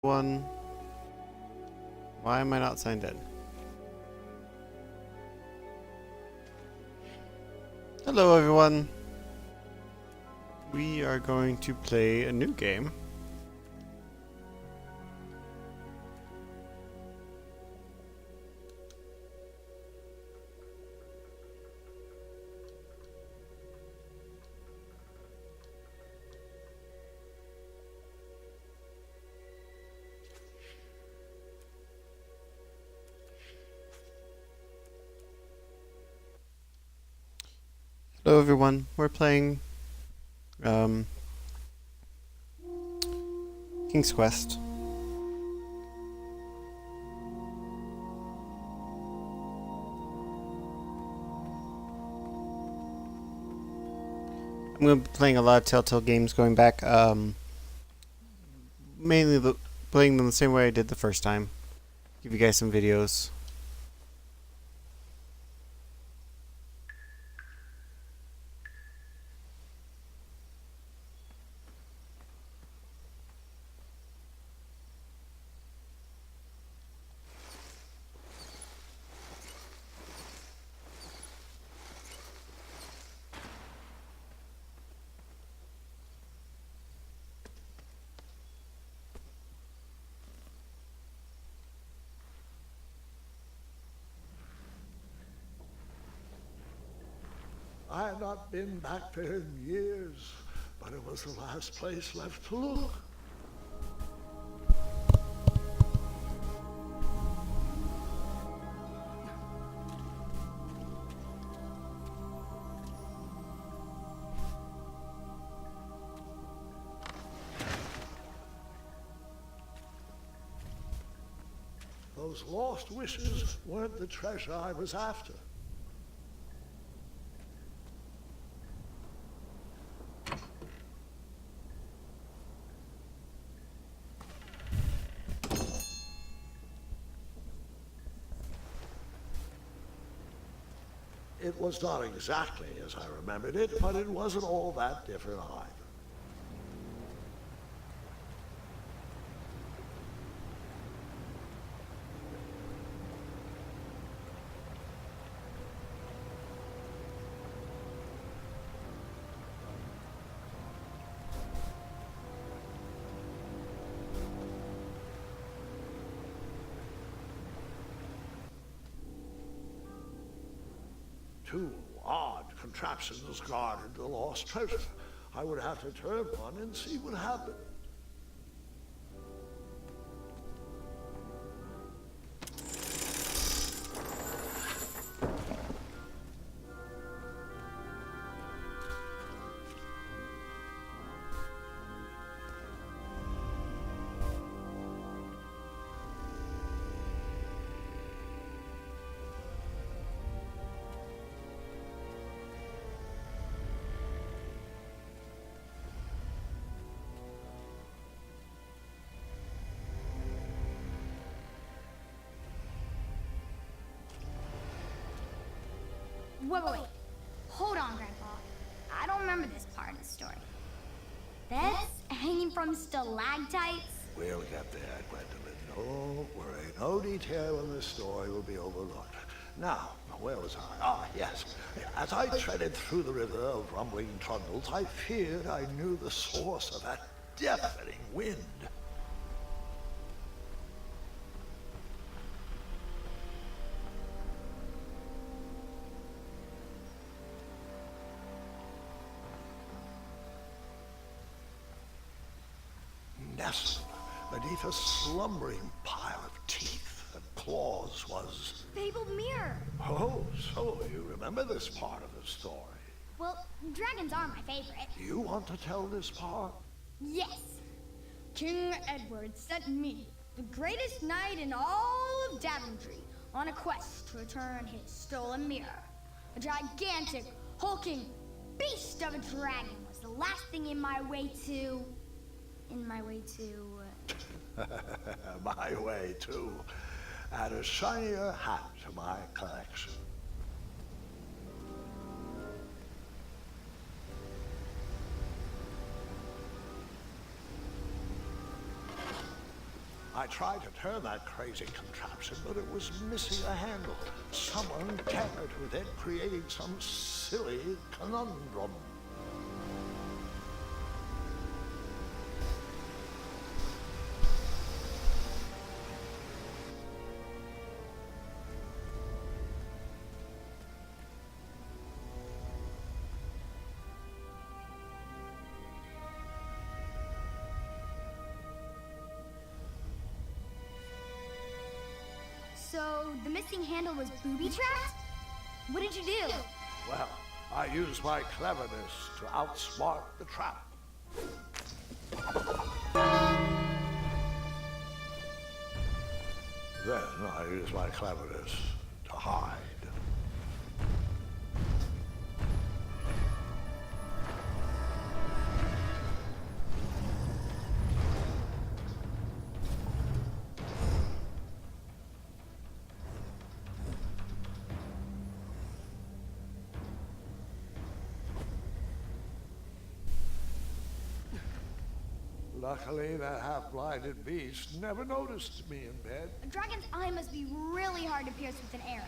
One. Why am I not signed in? Hello, everyone. We are going to play a new game. Hello, everyone. We're playing um, King's Quest. I'm going to be playing a lot of Telltale games going back. Mainly playing them the same way I did the first time. Give you guys some videos. I have not been back there in years, but it was the last place left to look. Those lost wishes weren't the treasure I was after. It was not exactly as I remembered it, but it wasn't all that different either. Two odd contraptions guarded the lost treasure. I would have to turn one and see what happened. Wait. Hold on, Grandpa. I don't remember this part of the story. Beds hanging from stalactites? We'll get there, Gwendolyn. Don't worry. No detail in this story will be overlooked. Now, where was I? Ah, yes. As I treaded through the river of rumbling trundles, I feared I knew the source of that deafening wind. Nestled beneath a slumbering pile of teeth and claws was... Fabled mirror. Oh, so you remember this part of the story. Well, dragons are my favorite. You want to tell this part? Yes. King Edward sent me, the greatest knight in all of Daventry, on a quest to return his stolen mirror. A gigantic, hulking beast of a dragon was the last thing in my way to... My way, too. Add a shinier hat to my collection. I tried to turn that crazy contraption, but it was missing a handle. Someone tampered with it, creating some silly conundrum. So, the missing handle was booby-trapped? What did you do? Well, I used my cleverness to outsmart the trap. Then I used my cleverness to hide. Luckily, that half-blinded beast never noticed me in bed. A dragon's eye must be really hard to pierce with an arrow.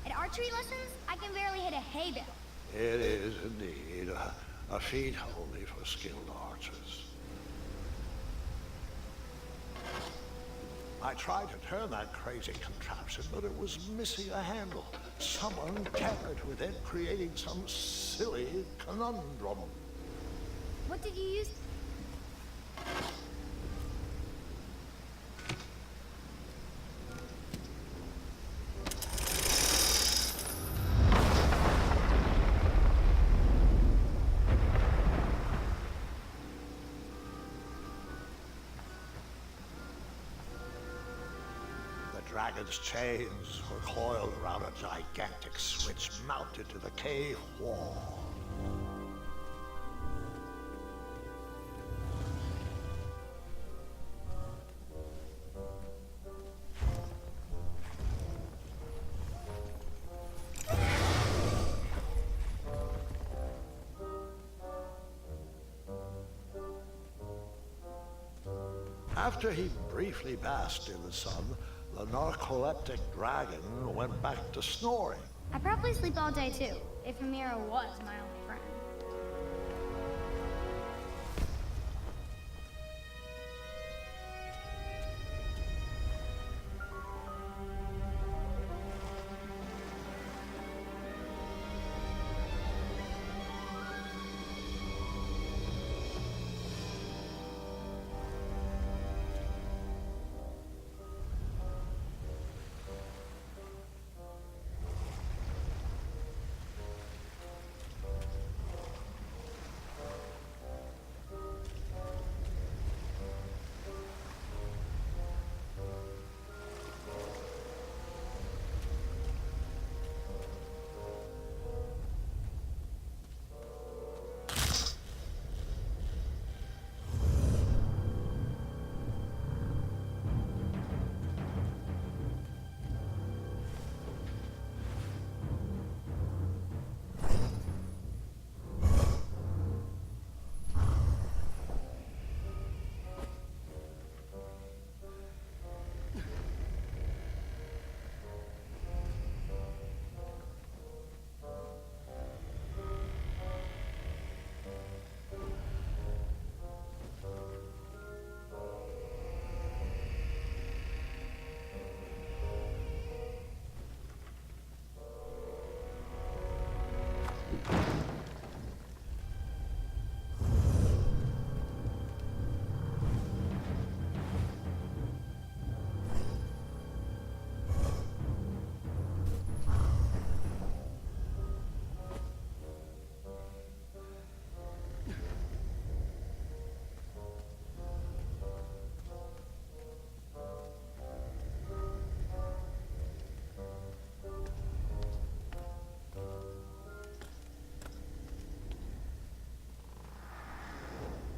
At archery lessons, I can barely hit a hay bale. It is indeed a feat only for skilled archers. I tried to turn that crazy contraption, but it was missing a handle. Someone tampered with it, creating some silly conundrum. What did you use? The dragon's chains were coiled around a gigantic switch mounted to the cave wall. After he briefly basked in the sun, the narcoleptic dragon went back to snoring. I probably sleep all day too, if Amira was my only friend.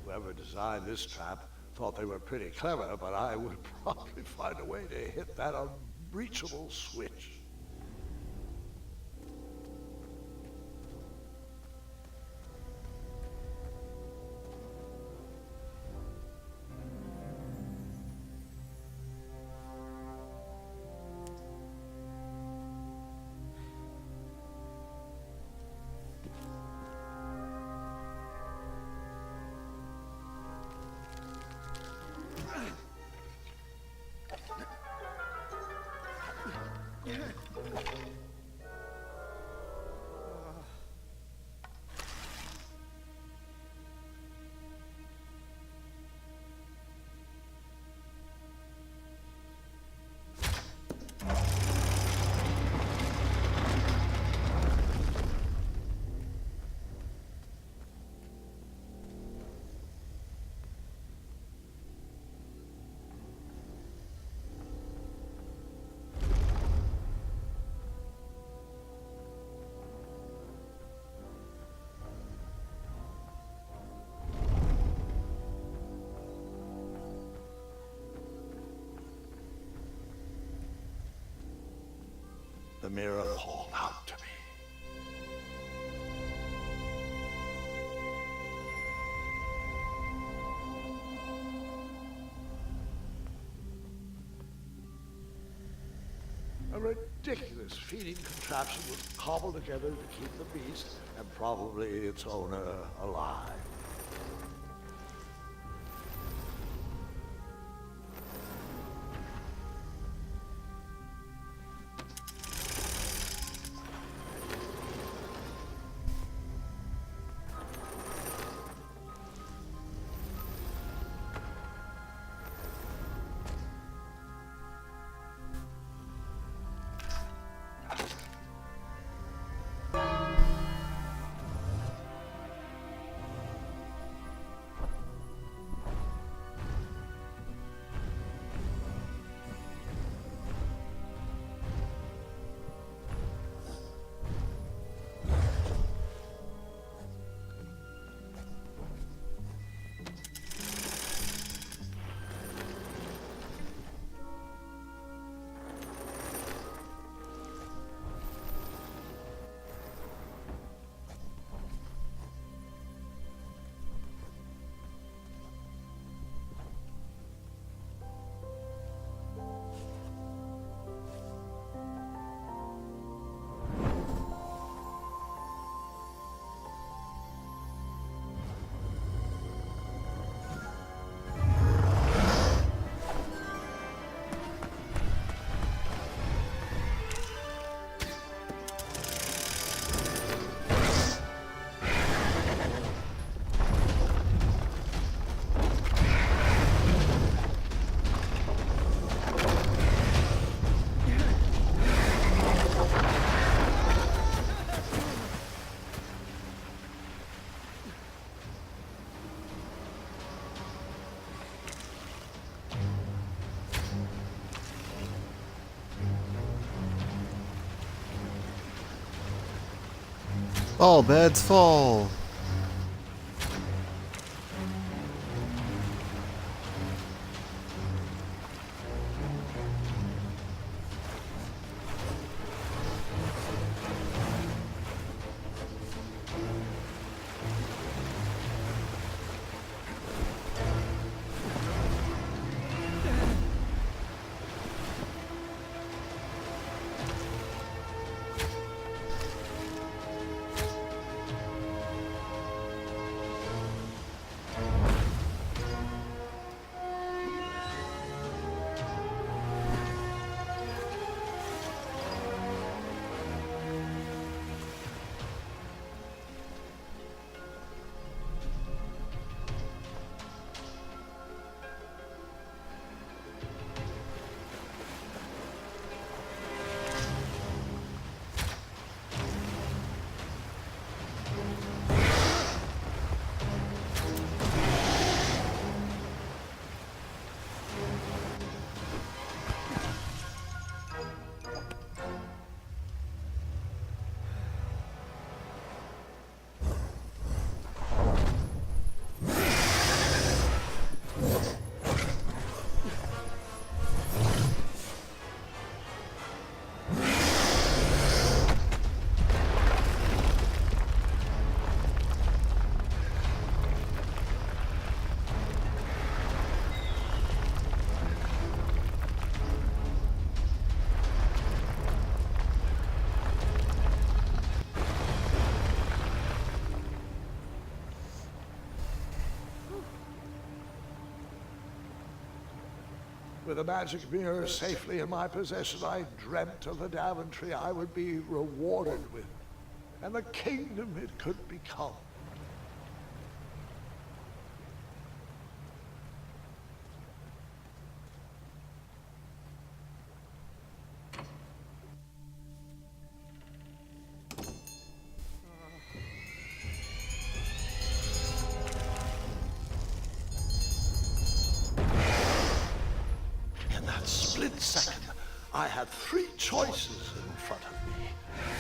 Whoever designed this trap thought they were pretty clever, but I would probably find a way to hit that unreachable switch. the mirror called out to me. A ridiculous feeding contraption was cobbled together to keep the beast and probably its owner alive. All beds fall. With the magic mirror safely in my possession, I dreamt of the Daventry I would be rewarded with, and the kingdom it could become. Split second, I had three choices in front of me.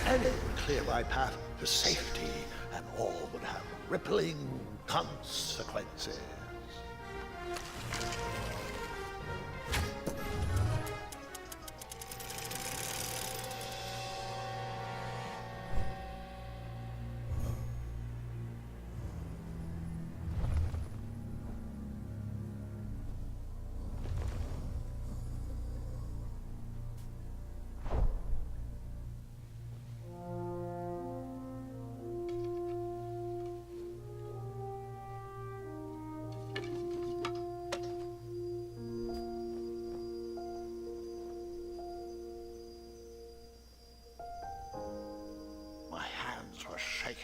Any would clear my path to safety, and all would have rippling consequences.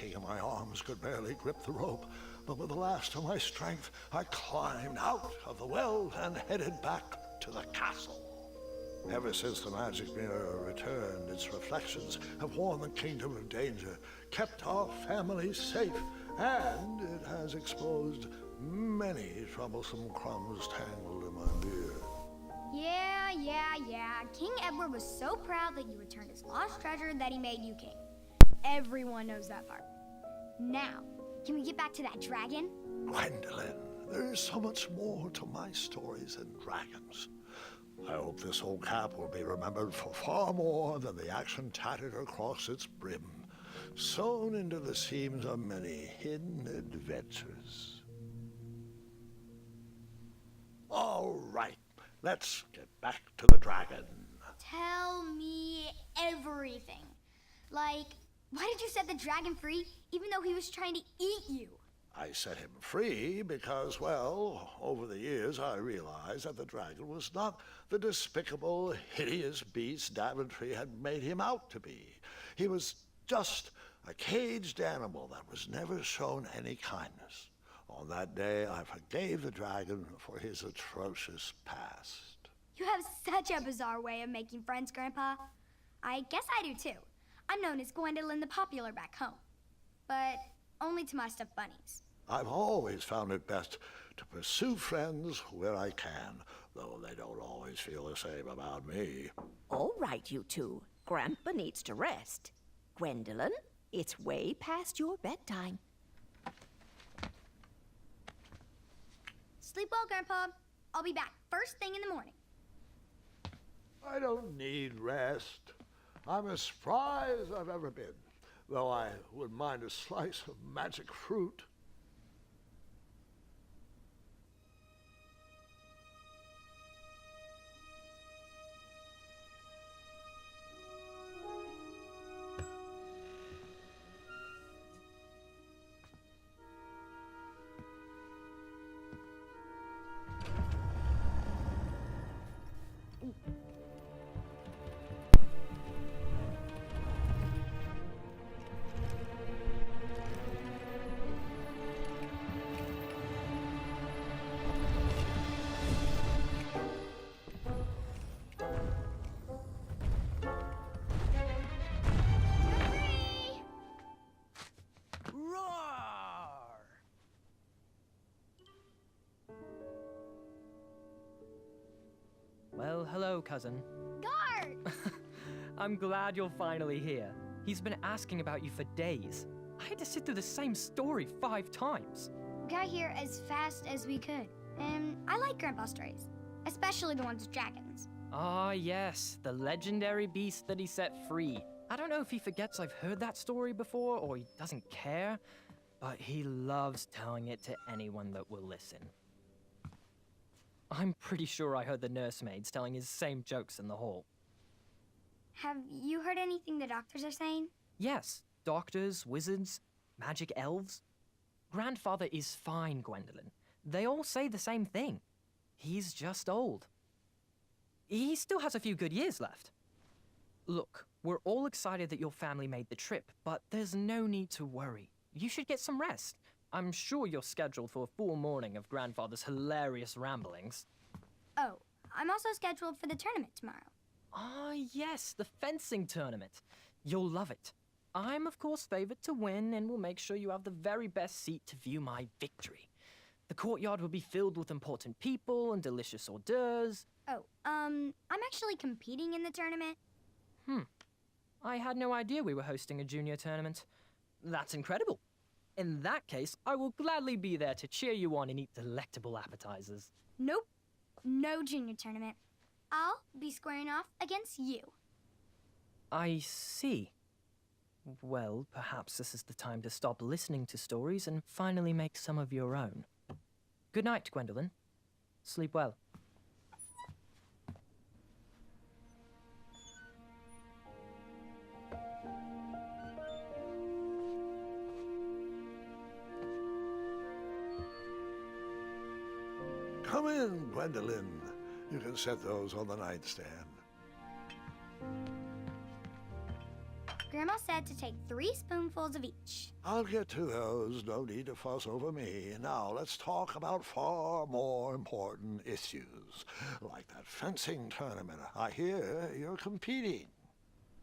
shaking and my arms could barely grip the rope. But with the last of my strength, I climbed out of the well and headed back to the castle. Ever since the magic mirror returned, its reflections have warned the kingdom of danger, kept our family safe, and it has exposed many troublesome crumbs tangled in my beard. Yeah. King Edward was so proud that you returned his lost treasure that he made you king. Everyone knows that part. Now, can we get back to that dragon? Gwendolyn, there is so much more to my stories than dragons. I hope this old cap will be remembered for far more than the action tattered across its brim, sewn into the seams of many hidden adventures. All right, let's get back to the dragon. Tell me everything. Like, why did you set the dragon free even though he was trying to eat you? I set him free because, well, over the years I realized that the dragon was not the despicable, hideous beast Daventry had made him out to be. He was just a caged animal that was never shown any kindness. On that day, I forgave the dragon for his atrocious past. You have such a bizarre way of making friends, Grandpa. I guess I do too. I'm known as Gwendolyn the Popular back home, but only to my stuffed bunnies. I've always found it best to pursue friends where I can, though they don't always feel the same about me. All right, you two. Grandpa needs to rest. Gwendolyn, it's way past your bedtime. Sleep well, Grandpa. I'll be back first thing in the morning. I don't need rest. I'm as spry as I've ever been, though I wouldn't mind a slice of magic fruit. Well, hello, cousin. Guard! I'm glad you're finally here. He's been asking about you for days. I had to sit through the same story 5 times. Got here as fast as we could. And I like Grandpa's stories, especially the ones with dragons. Ah, yes, the legendary beast that he set free. I don't know if he forgets I've heard that story before or he doesn't care, but he loves telling it to anyone that will listen. I'm pretty sure I heard the nursemaids telling his same jokes in the hall. Have you heard anything the doctors are saying? Yes, doctors, wizards, magic elves. Grandfather is fine, Gwendolyn. They all say the same thing. He's just old. He still has a few good years left. Look, we're all excited that your family made the trip, but there's no need to worry. You should get some rest. I'm sure you're scheduled for a full morning of Grandfather's hilarious ramblings. Oh, I'm also scheduled for the tournament tomorrow. Ah, yes, the fencing tournament. You'll love it. I'm, of course, favored to win and will make sure you have the very best seat to view my victory. The courtyard will be filled with important people and delicious hors d'oeuvres. Oh, I'm actually competing in the tournament. I had no idea we were hosting a junior tournament. That's incredible. In that case, I will gladly be there to cheer you on and eat delectable appetizers. Nope, no junior tournament. I'll be squaring off against you. I see. Well, perhaps this is the time to stop listening to stories and finally make some of your own. Good night, Gwendolyn. Sleep well. Come in, Gwendolyn. You can set those on the nightstand. Grandma said to take 3 spoonfuls of each. I'll get to those. No need to fuss over me. Now let's talk about far more important issues, like that fencing tournament. I hear you're competing.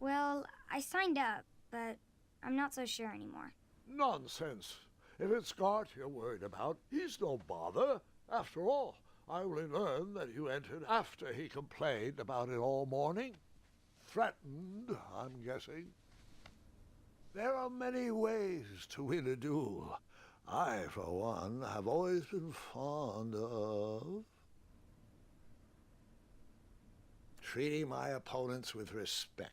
Well, I signed up, but I'm not so sure anymore. Nonsense. If it's Scott you're worried about, he's no bother. After all, I only learned that you entered after he complained about it all morning. Threatened, I'm guessing. There are many ways to win a duel. I, for one, have always been fond of treating my opponents with respect.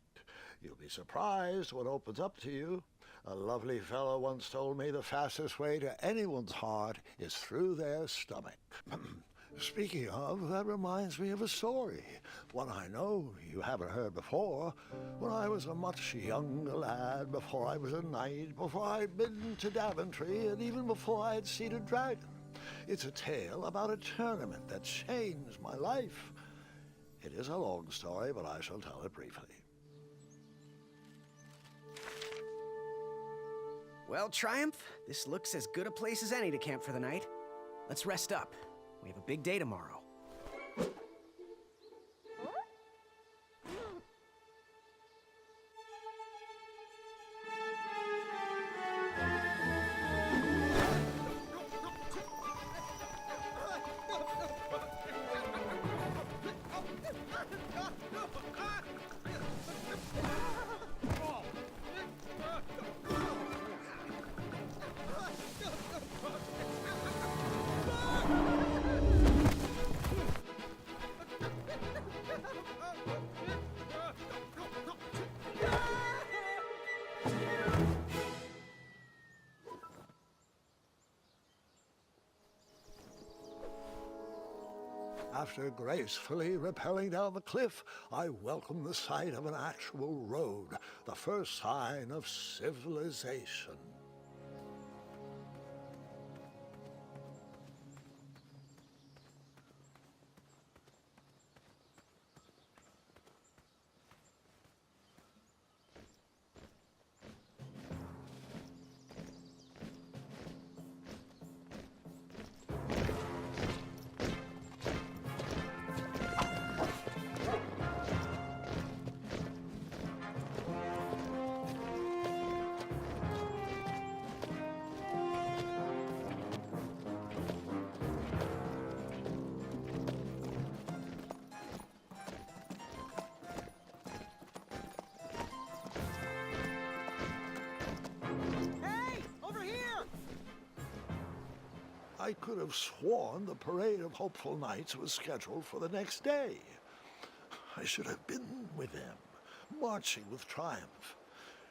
You'll be surprised what opens up to you. A lovely fellow once told me the fastest way to anyone's heart is through their stomach. Speaking of, that reminds me of a story, one I know you haven't heard before. When I was a much younger lad, before I was a knight, before I'd been to Daventry, and even before I had seen a dragon. It's a tale about a tournament that changed my life. It is a long story, but I shall tell it briefly. Well, Triumph, this looks as good a place as any to camp for the night. Let's rest up. We have a big day tomorrow. After gracefully rappelling down the cliff, I welcomed the sight of an actual road, the first sign of civilization. I could have sworn the parade of hopeful knights was scheduled for the next day. I should have been with them, marching with triumph.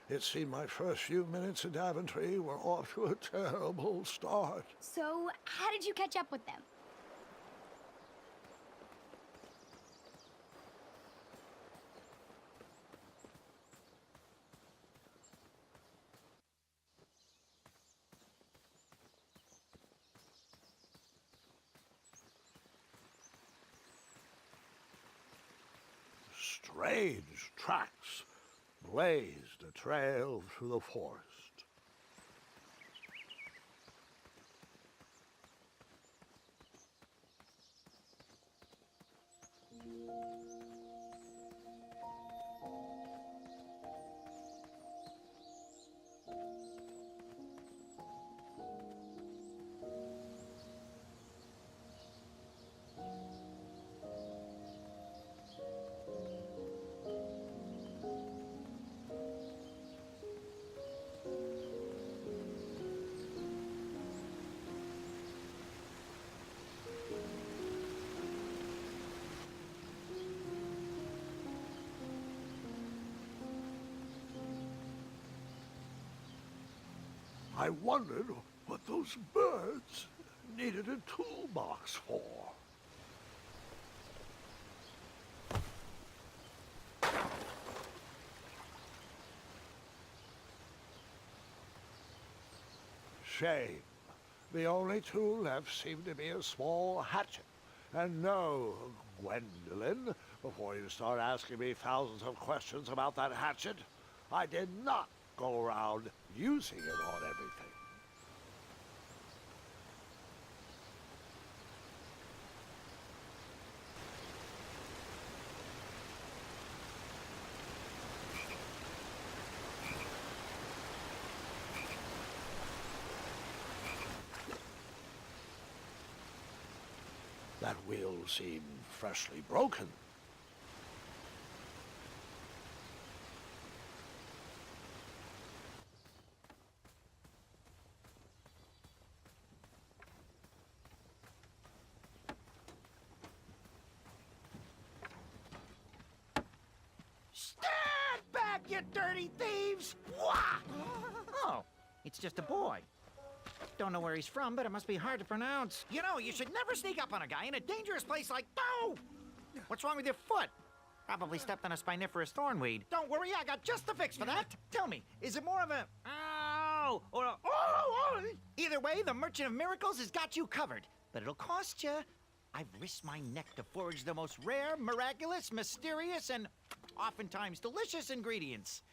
It seemed my first few minutes in Daventry were off to a terrible start. So, how did you catch up with them? Strange tracks blazed a trail through the forest. I wondered what those birds needed a toolbox for. Shame. The only tool left seemed to be a small hatchet. And no, Gwendolyn, before you start asking me thousands of questions about that hatchet, I did not go around using it on everything. That wheel seemed freshly broken. Stand back, you dirty thieves! Wah! Oh, it's just a boy. Don't know where he's from, but it must be hard to pronounce. You know, you should never sneak up on a guy in a dangerous place like... Oh! What's wrong with your foot? Probably stepped on a spiniferous thornweed. Don't worry, I got just the fix for that. Tell me, is it more of a... Ow! Or a... Oh! Either way, the Merchant of Miracles has got you covered. But it'll cost you. I've risked my neck to forge the most rare, miraculous, mysterious, and oftentimes delicious ingredients.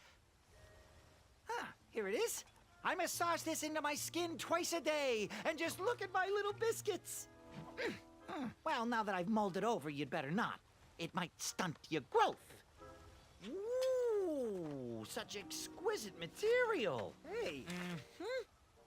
Ah, here it is. I massage this into my skin twice a day, and just look at my little biscuits. Well, now that I've mulled it over, you'd better not. It might stunt your growth. Ooh, such exquisite material. Hey.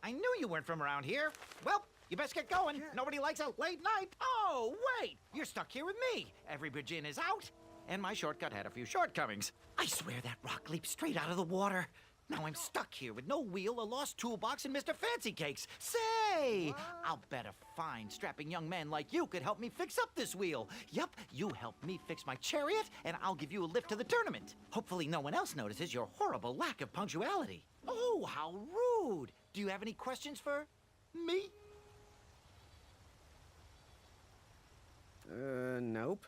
I knew you weren't from around here. Well, you best get going. Nobody likes a late night. Oh, wait. You're stuck here with me. Every bridge in is out, and my shortcut had a few shortcomings. I swear that rock leaped straight out of the water. Now I'm stuck here with no wheel, a lost toolbox, and Mr. Fancy Cakes. Say, I'll bet a fine, strapping young man like you could help me fix up this wheel. Yup, you help me fix my chariot, and I'll give you a lift to the tournament. Hopefully no one else notices your horrible lack of punctuality. Oh, how rude. Do you have any questions for me? Nope.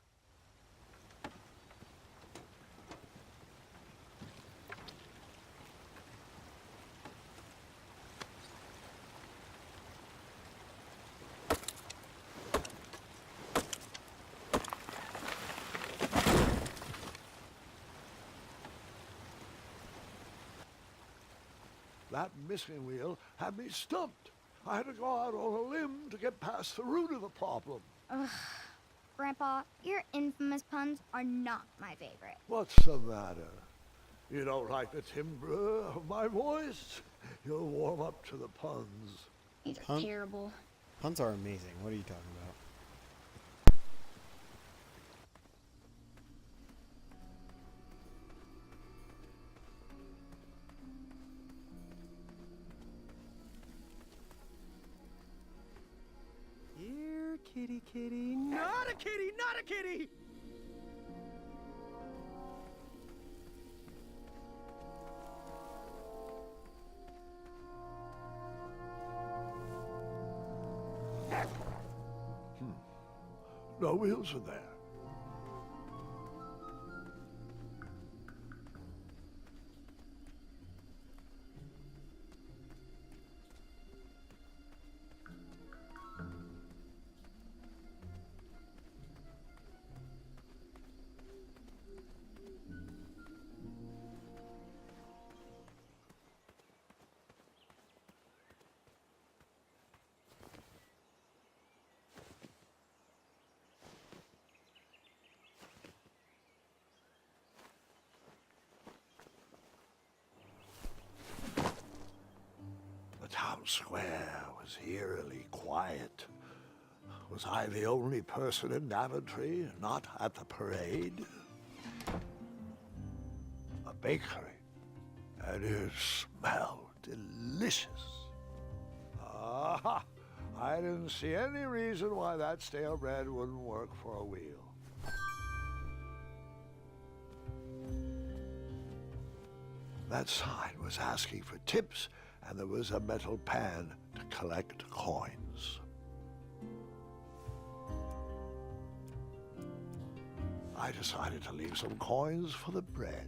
That missing wheel had me stumped. I had to go out on a limb to get past the root of the problem. Ugh. Grandpa, your infamous puns are not my favorite. What's the matter? You don't like the timbre of my voice? You'll warm up to the puns. These are Pun- terrible. Puns are amazing. What are you talking about? Here, kitty, kitty. Not a kitty, not a kitty! No wheels in there. The town square was eerily quiet. Was I the only person in Daventry not at the parade? A bakery, and it smelled delicious. Ah, I didn't see any reason why that stale bread wouldn't work for a wheel. That sign was asking for tips, and there was a metal pan to collect coins. I decided to leave some coins for the bread.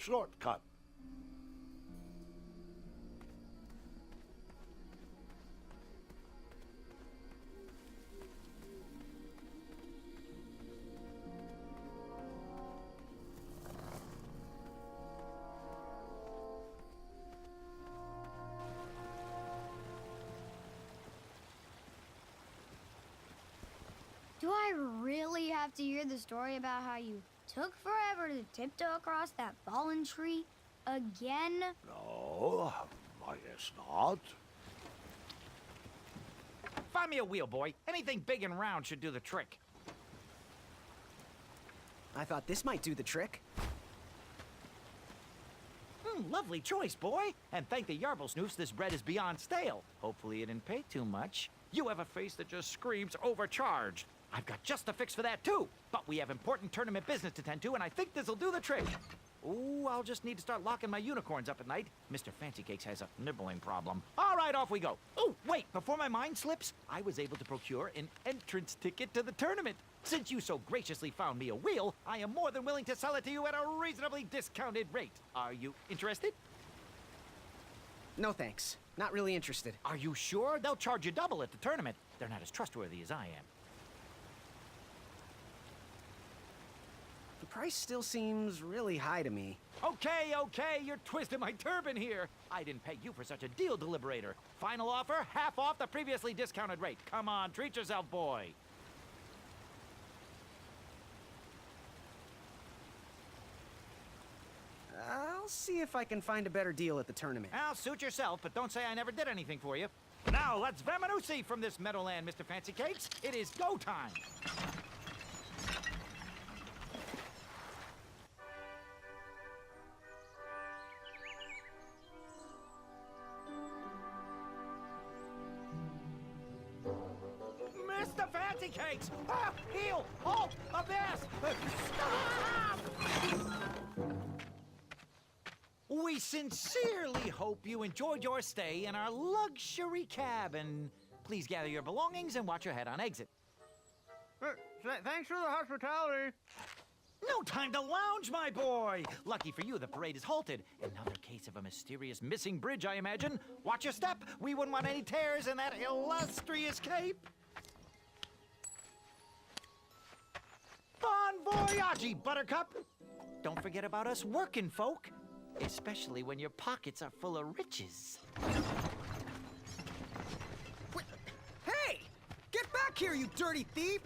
shortcut. Do I really have to hear the story about how you took forever to tiptoe across that fallen tree again? No, I guess not. Find me a wheel, boy. Anything big and round should do the trick. I thought this might do the trick. Lovely choice, boy. And thank the Yarblesnoofs, this bread is beyond stale. Hopefully it didn't pay too much. You have a face that just screams overcharged. I've got just the fix for that, too. But we have important tournament business to tend to, and I think this'll do the trick. Ooh, I'll just need to start locking my unicorns up at night. Mr. Fancy Cakes has a nibbling problem. All right, off we go. Oh, wait, before my mind slips, I was able to procure an entrance ticket to the tournament. Since you so graciously found me a wheel, I am more than willing to sell it to you at a reasonably discounted rate. Are you interested? No thanks. Not really interested. Are you sure? They'll charge you double at the tournament. They're not as trustworthy as I am. The price still seems really high to me. Okay, you're twisting my turban here. I didn't pay you for such a deal, Deliberator. Final offer, half off the previously discounted rate. Come on, treat yourself, boy. I'll see if I can find a better deal at the tournament. Well, suit yourself, but don't say I never did anything for you. Now, let's Vamanusi from this Meadowland, Mr. Fancy Cakes. It is go time. Mr. Fancy Cakes! Ah, heel! Halt! Abyss! Stop! We sincerely hope you enjoyed your stay in our luxury cabin. Please gather your belongings and watch your head on exit. Thanks for the hospitality. No time to lounge, my boy! Lucky for you, the parade is halted. Another case of a mysterious missing bridge, I imagine. Watch your step. We wouldn't want any tears in that illustrious cape. Bon voyage, Buttercup! Don't forget about us working folk, especially when your pockets are full of riches. Hey! Get back here, you dirty thief!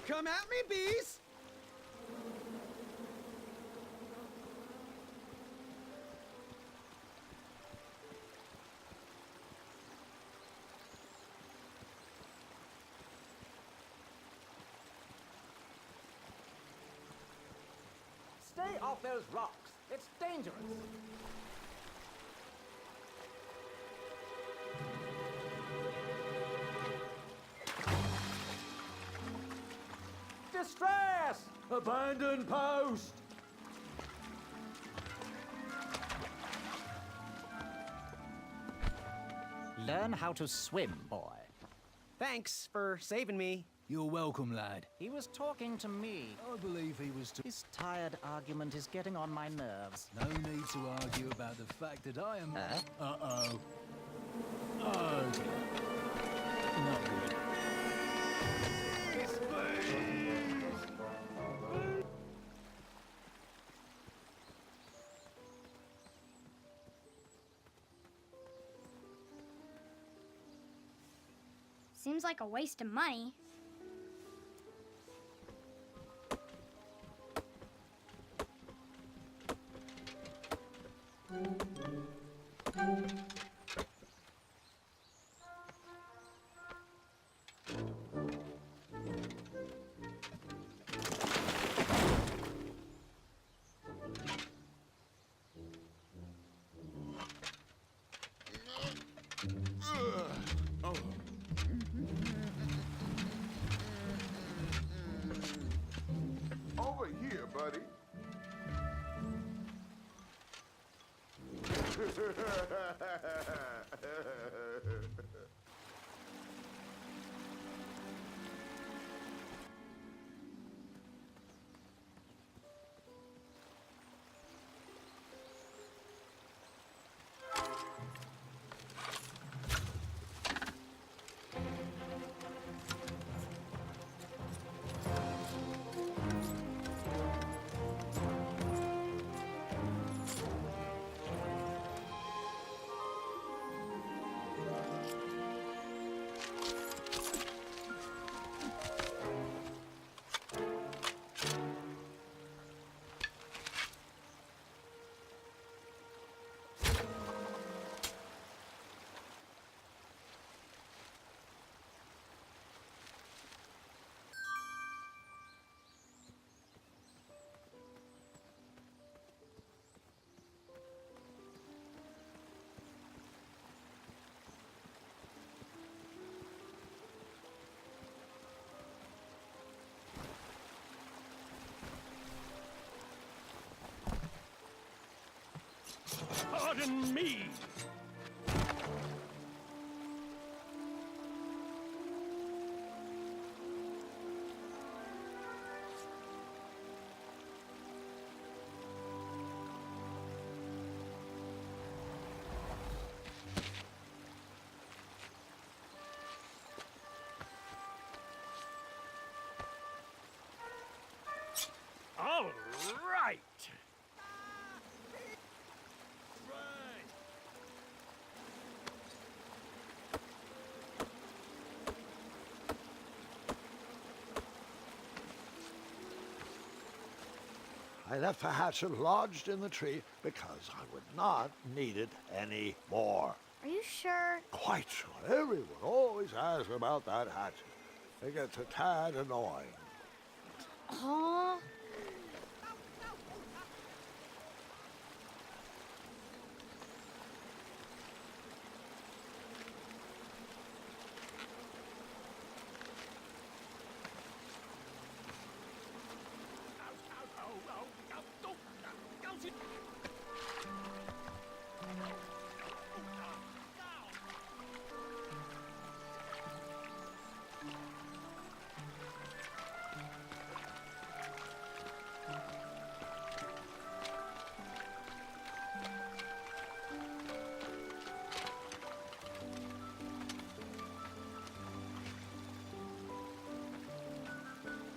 Come at me, bees! Stay off those rocks. It's dangerous. Distress! Abandon post! Learn how to swim, boy. Thanks for saving me. You're welcome, lad. He was talking to me. I believe he was This tired argument is getting on my nerves. No need to argue about the fact that I am... Huh? Uh-oh. Oh, dear. Not good. Seems like a waste of money. Over here, buddy. Pardon me! All right! I left the hatchet lodged in the tree because I would not need it any more. Are you sure? Quite sure. Everyone always asks about that hatchet. It gets a tad annoying. Huh?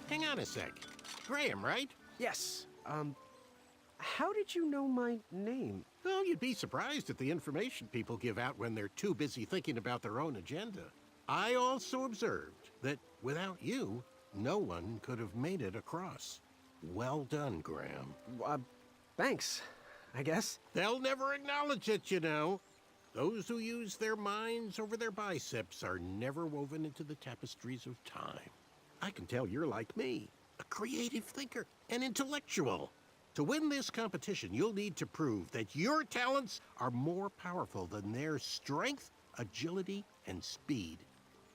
Hang on a sec. Graham, right? Yes, how did you know my name? Well, you'd be surprised at the information people give out when they're too busy thinking about their own agenda. I also observed that without you, no one could have made it across. Well done, Graham. Thanks, I guess. They'll never acknowledge it, you know. Those who use their minds over their biceps are never woven into the tapestries of time. I can tell you're like me, a creative thinker, an intellectual. To win this competition, you'll need to prove that your talents are more powerful than their strength, agility, and speed.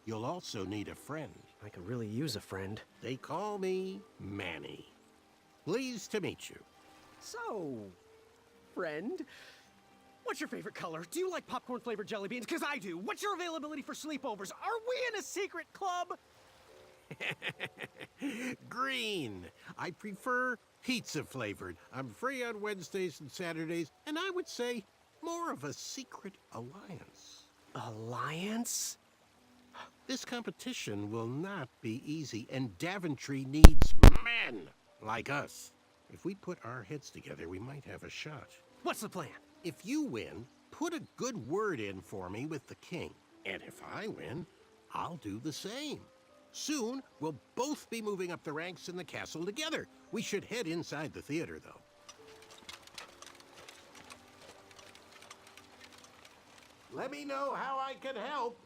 You'll also need a friend. I could really use a friend. They call me Manny. Pleased to meet you. So, friend, what's your favorite color? Do you like popcorn-flavored jelly beans? Because I do. What's your availability for sleepovers? Are we in a secret club? Green. I prefer pizza flavored. I'm free on Wednesdays and Saturdays, and I would say more of a secret alliance. Alliance? This competition will not be easy, and Daventry needs men like us. If we put our heads together, we might have a shot. What's the plan? If you win, put a good word in for me with the king. And if I win, I'll do the same. Soon, we'll both be moving up the ranks in the castle together. We should head inside the theater, though. Let me know how I can help.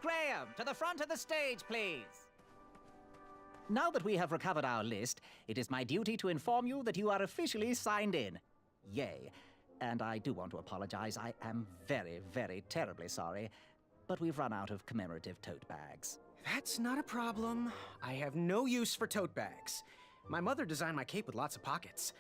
Graham, to the front of the stage, please. Now that we have recovered our list, it is my duty to inform you that you are officially signed in. Yay. And I do want to apologize. I am very, very terribly sorry, but we've run out of commemorative tote bags. That's not a problem. I have no use for tote bags. My mother designed my cape with lots of pockets.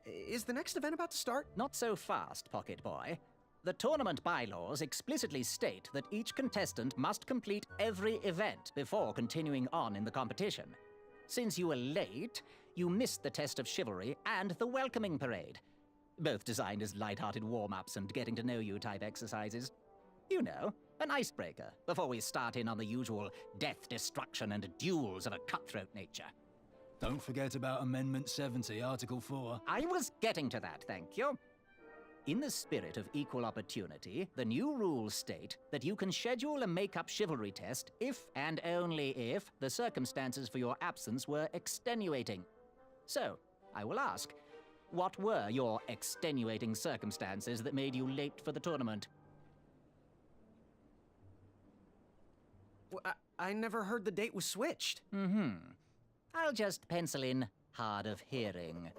Is the next event about to start? Not so fast, Pocket Boy. The tournament bylaws explicitly state that each contestant must complete every event before continuing on in the competition. Since you were late, you missed the test of chivalry and the welcoming parade, both designed as light-hearted warm-ups and getting-to-know-you type exercises. You know, an icebreaker before we start in on the usual death, destruction, and duels of a cutthroat nature. Don't forget about Amendment 70, Article 4. I was getting to that, thank you. In the spirit of equal opportunity, the new rules state that you can schedule a make-up chivalry test if and only if the circumstances for your absence were extenuating. So, I will ask, what were your extenuating circumstances that made you late for the tournament? Well, I never heard the date was switched. I'll just pencil in hard of hearing.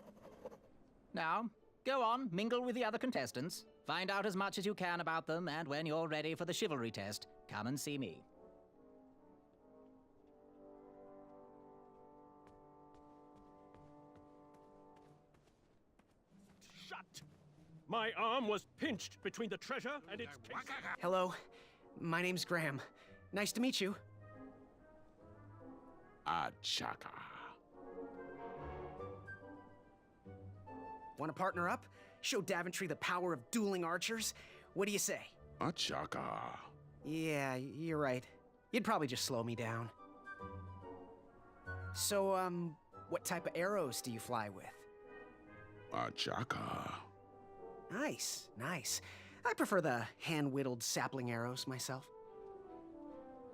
Now, go on, mingle with the other contestants. Find out as much as you can about them, and when you're ready for the chivalry test, come and see me. Shut! My arm was pinched between the treasure and its case. Hello, my name's Graham. Nice to meet you. Achaka. Want to partner up? Show Daventry the power of dueling archers? What do you say? Achaka. Yeah, you're right. You'd probably just slow me down. So, what type of arrows do you fly with? Achaka. Nice, nice. I prefer the hand-whittled sapling arrows myself.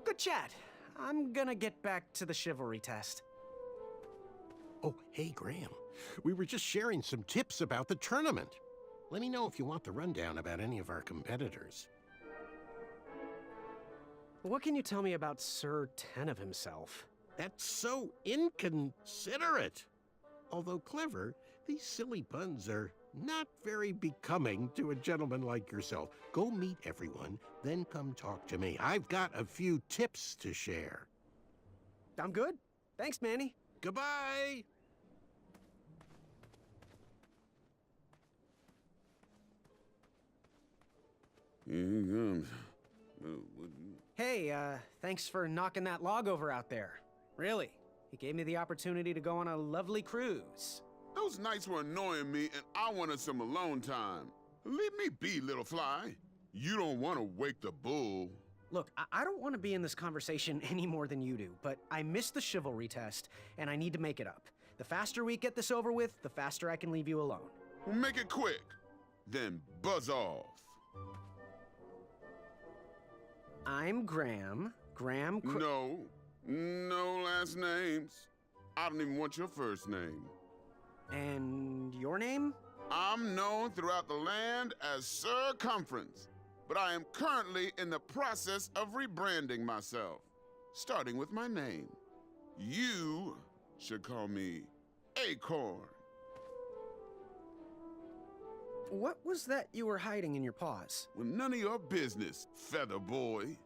Good chat. I'm gonna get back to the chivalry test. Oh, hey, Graham. We were just sharing some tips about the tournament. Let me know if you want the rundown about any of our competitors. What can you tell me about Sir Tenov himself? That's so inconsiderate. Although clever, these silly puns are not very becoming to a gentleman like yourself. Go meet everyone, then come talk to me. I've got a few tips to share. I'm good. Thanks, Manny. Goodbye! Hey, thanks for knocking that log over out there. Really. It gave me the opportunity to go on a lovely cruise. Those nights were annoying me, and I wanted some alone time. Leave me be, little fly. You don't want to wake the bull. Look, I don't want to be in this conversation any more than you do, but I missed the chivalry test, and I need to make it up. The faster we get this over with, the faster I can leave you alone. Well, make it quick. Then buzz off. I'm Graham. No last names. I don't even want your first name. And your name? I'm known throughout the land as Circumference, but I am currently in the process of rebranding myself, starting with my name. You should call me Acorn. What was that you were hiding in your paws? Well, none of your business, Feather Boy.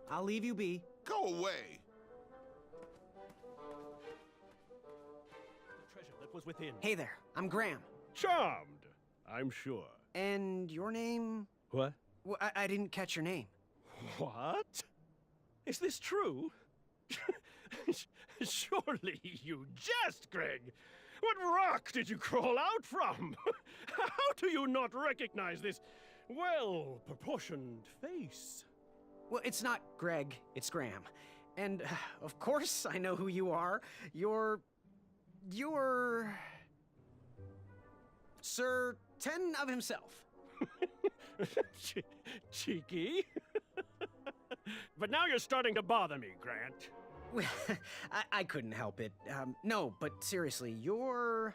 I'll leave you be. Go away. The treasure that was within. Hey there, I'm Graham. Charmed, I'm sure. And your name? What? Well, I didn't catch your name. What? Is this true? Surely you jest, Greg. What rock did you crawl out from? How do you not recognize this well-proportioned face? Well, it's not Greg, it's Graham. And, of course, I know who you are. You're... Sir Ten of himself. Cheeky. But now you're starting to bother me, Grant. I couldn't help it. No, but seriously, you're...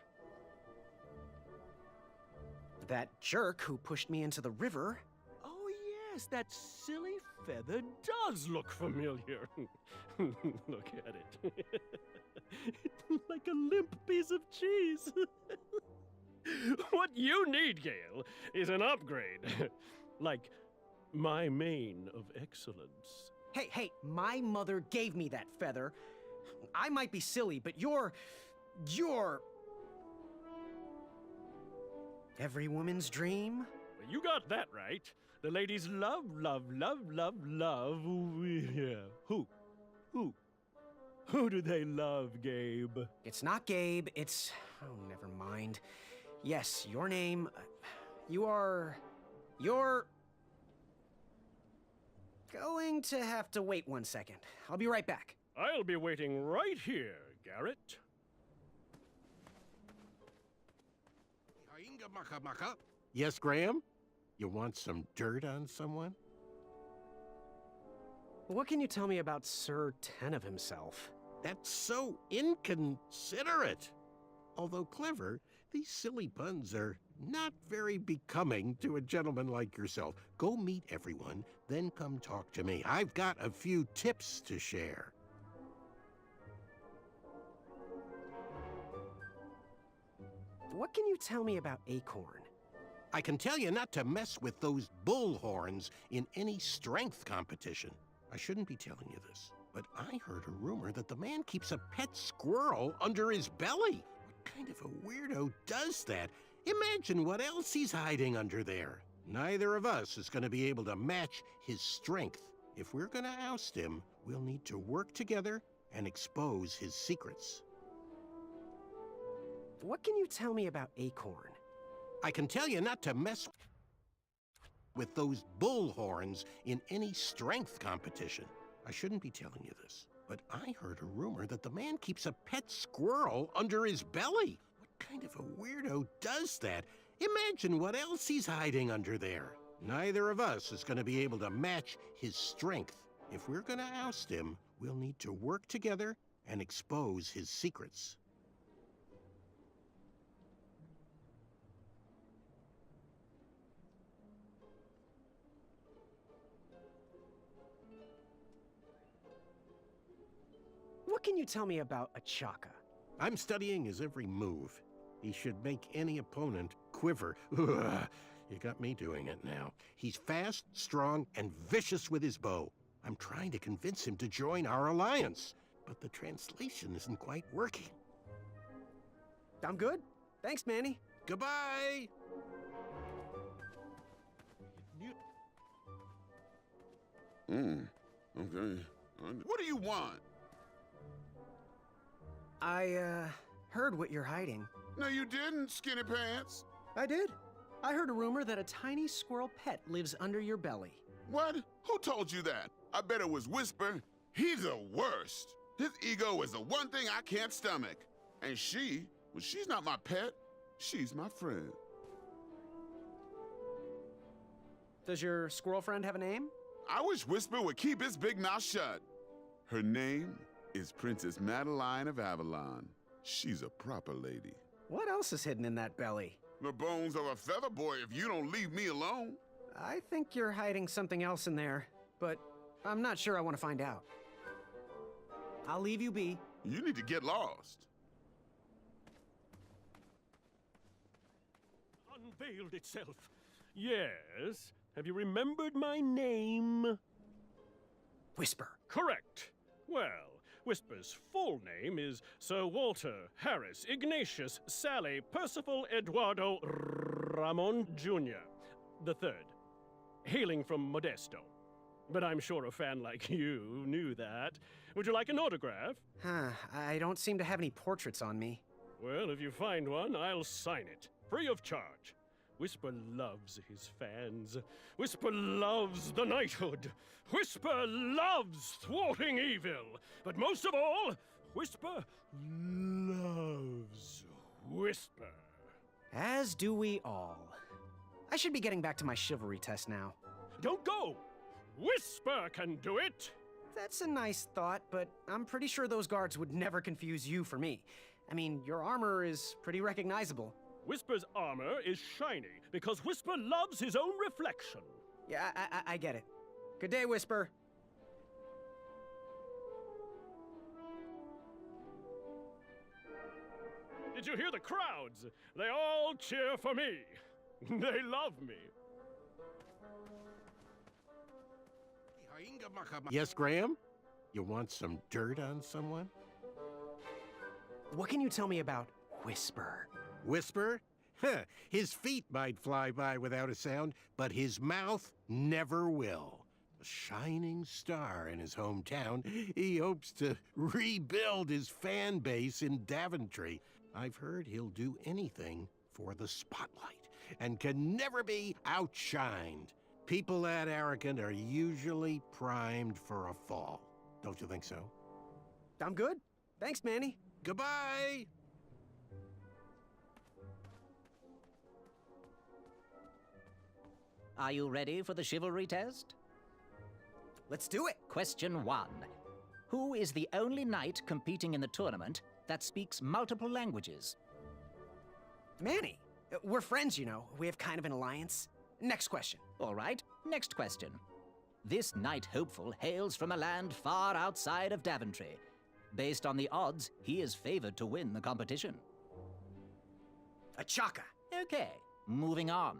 that jerk who pushed me into the river. Oh, yes, that silly feather does look familiar. Look at it. It's like a limp piece of cheese. What you need, Gale, is an upgrade. Like my mane of excellence. Hey, my mother gave me that feather. I might be silly, but you're... every woman's dream? Well, you got that right. The ladies love. Yeah. Who do they love, Gabe? It's not Gabe, it's... oh, never mind. Yes, your name... you're... going to have to wait 1 second. I'll be right back. I'll be waiting right here, Garrett. Yes, Graham? You want some dirt on someone? What can you tell me about Sir Ten of himself? That's so inconsiderate. Although clever, these silly puns are not very becoming to a gentleman like yourself. Go meet everyone, then come talk to me. I've got a few tips to share. What can you tell me about Acorn? I can tell you not to mess with those bullhorns in any strength competition. I shouldn't be telling you this, but I heard a rumor that the man keeps a pet squirrel under his belly. What kind of a weirdo does that? Imagine what else he's hiding under there. Neither of us is going to be able to match his strength. If we're going to oust him, we'll need to work together and expose his secrets. What can you tell me about Acorn? I can tell you not to mess with those bullhorns in any strength competition. I shouldn't be telling you this, but I heard a rumor that the man keeps a pet squirrel under his belly. What kind of a weirdo does that? Imagine what else he's hiding under there. Neither of us is going to be able to match his strength. If we're going to oust him, we'll need to work together and expose his secrets. What can you tell me about Achaka? I'm studying his every move. He should make any opponent quiver. Ugh, you got me doing it now. He's fast, strong, and vicious with his bow. I'm trying to convince him to join our alliance, but the translation isn't quite working. I'm good. Thanks, Manny. Goodbye! Okay. What do you want? I, heard what you're hiding. No, you didn't, skinny pants. I did. I heard a rumor that a tiny squirrel pet lives under your belly. What? Who told you that? I bet it was Whisper. He's the worst. His ego is the one thing I can't stomach. And she, well, she's not my pet. She's my friend. Does your squirrel friend have a name? I wish Whisper would keep his big mouth shut. Her name is Princess Madeline of Avalon. She's a proper lady. What else is hidden in that belly? The bones of a feather boy if you don't leave me alone. I think you're hiding something else in there, but I'm not sure I want to find out. I'll leave you be. You need to get lost. Unveiled itself. Yes. Have you remembered my name? Whisper. Correct. Well, Whisper's full name is Sir Walter Harris Ignatius Sally Percival Eduardo Ramon Jr. the Third, hailing from Modesto. But I'm sure a fan like you knew that. Would you like an autograph? I don't seem to have any portraits on me. Well, if you find one, I'll sign it, free of charge. Whisper loves his fans. Whisper loves the knighthood. Whisper loves thwarting evil. But most of all, Whisper loves Whisper. As do we all. I should be getting back to my chivalry test now. Don't go! Whisper can do it! That's a nice thought, but I'm pretty sure those guards would never confuse you for me. I mean, your armor is pretty recognizable. Whisper's armor is shiny because Whisper loves his own reflection. Yeah, I get it. Good day, Whisper. Did you hear the crowds? They all cheer for me. They love me. Yes, Graham? You want some dirt on someone? What can you tell me about Whisper? Whisper? Huh, his feet might fly by without a sound, but his mouth never will. A shining star in his hometown, he hopes to rebuild his fan base in Daventry. I've heard he'll do anything for the spotlight and can never be outshined. People that arrogant are usually primed for a fall. Don't you think so? I'm good. Thanks, Manny. Goodbye! Are you ready for the chivalry test? Let's do it. Question 1. Who is the only knight competing in the tournament that speaks multiple languages? Manny. We're friends, you know. We have kind of an alliance. Next question. All right, next question. This knight hopeful hails from a land far outside of Daventry. Based on the odds, he is favored to win the competition. A Chaka. Okay, moving on.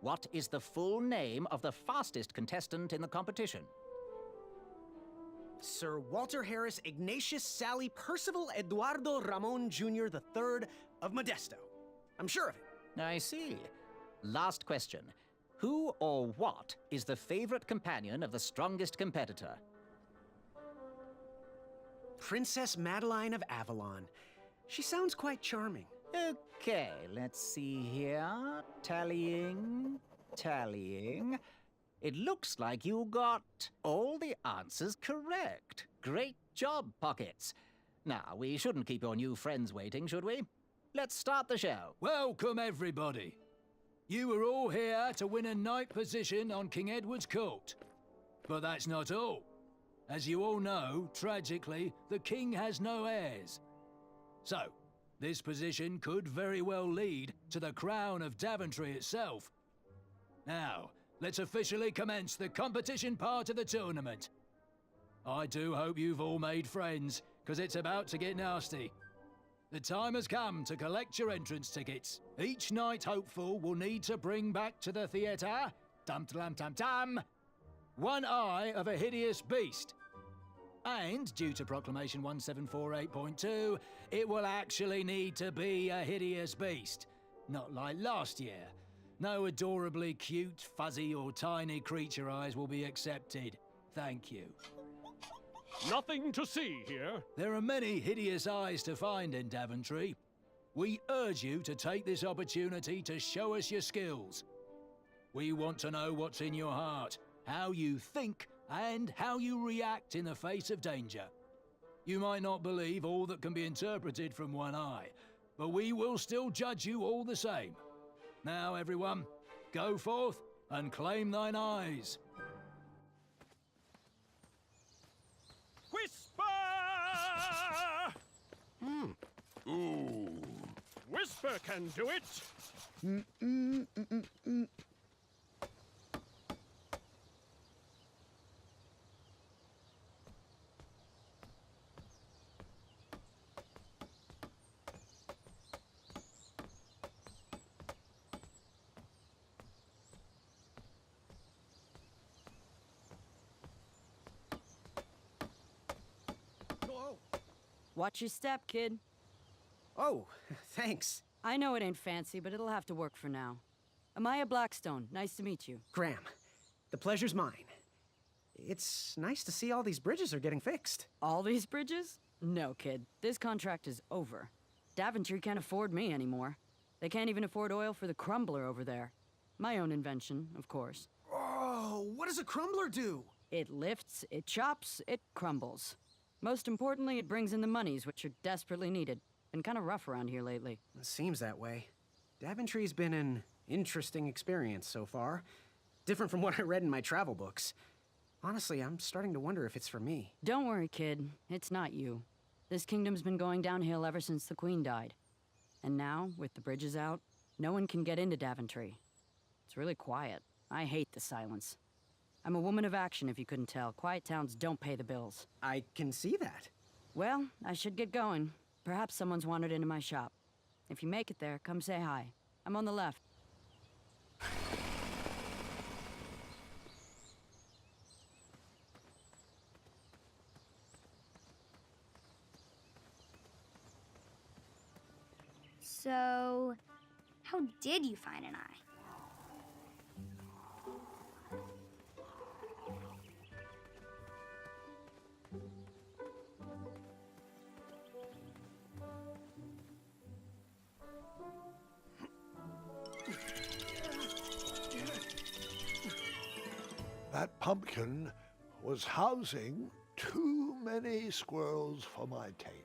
What is the full name of the fastest contestant in the competition? Sir Walter Harris Ignatius Sally Percival Eduardo Ramon Jr. III of Modesto. I'm sure of it. I see. Last question. Who or what is the favorite companion of the strongest competitor? Princess Madeline of Avalon. She sounds quite charming. Okay, let's see here. Tallying. It looks like you got all the answers correct. Great job, Pockets. Now, we shouldn't keep your new friends waiting, should we? Let's start the show. Welcome, everybody. You are all here to win a knight position on King Edward's court. But that's not all. As you all know, tragically, the king has no heirs. So, this position could very well lead to the crown of Daventry itself. Now, let's officially commence the competition part of the tournament. I do hope you've all made friends, because it's about to get nasty. The time has come to collect your entrance tickets. Each knight hopeful will need to bring back to the theatre, dum-dum-dum-dum, one eye of a hideous beast. And, due to Proclamation 1748.2, it will actually need to be a hideous beast. Not like last year. No adorably cute, fuzzy, or tiny creature eyes will be accepted. Thank you. Nothing to see here. There are many hideous eyes to find in Daventry. We urge you to take this opportunity to show us your skills. We want to know what's in your heart, how you think, and how you react in the face of danger. You might not believe all that can be interpreted from one eye, but we will still judge you all the same. Now, everyone, go forth and claim thine eyes. Whisper! Ooh. Whisper can do it. Watch your step, kid. Oh, thanks. I know it ain't fancy, but it'll have to work for now. Amaya Blackstone, nice to meet you. Graham, the pleasure's mine. It's nice to see all these bridges are getting fixed. All these bridges? No, kid. This contract is over. Daventry can't afford me anymore. They can't even afford oil for the crumbler over there. My own invention, of course. Oh, what does a crumbler do? It lifts, it chops, it crumbles. Most importantly, it brings in the monies, which are desperately needed. Been kind of rough around here lately. It seems that way. Daventry's been an interesting experience so far. Different from what I read in my travel books. Honestly, I'm starting to wonder if it's for me. Don't worry, kid. It's not you. This kingdom's been going downhill ever since the Queen died. And now, with the bridges out, no one can get into Daventry. It's really quiet. I hate the silence. I'm a woman of action, if you couldn't tell. Quiet towns don't pay the bills. I can see that. Well, I should get going. Perhaps someone's wandered into my shop. If you make it there, come say hi. I'm on the left. So, how did you find an eye? That pumpkin was housing too many squirrels for my taste.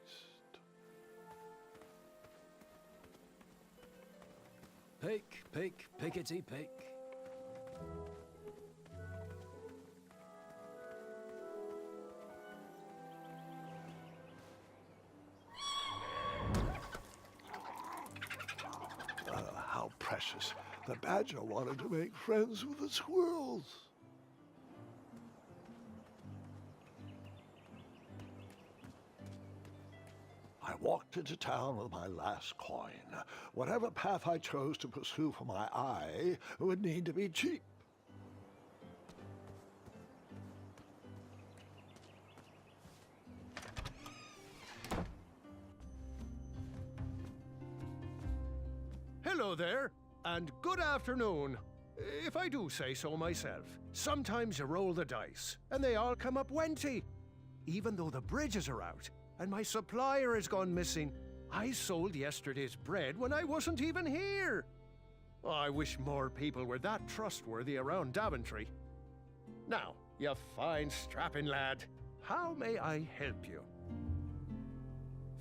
Pick, pick, pickety pick. How precious. The badger wanted to make friends with the squirrels. I walked into town with my last coin. Whatever path I chose to pursue for my eye would need to be cheap. Hello there, and good afternoon. If I do say so myself, sometimes you roll the dice, and they all come up wenty. Even though the bridges are out, and my supplier has gone missing, I sold yesterday's bread when I wasn't even here. I wish more people were that trustworthy around Daventry. Now, you fine strapping lad, how may I help you?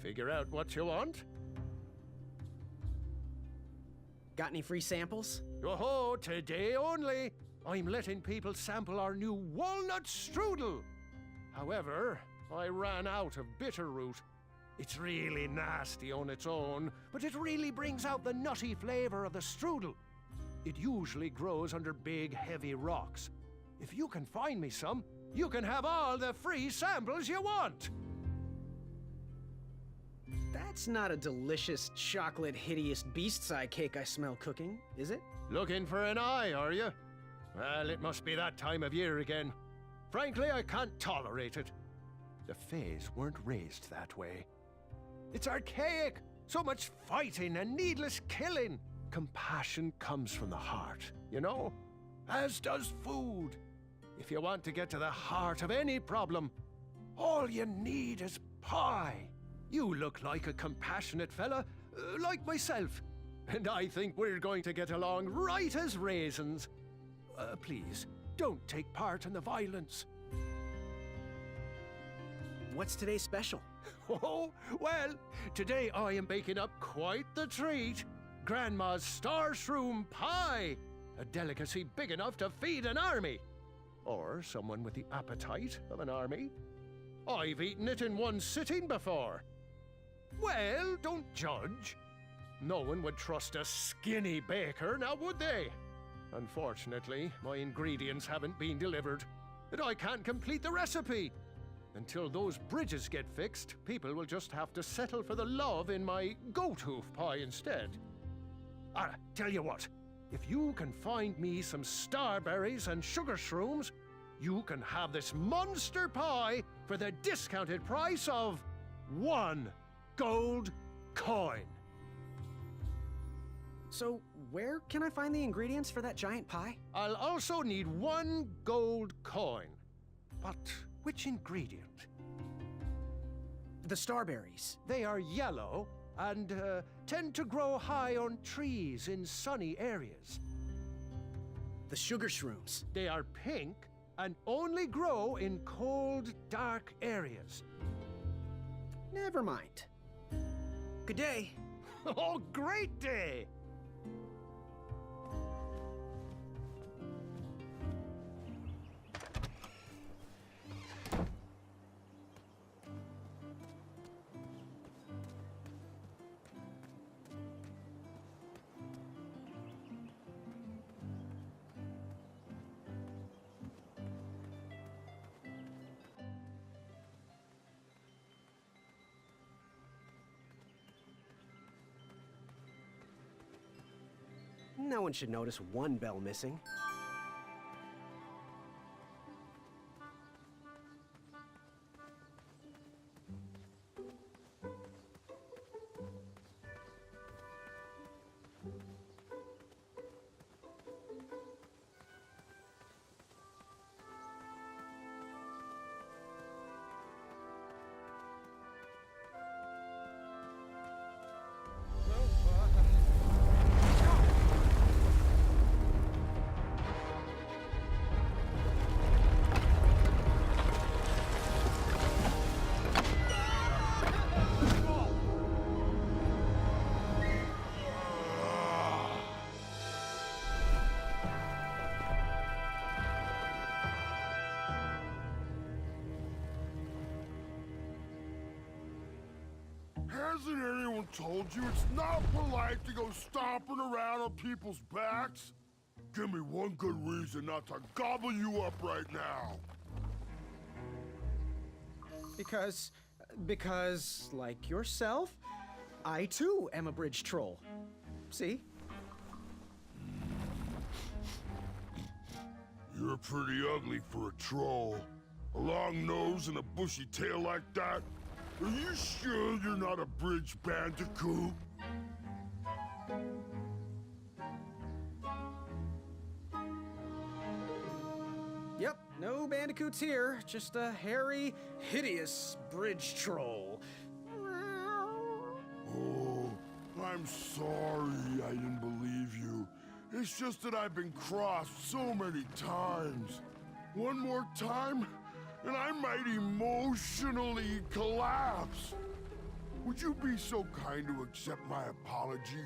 Figure out what you want? Got any free samples? Oh, today only. I'm letting people sample our new walnut strudel. However, I ran out of bitter root. It's really nasty on its own, but it really brings out the nutty flavor of the strudel. It usually grows under big, heavy rocks. If you can find me some, you can have all the free samples you want. That's not a delicious, chocolate, hideous beast-side cake I smell cooking, is it? Looking for an eye, are you? Well, it must be that time of year again. Frankly, I can't tolerate it. The Fays weren't raised that way. It's archaic. So much fighting and needless killing. Compassion comes from the heart, you know? As does food. If you want to get to the heart of any problem, all you need is pie. You look like a compassionate fella, like myself. And I think we're going to get along right as raisins. Please, don't take part in the violence. What's today's special? Oh, well, today I am baking up quite the treat. Grandma's star shroom pie. A delicacy big enough to feed an army. Or someone with the appetite of an army. I've eaten it in one sitting before. Well, don't judge. No one would trust a skinny baker, now would they? Unfortunately, my ingredients haven't been delivered, and I can't complete the recipe. Until those bridges get fixed, people will just have to settle for the love in my goat hoof pie instead. Tell you what, if you can find me some starberries and sugar shrooms, you can have this monster pie for the discounted price of 1 gold coin. So, where can I find the ingredients for that giant pie? I'll also need 1 gold coin. But which ingredient? The starberries. They are yellow and tend to grow high on trees in sunny areas. The sugar shrooms. They are pink and only grow in cold, dark areas. Never mind. Good day. Oh, great day! No one should notice one bell missing. Hasn't anyone told you it's not polite to go stomping around on people's backs? Give me one good reason not to gobble you up right now. Because, like yourself, I too am a bridge troll. See? You're pretty ugly for a troll. A long nose and a bushy tail like that? Are you sure you're not a bridge bandicoot? Yep, no bandicoots here. Just a hairy, hideous bridge troll. Oh, I'm sorry I didn't believe you. It's just that I've been crossed so many times. One more time, and I might emotionally collapse. Would you be so kind to accept my apology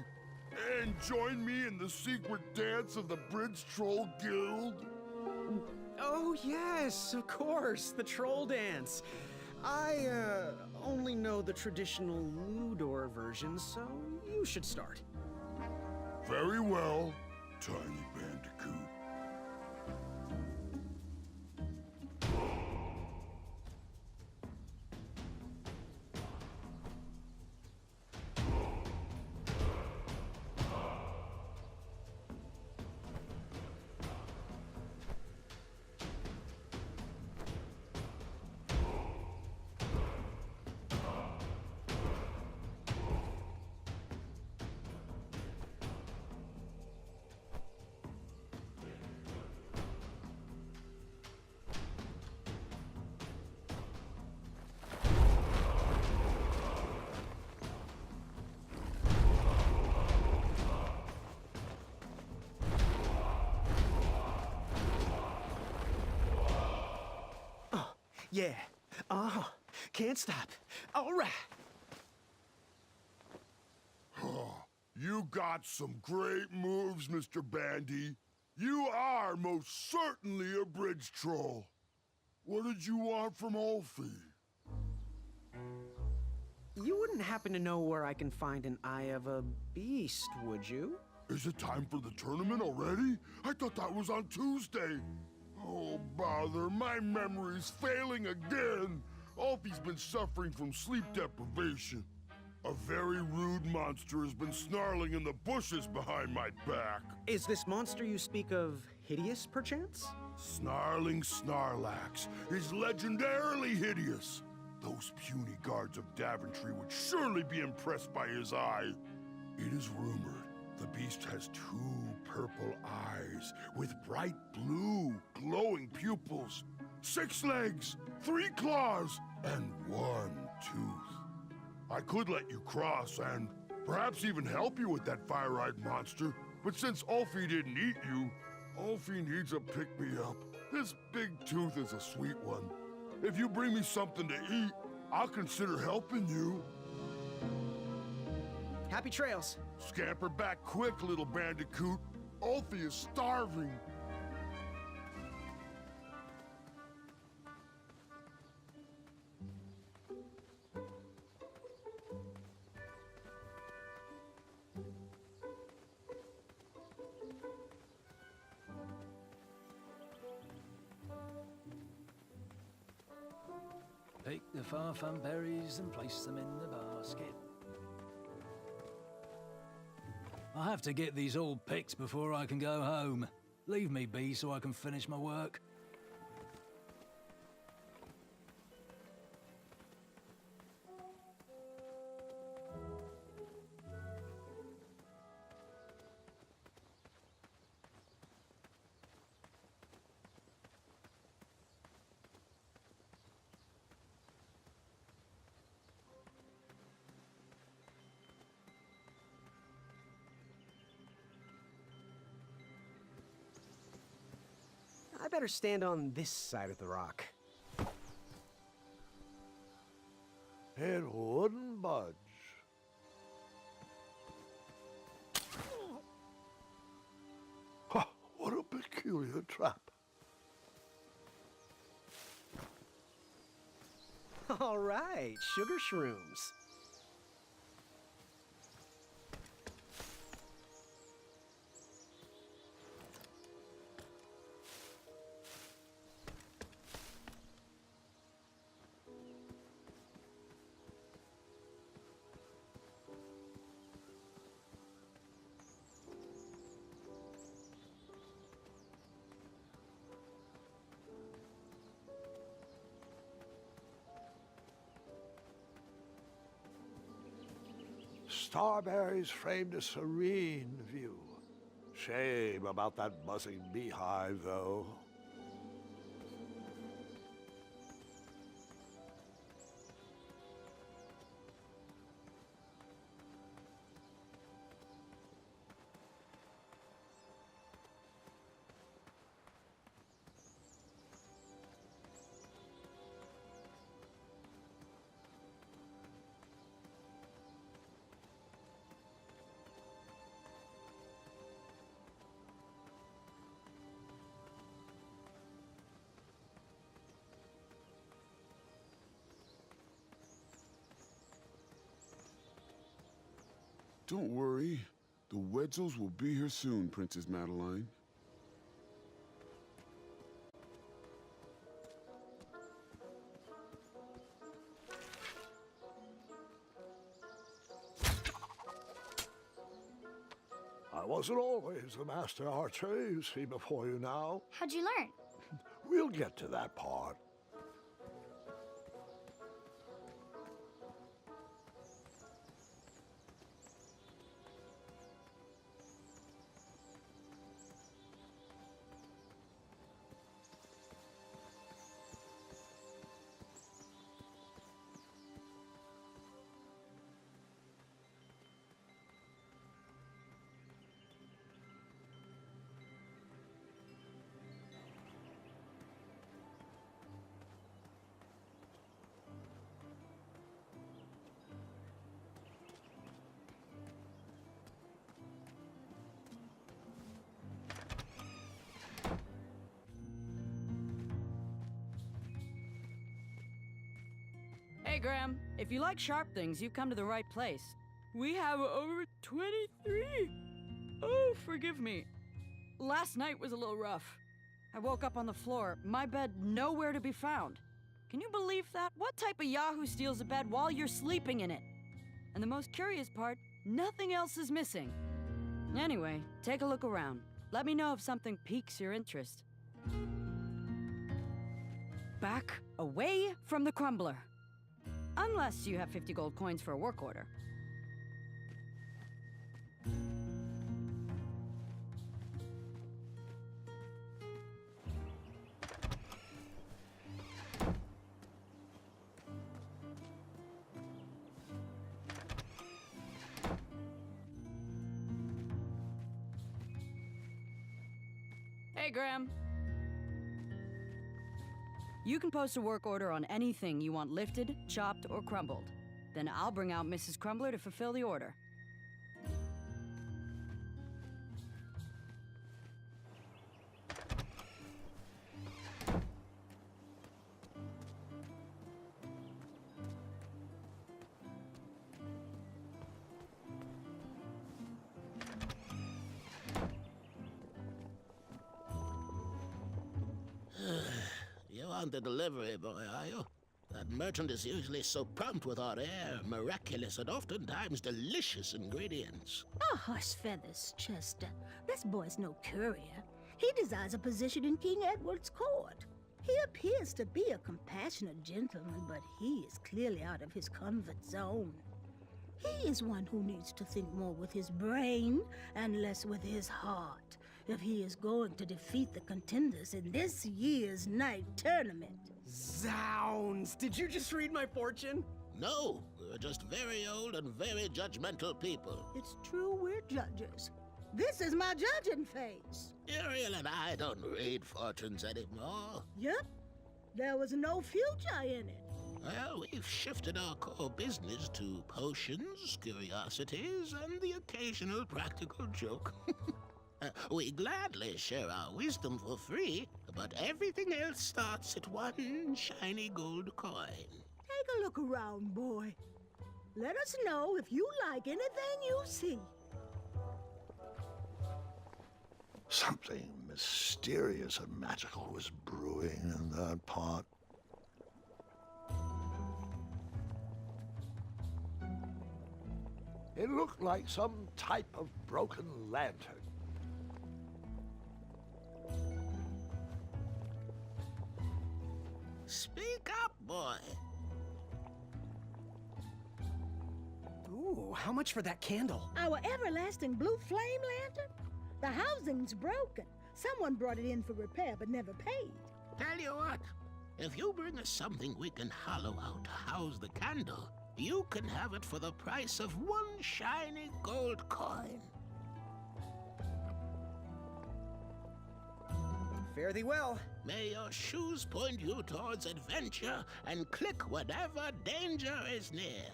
and join me in the secret dance of the Bridge Troll Guild? Oh, yes, of course, the troll dance. I, only know the traditional Ludor version, so you should start. Very well, tiny bandicoot. Yeah. Can't stop. All right. You got some great moves, Mr. Bandy. You are most certainly a bridge troll. What did you want from Ulfie? You wouldn't happen to know where I can find an Eye of a Beast, would you? Is it time for the tournament already? I thought that was on Tuesday. Oh, bother, my memory's failing again. Ulfie's been suffering from sleep deprivation. A very rude monster has been snarling in the bushes behind my back. Is this monster you speak of hideous, perchance? Snarling Snarlax is legendarily hideous. Those puny guards of Daventry would surely be impressed by his eye. It is rumored the beast has 2 purple eyes with bright blue, glowing pupils, 6 legs, 3 claws, and 1 tooth. I could let you cross and perhaps even help you with that fire-eyed monster, but since Ulfie didn't eat you, Ulfie needs a pick-me-up. This big tooth is a sweet one. If you bring me something to eat, I'll consider helping you. Happy trails. Scamper back quick, little bandicoot. Ulfie is starving. Pick the farfan berries and place them in the basket. I have to get these all picked before I can go home. Leave me be so I can finish my work. I better stand on this side of the rock. It wouldn't budge. Huh, what a peculiar trap. All right, sugar shrooms. Starberries framed a serene view. Shame about that buzzing beehive, though. Don't worry. The Wetzels will be here soon, Princess Madeline. I wasn't always the master archer, you see before you now. How'd you learn? We'll get to that part. Hey, Graham. If you like sharp things, you've come to the right place. We have over 23. Oh, forgive me. Last night was a little rough. I woke up on the floor, my bed nowhere to be found. Can you believe that? What type of yahoo steals a bed while you're sleeping in it? And the most curious part, nothing else is missing. Anyway, take a look around. Let me know if something piques your interest. Back away from the crumbler. Unless you have 50 gold coins for a work order. Hey, Graham. You can post a work order on anything you want lifted, chopped, or crumbled. Then I'll bring out Mrs. Crumbler to fulfill the order. You want the delivery boy, are you? That merchant is usually so prompt with our rare, miraculous, and oftentimes delicious ingredients. Oh, hush feathers, Chester. This boy's no courier. He desires a position in King Edward's court. He appears to be a compassionate gentleman, but he is clearly out of his comfort zone. He is one who needs to think more with his brain and less with his heart if he is going to defeat the contenders in this year's night tournament. Zounds! Did you just read my fortune? No, we're just very old and very judgmental people. It's true we're judges. This is my judging phase. Ariel and I don't read fortunes anymore. Yep. There was no future in it. Well, we've shifted our core business to potions, curiosities, and the occasional practical joke. We gladly share our wisdom for free, but everything else starts at one shiny gold coin. Take a look around, boy. Let us know if you like anything you see. Something mysterious and magical was brewing in that pot. It looked like some type of broken lantern. Speak up, boy. Ooh, how much for that candle? Our everlasting blue flame lantern? The housing's broken. Someone brought it in for repair but never paid. Tell you what, if you bring us something we can hollow out to house the candle, you can have it for the price of one shiny gold coin. Fare thee well. May your shoes point you towards adventure and click whenever danger is near.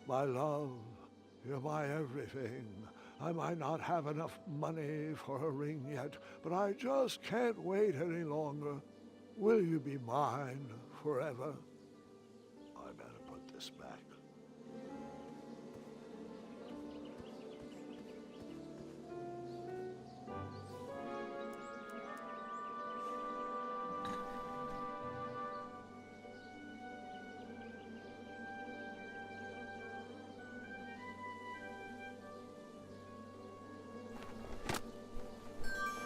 My love, you're my everything. I might not have enough money for a ring yet, but I just can't wait any longer. Will you be mine forever? I better put this back.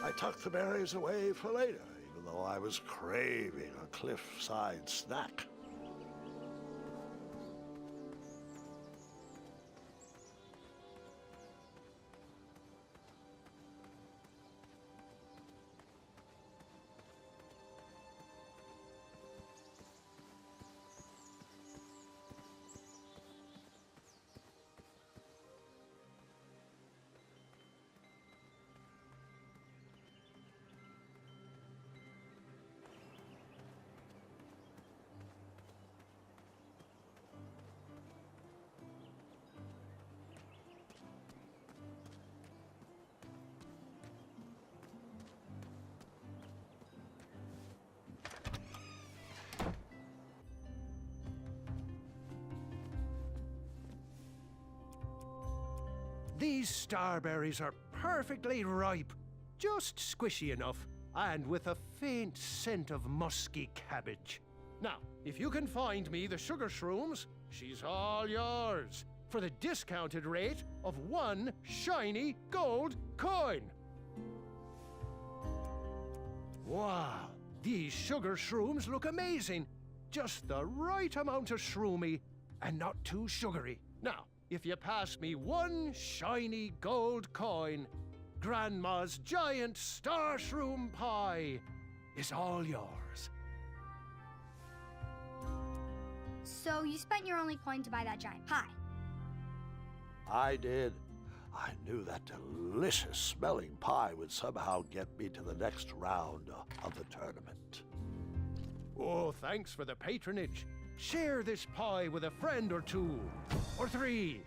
I tucked the berries away for later, even though I was craving a cliffside snack. These starberries are perfectly ripe, just squishy enough, and with a faint scent of musky cabbage. Now, if you can find me the sugar shrooms, she's all yours, for the discounted rate of 1 shiny gold coin. Wow, these sugar shrooms look amazing. Just the right amount of shroomy and not too sugary. Now, if you pass me 1 shiny gold coin, Grandma's giant star shroom pie is all yours. So you spent your only coin to buy that giant pie? I did. I knew that delicious smelling pie would somehow get me to the next round of the tournament. Oh, thanks for the patronage. Share this pie with a friend or 2, or 3.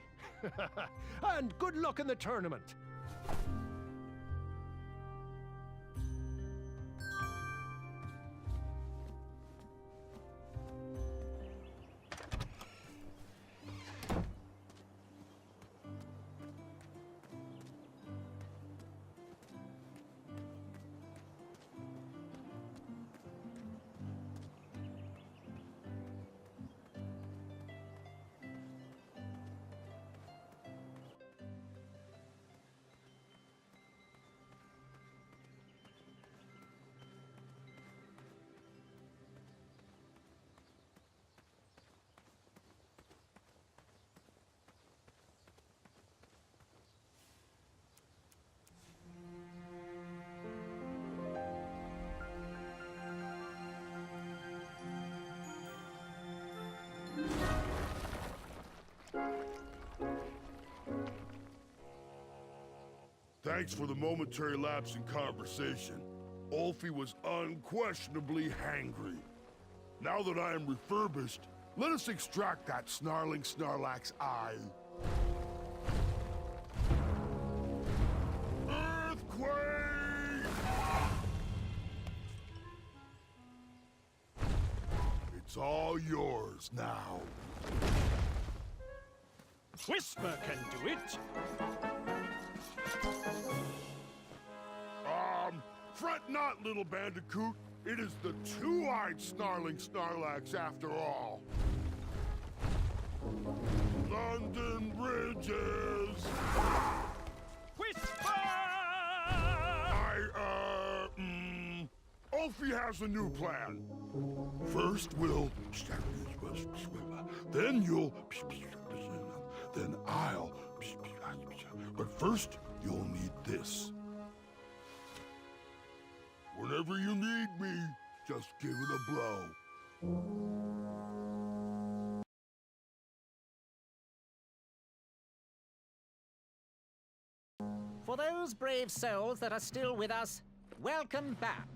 And good luck in the tournament. Thanks for the momentary lapse in conversation. Ulfie was unquestionably hangry. Now that I am refurbished, let us extract that snarling Snarlack's eye. Earthquake! It's all yours now. Whisper can do it. Fret not, little bandicoot. It is the two-eyed snarling Snarlax after all. London Bridges! Whisper! Ulfie has a new plan. First we'll... Then you'll... Then I'll... But first, you'll need this. Whenever you need me, just give it a blow. For those brave souls that are still with us, welcome back.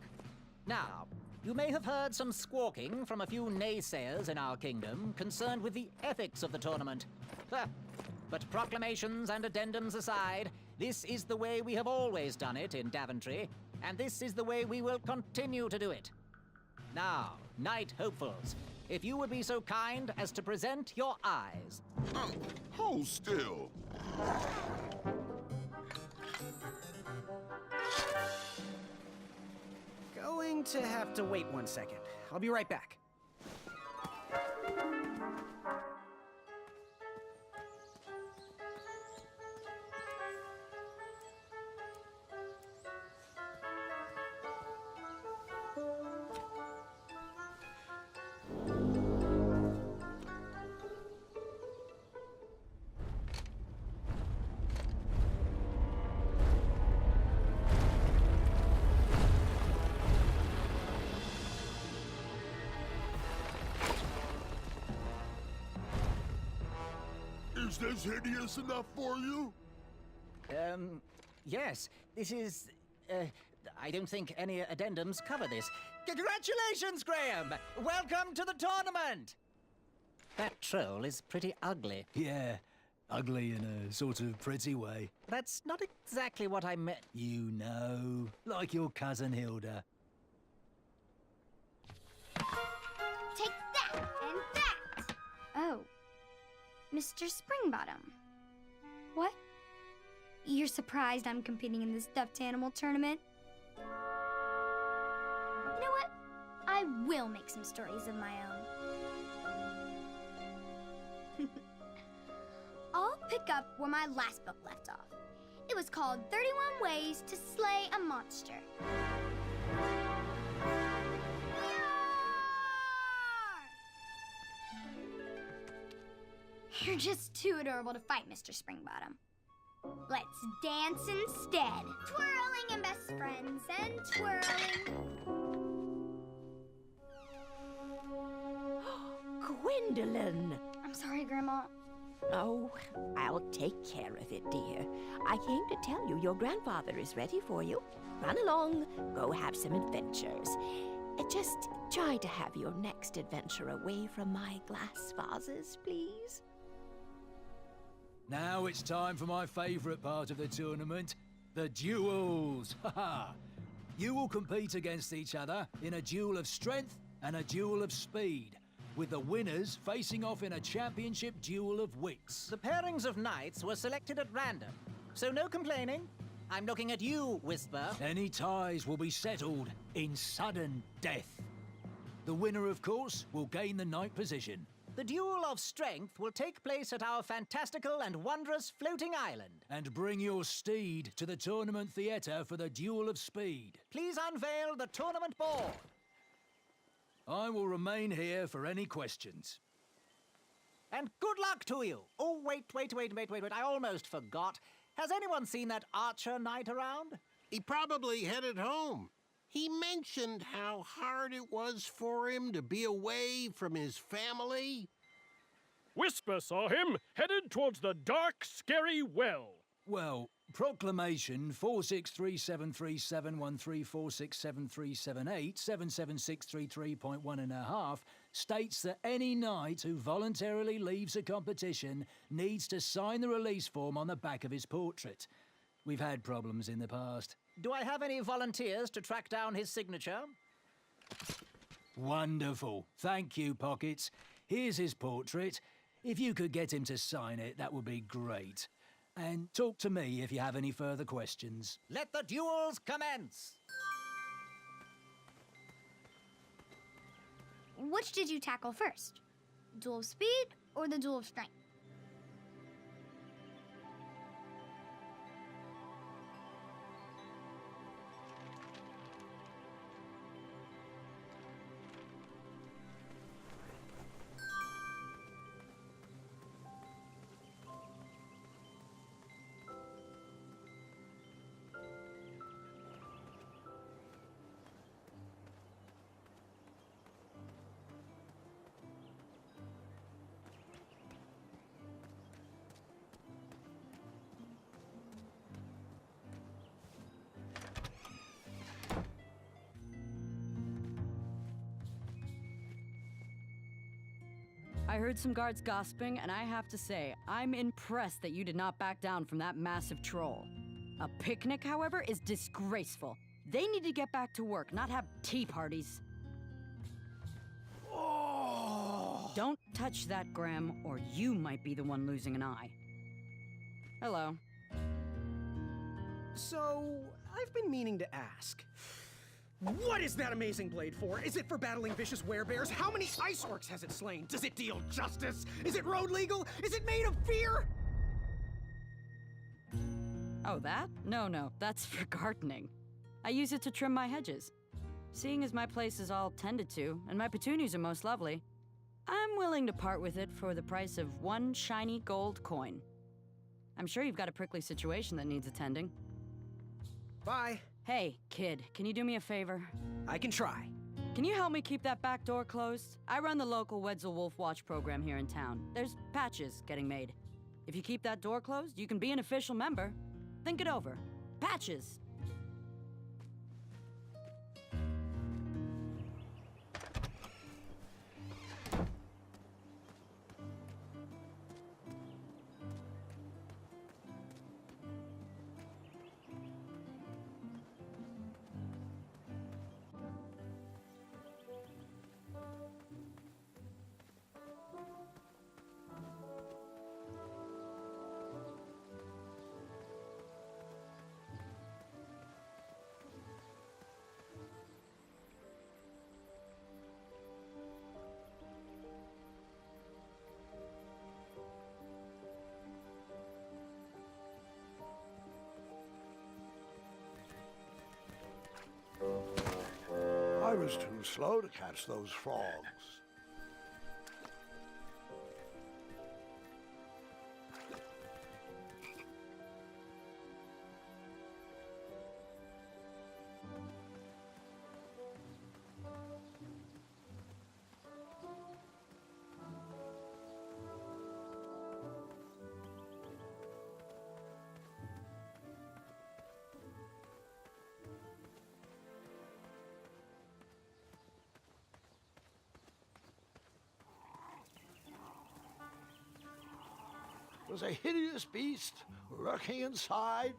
Now, you may have heard some squawking from a few naysayers in our kingdom concerned with the ethics of the tournament. But proclamations and addendums aside, this is the way we have always done it in Daventry, and this is the way we will continue to do it. Now, Knight Hopefuls, if you would be so kind as to present your eyes. Hold still. Going to have to wait 1 second. I'll be right back. Is this hideous enough for you? Yes. This is... I don't think any addendums cover this. Congratulations, Graham! Welcome to the tournament! That troll is pretty ugly. Yeah, ugly in a sort of pretty way. That's not exactly what I meant. You know, like your cousin Hilda. Take that and that! Oh. Mr. Springbottom. What? You're surprised I'm competing in this stuffed animal tournament? You know what? I will make some stories of my own. I'll pick up where my last book left off. It was called 31 Ways to Slay a Monster. You're just too adorable to fight, Mr. Springbottom. Let's dance instead. Twirling and best friends and twirling. Gwendolyn! I'm sorry, Grandma. Oh, I'll take care of it, dear. I came to tell you your grandfather is ready for you. Run along, go have some adventures. Just try to have your next adventure away from my glass vases, please. Now it's time for my favorite part of the tournament, the duels. Haha! You will compete against each other in a duel of strength and a duel of speed, with the winners facing off in a championship duel of wits. The pairings of knights were selected at random, so no complaining. I'm looking at you, Whisper. Any ties will be settled in sudden death. The winner, of course, will gain the knight position. The duel of strength will take place at our fantastical and wondrous floating island. And bring your steed to the tournament theatre for the duel of speed. Please unveil the tournament board. I will remain here for any questions. And good luck to you. Oh, wait. I almost forgot. Has anyone seen that archer knight around? He probably headed home. He mentioned how hard it was for him to be away from his family. Whisper saw him headed towards the dark, scary well. Well, Proclamation 463737134673787763.1.5 states that any knight who voluntarily leaves a competition needs to sign the release form on the back of his portrait. We've had problems in the past. Do I have any volunteers to track down his signature? Wonderful. Thank you, Pockets. Here's his portrait. If you could get him to sign it, that would be great. And talk to me if you have any further questions. Let the duels commence! Which did you tackle first? Duel of speed or the duel of strength? I heard some guards gossiping, and I have to say, I'm impressed that you did not back down from that massive troll. A picnic, however, is disgraceful. They need to get back to work, not have tea parties. Oh. Don't touch that, Graham, or you might be the one losing an eye. Hello. So, I've been meaning to ask. What is that amazing blade for? Is it for battling vicious werebears? How many ice orcs has it slain? Does it deal justice? Is it road legal? Is it made of fear? Oh, that? No, that's for gardening. I use it to trim my hedges. Seeing as my place is all tended to, and my petunias are most lovely, I'm willing to part with it for the price of one shiny gold coin. I'm sure you've got a prickly situation that needs attending. Bye. Hey, kid, can you do me a favor? I can try. Can you help me keep that back door closed? I run the local Wetzel Wolf Watch program here in town. There's patches getting made. If you keep that door closed, you can be an official member. Think it over. Patches! was too slow to catch those frogs. Was a hideous beast lurking inside.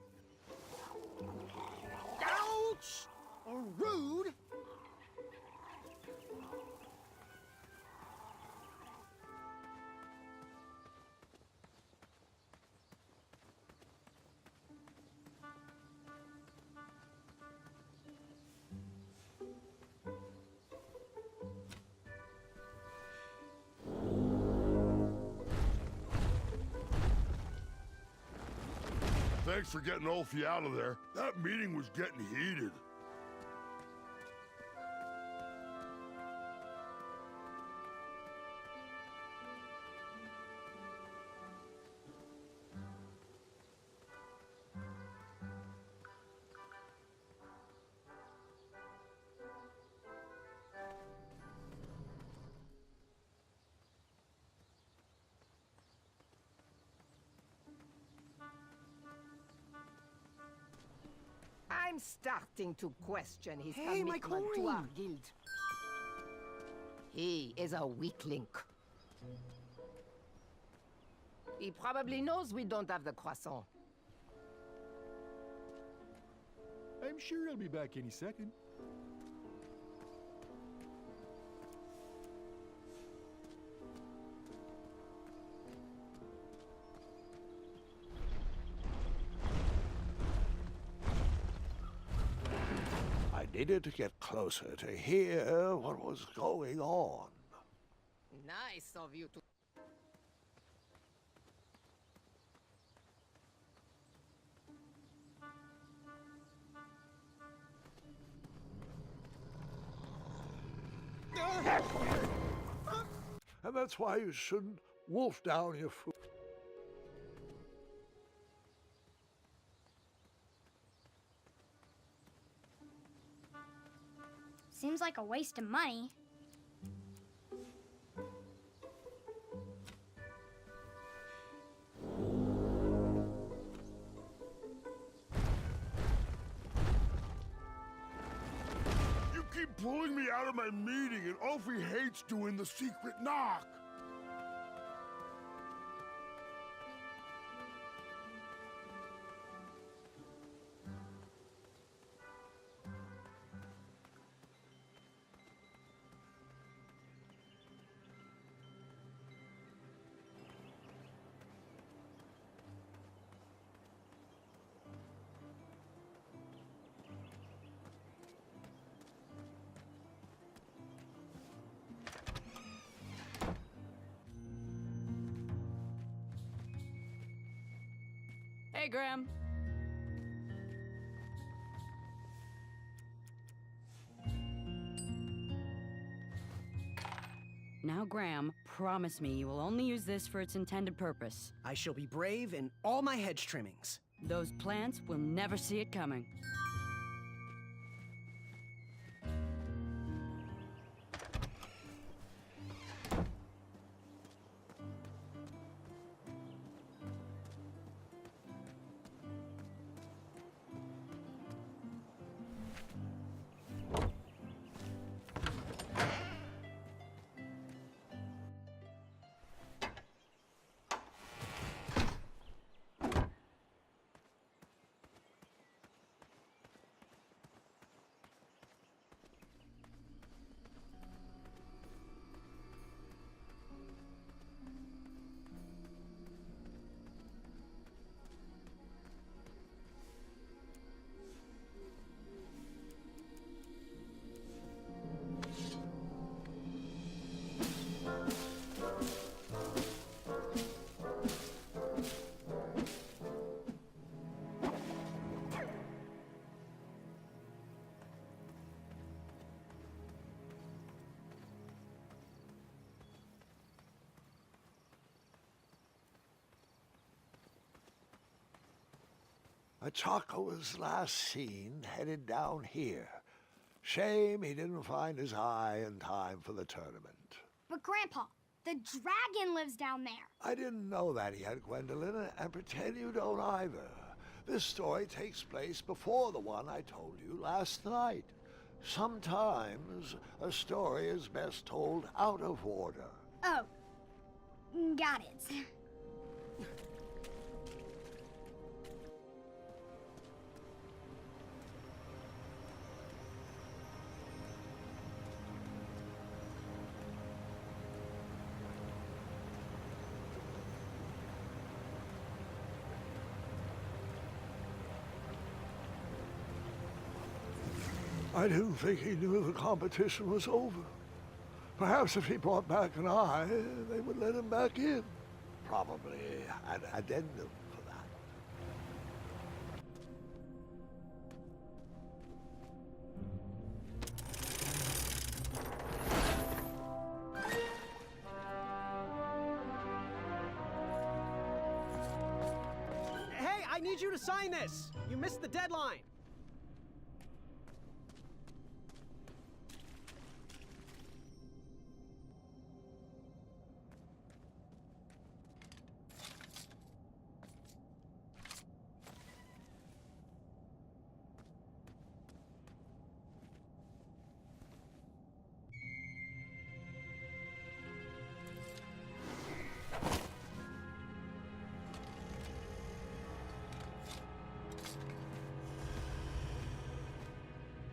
Ouch! Rude! Thanks for getting Ulfie out of there. That meeting was getting heated. I'm starting to question his Hey, my commitment to our coin! guild. He is a weakling. He probably knows we don't have the croissant. I'm sure he'll be back any second. I needed to get closer to hear what was going on. Nice of you to... And that's why you shouldn't wolf down your food. Seems like a waste of money. You keep pulling me out of my meeting, and Ulfie hates doing the secret knock. Hey, Graham. Now, Graham, promise me you will only use this for its intended purpose. I shall be brave in all my hedge trimmings. Those plants will never see it coming. Chaco was last seen headed down here. Shame he didn't find his eye in time for the tournament. But Grandpa, the dragon lives down there. I didn't know that yet, Gwendolyn, and pretend you don't either. This story takes place before the one I told you last night. Sometimes a story is best told out of order. Oh, got it. I didn't think he knew the competition was over. Perhaps if he brought back an eye, they would let him back in. Probably an addendum for that. Hey, I need you to sign this! You missed the deadline!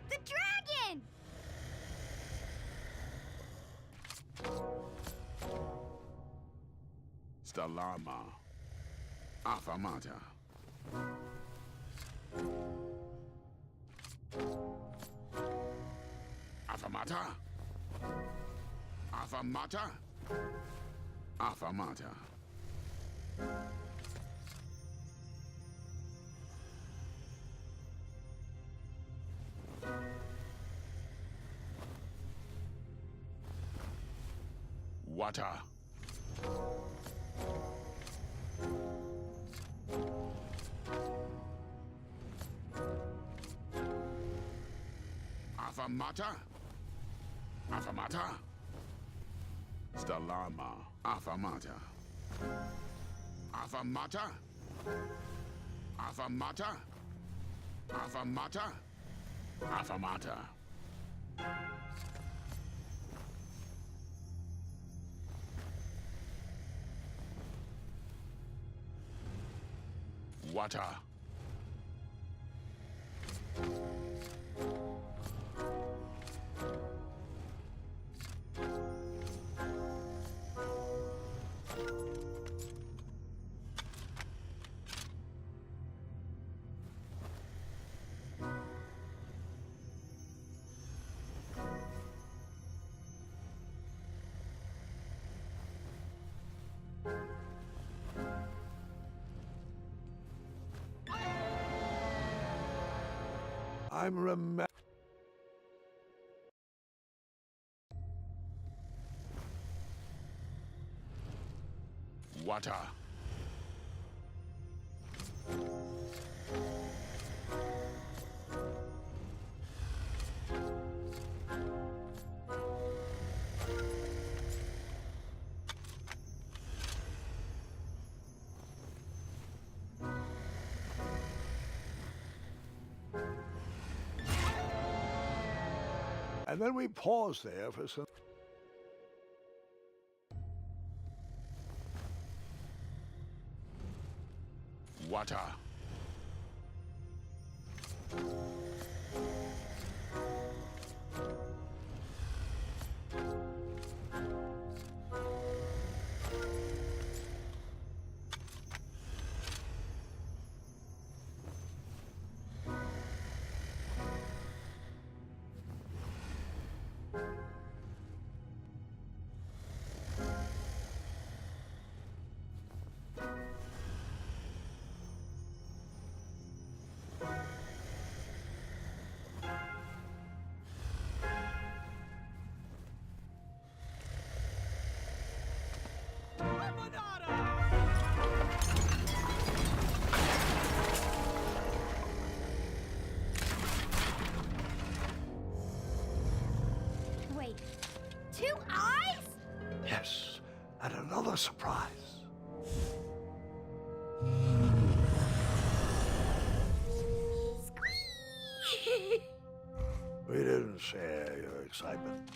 The dragon! Stalama. Afamata. Afamata. Afamata. Afamata. Water. Afamata. Afamata. Stalama. Afamata. Afamata. Afamata. Afamata. Afamata. Water. I'm Water. And then we paused there for some... Water. a surprise. We didn't share your excitement.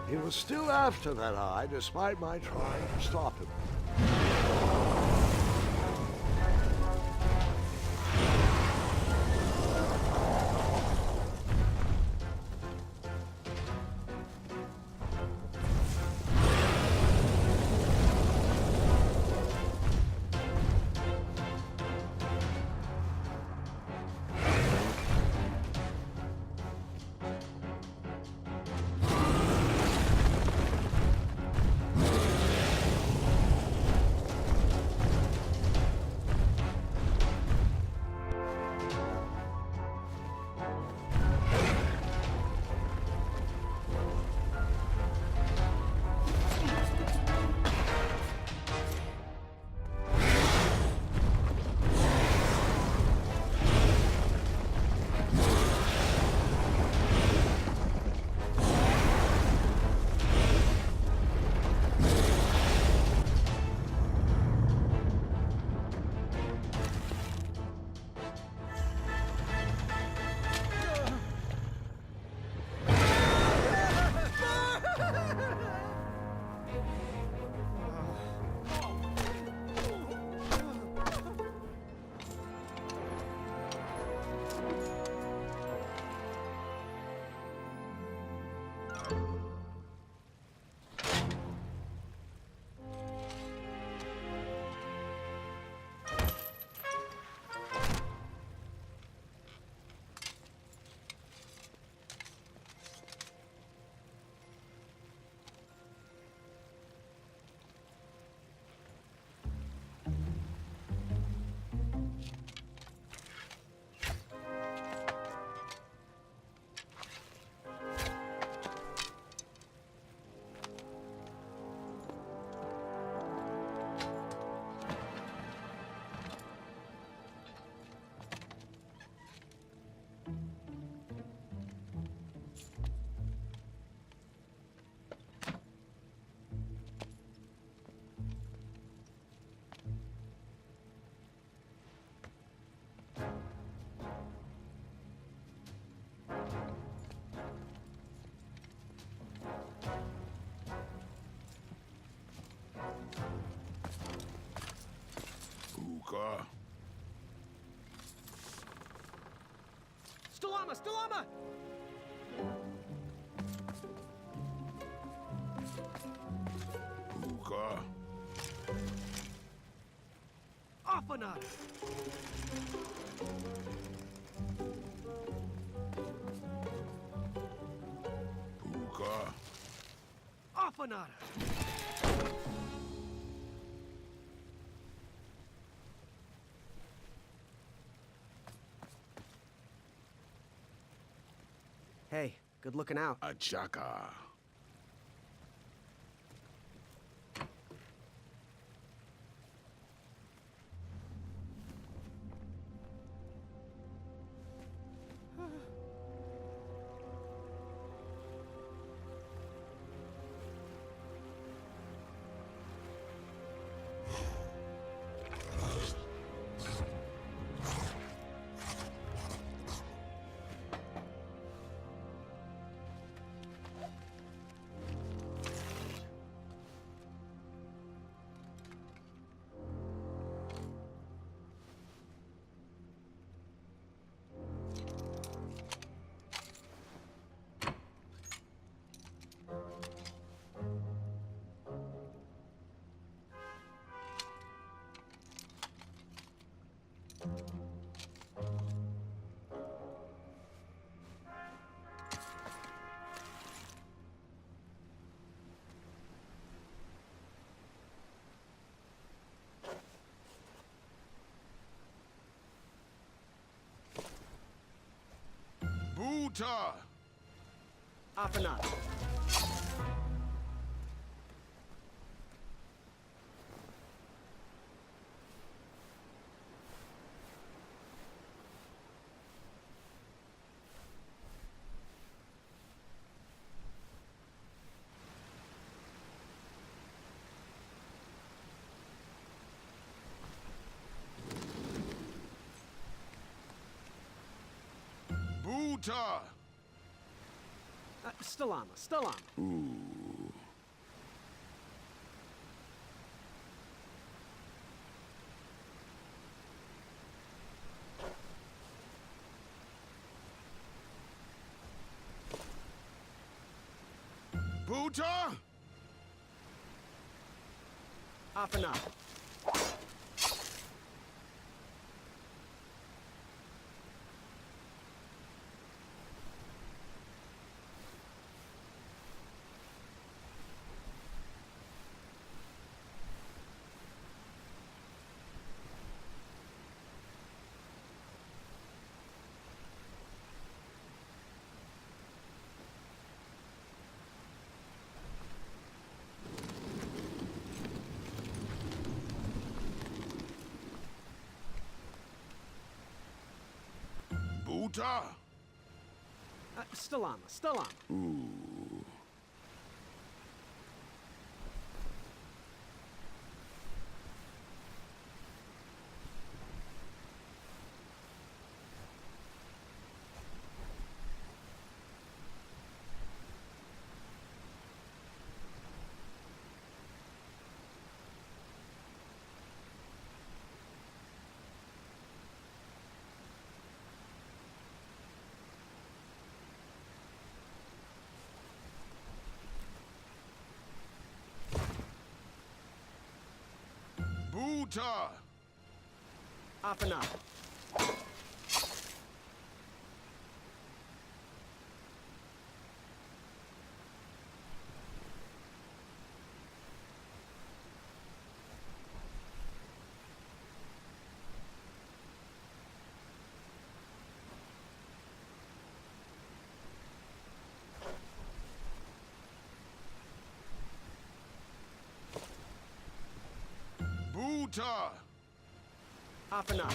He was still after that eye, despite my trying to stop him. Stalama! Stalama! Puka. Afanada! Puka. Afanada! Hey, good looking out. Achaka. Buta. Afanada. Buta. Stalama. Stalama. Ooh. Buta. Afanada. Buta. Stalama. Stalama. Ooh. Buta. Afanada. Buta. Afanada.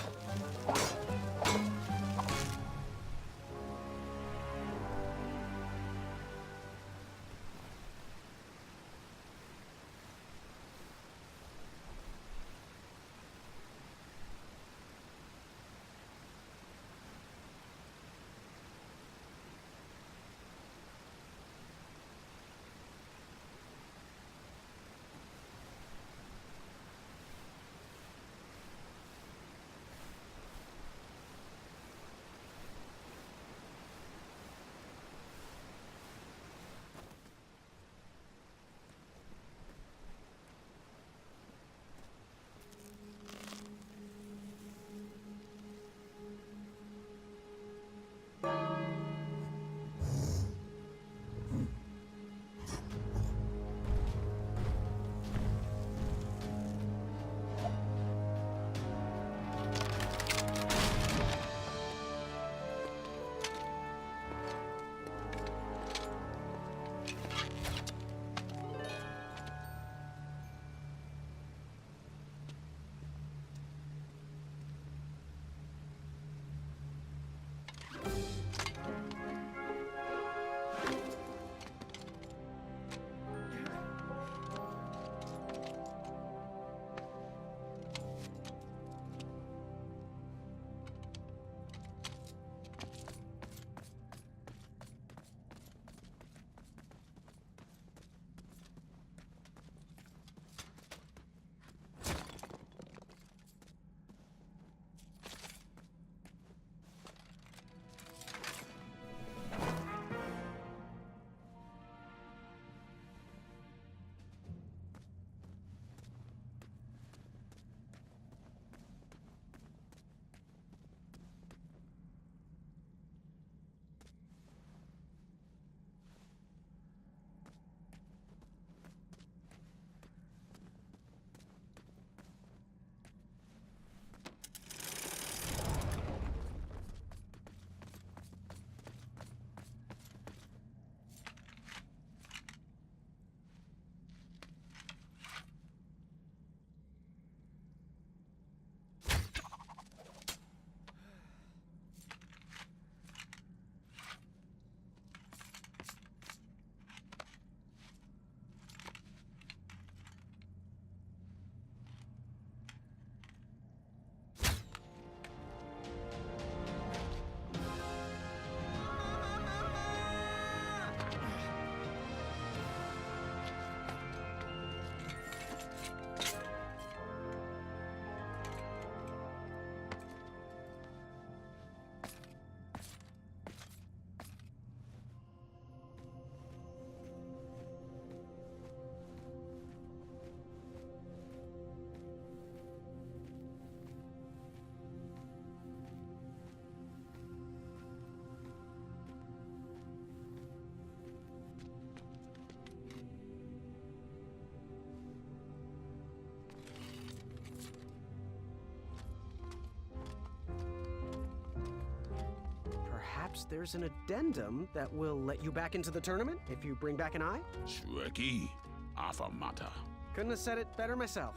perhaps there's an addendum that will let you back into the tournament if you bring back an eye? Shreki, affirmata. Couldn't have said it better myself.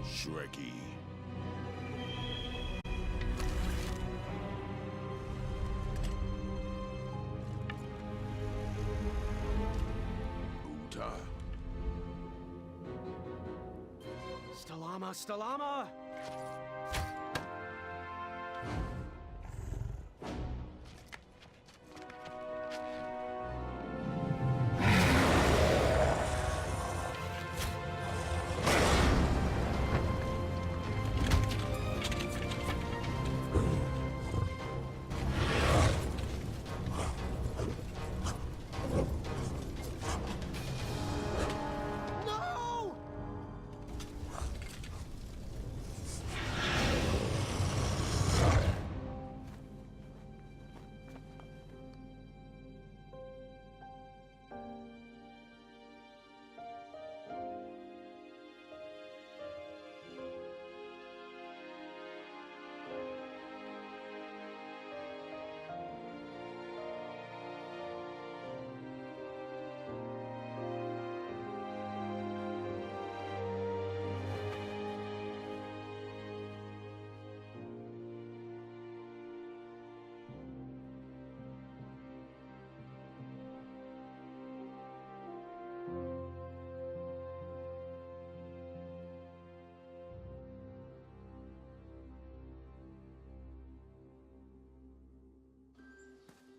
Shreki. Uta. Stalama, Stalama!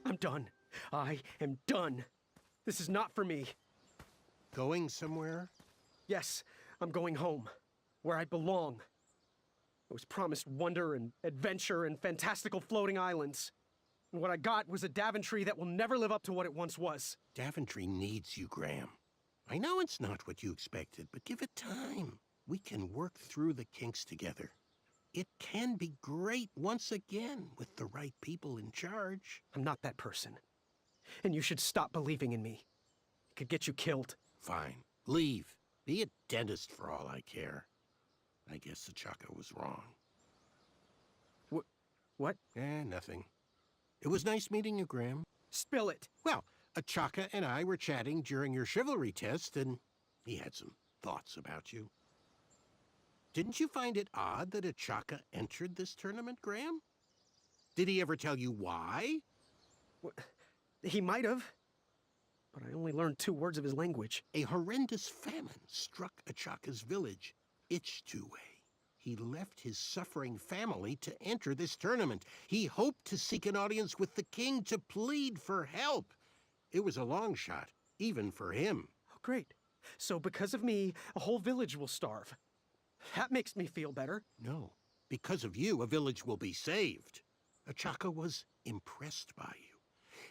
I'm done. I am done. This is not for me. Going somewhere? Yes, I'm going home, where I belong. I was promised wonder and adventure and fantastical floating islands. And what I got was a Daventry that will never live up to what it once was. Daventry needs you, Graham. I know it's not what you expected, but give it time. We can work through the kinks together. It can be great once again with the right people in charge. I'm not that person. And you should stop believing in me. It could get you killed. Fine. Leave. Be a dentist for all I care. I guess Achaka was wrong. What? Nothing. It was nice meeting you, Graham. Spill it. Well, Achaka and I were chatting during your chivalry test, and he had some thoughts about you. Didn't you find it odd that Achaka entered this tournament, Graham? Did he ever tell you why? He might have. But I only learned 2 words of his language. A horrendous famine struck Achaka's village, Ichtuwe. He left his suffering family to enter this tournament. He hoped to seek an audience with the king to plead for help. It was a long shot, even for him. Oh, great. So because of me, a whole village will starve. That makes me feel better. No. Because of you, a village will be saved. Achaka was impressed by you.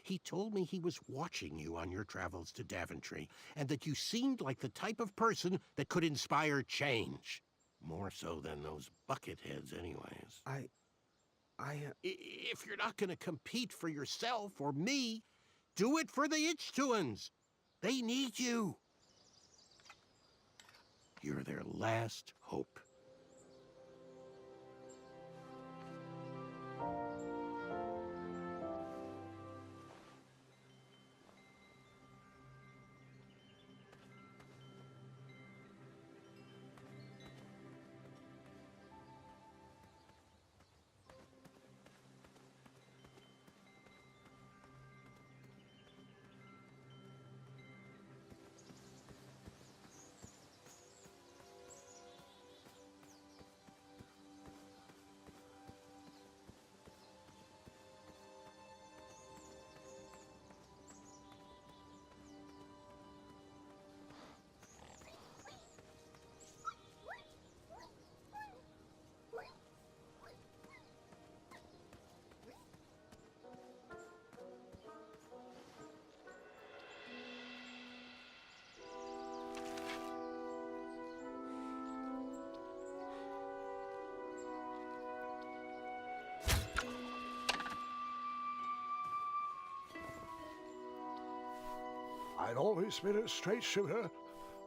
He told me he was watching you on your travels to Daventry, and that you seemed like the type of person that could inspire change. More so than those bucketheads, anyways. If you're not going to compete for yourself or me, do it for the Ichtuans. They need you. You're their last hope. I'd always been a straight shooter,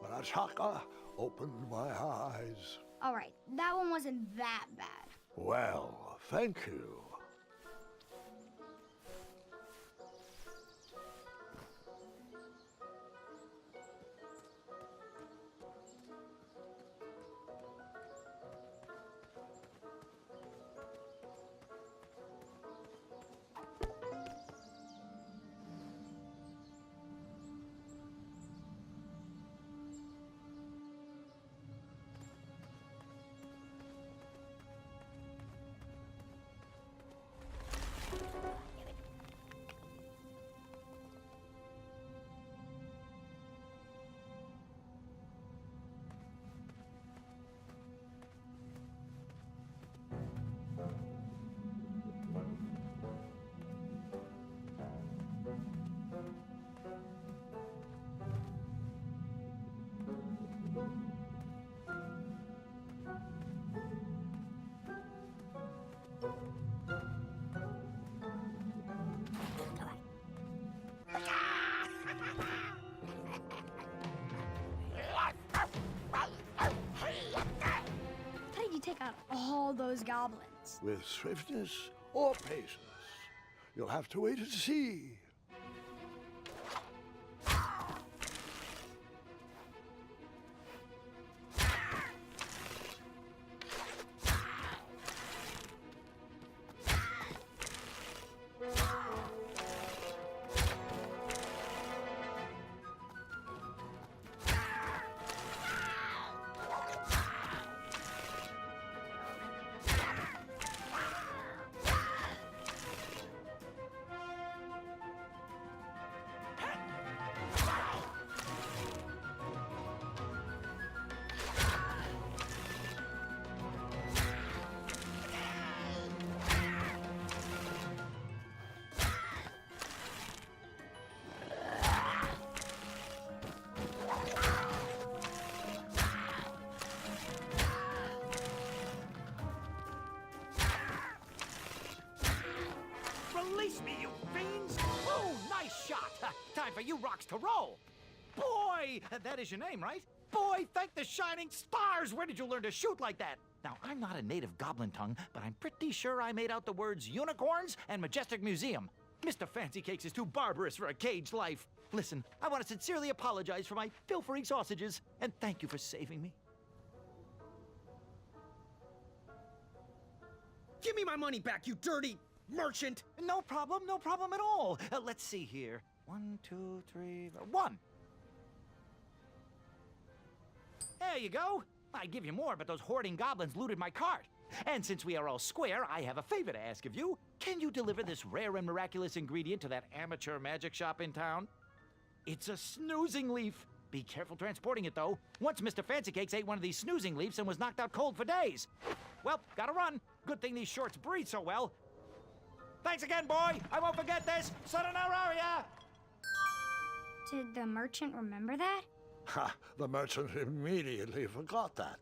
but Ataka opened my eyes. All right, that one wasn't that bad. Well, thank you. How did you take out all those goblins? With swiftness or patience, you'll have to wait and see. Release me, you fiends! Oh, nice shot! Time for you rocks to roll! Boy! That is your name, right? Boy, thank the shining stars! Where did you learn to shoot like that? Now, I'm not a native goblin tongue, but I'm pretty sure I made out the words unicorns and majestic museum. Mr. Fancy Cakes is too barbarous for a caged life. Listen, I want to sincerely apologize for my pilfering sausages, and thank you for saving me. Give me my money back, you dirty merchant! No problem at all. Let's see here. 1, 2, 3, 1. There you go. I'd give you more, but those hoarding goblins looted my cart. And since we are all square, I have a favor to ask of you. Can you deliver this rare and miraculous ingredient to that amateur magic shop in town? It's a snoozing leaf. Be careful transporting it, though. Once Mr. Fancy Cakes ate one of these snoozing leaves and was knocked out cold for days. Well, gotta run. Good thing these shorts breathe so well. Thanks again, boy. I won't forget this. Sayonara. Did the merchant remember that? Ha! The merchant immediately forgot that.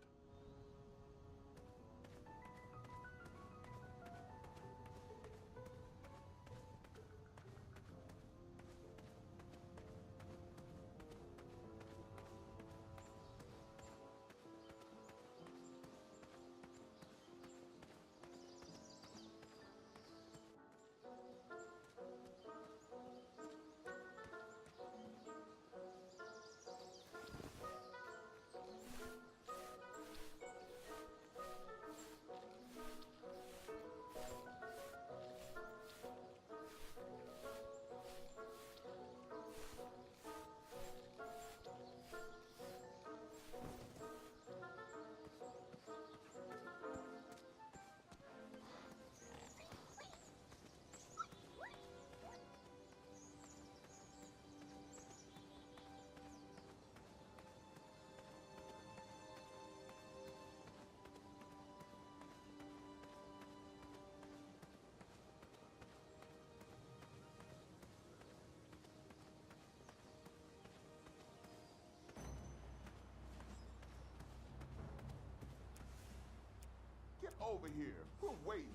Get over here. We're waiting.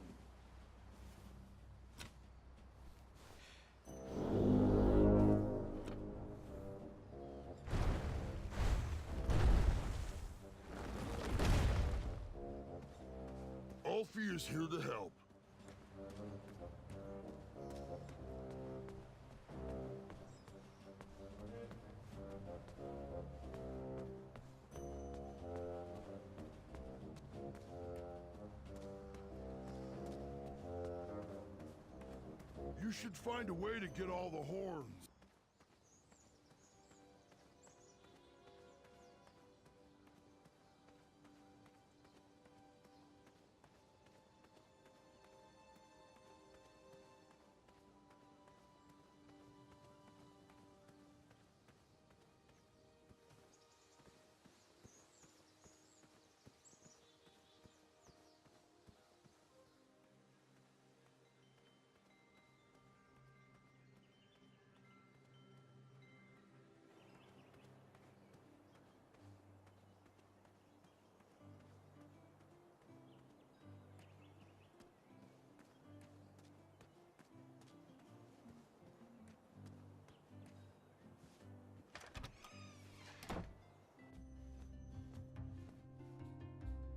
just here to help. You should find a way to get all the horns.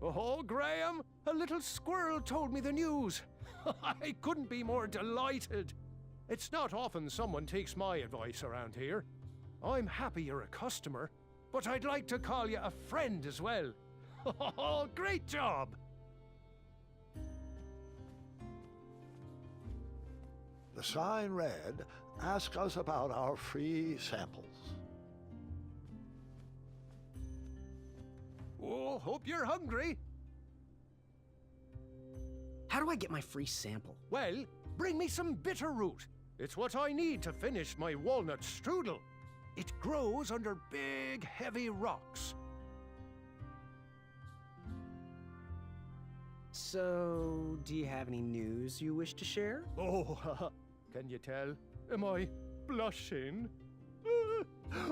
Oh, Graham, a little squirrel told me the news. I couldn't be more delighted. It's not often someone takes my advice around here. I'm happy you're a customer, but I'd like to call you a friend as well. Oh, great job! The sign read, "Ask us about our free samples." Oh, hope you're hungry. How do I get my free sample? Well, bring me some bitter root. It's what I need to finish my walnut strudel. It grows under big, heavy rocks. So, do you have any news you wish to share? Oh, can you tell? Am I blushing?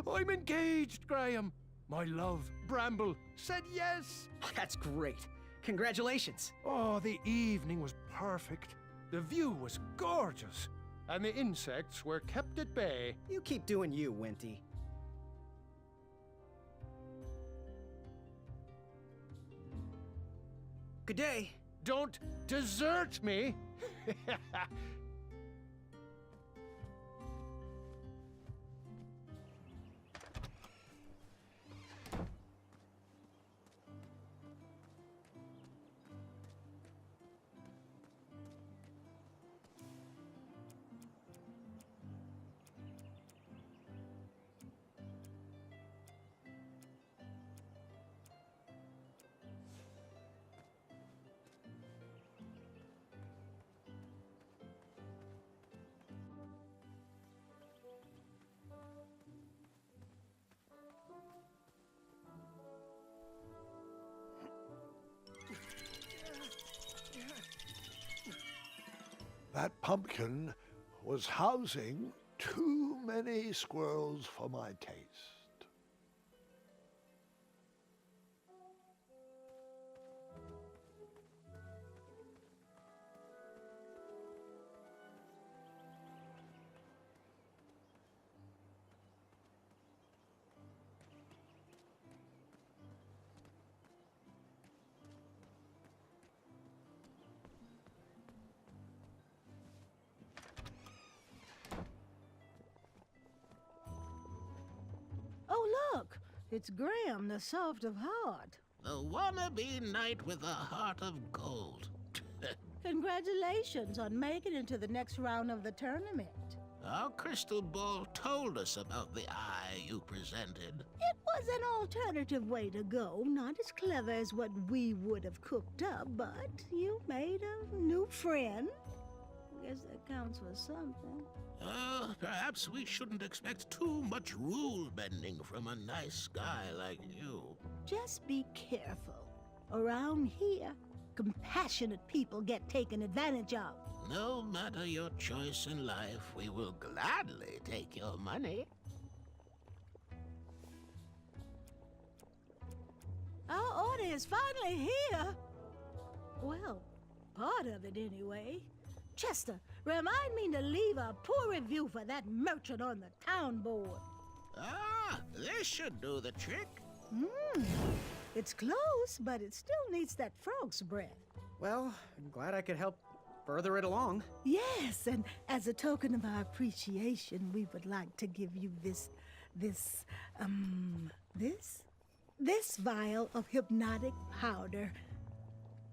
I'm engaged, Graham. My love, Bramble, said yes. That's great. Congratulations. Oh, the evening was perfect. The view was gorgeous. And the insects were kept at bay. You keep doing you, Winty. Good day. Don't desert me. That pumpkin was housing too many squirrels for my taste. Oh, look! It's Graham, the soft of heart. The wannabe knight with a heart of gold. Congratulations on making it to the next round of the tournament. Our crystal ball told us about the eye you presented. It was an alternative way to go, not as clever as what we would have cooked up, but you made a new friend. I guess that counts for something. Perhaps we shouldn't expect too much rule bending from a nice guy like you. Just be careful. Around here, compassionate people get taken advantage of. No matter your choice in life, we will gladly take your money. Our order is finally here. Well, part of it anyway. Chester, remind me to leave a poor review for that merchant on the town board. Ah, this should do the trick. It's close, but it still needs that frog's breath. Well, I'm glad I could help further it along. Yes, and as a token of our appreciation, we would like to give you this vial of hypnotic powder.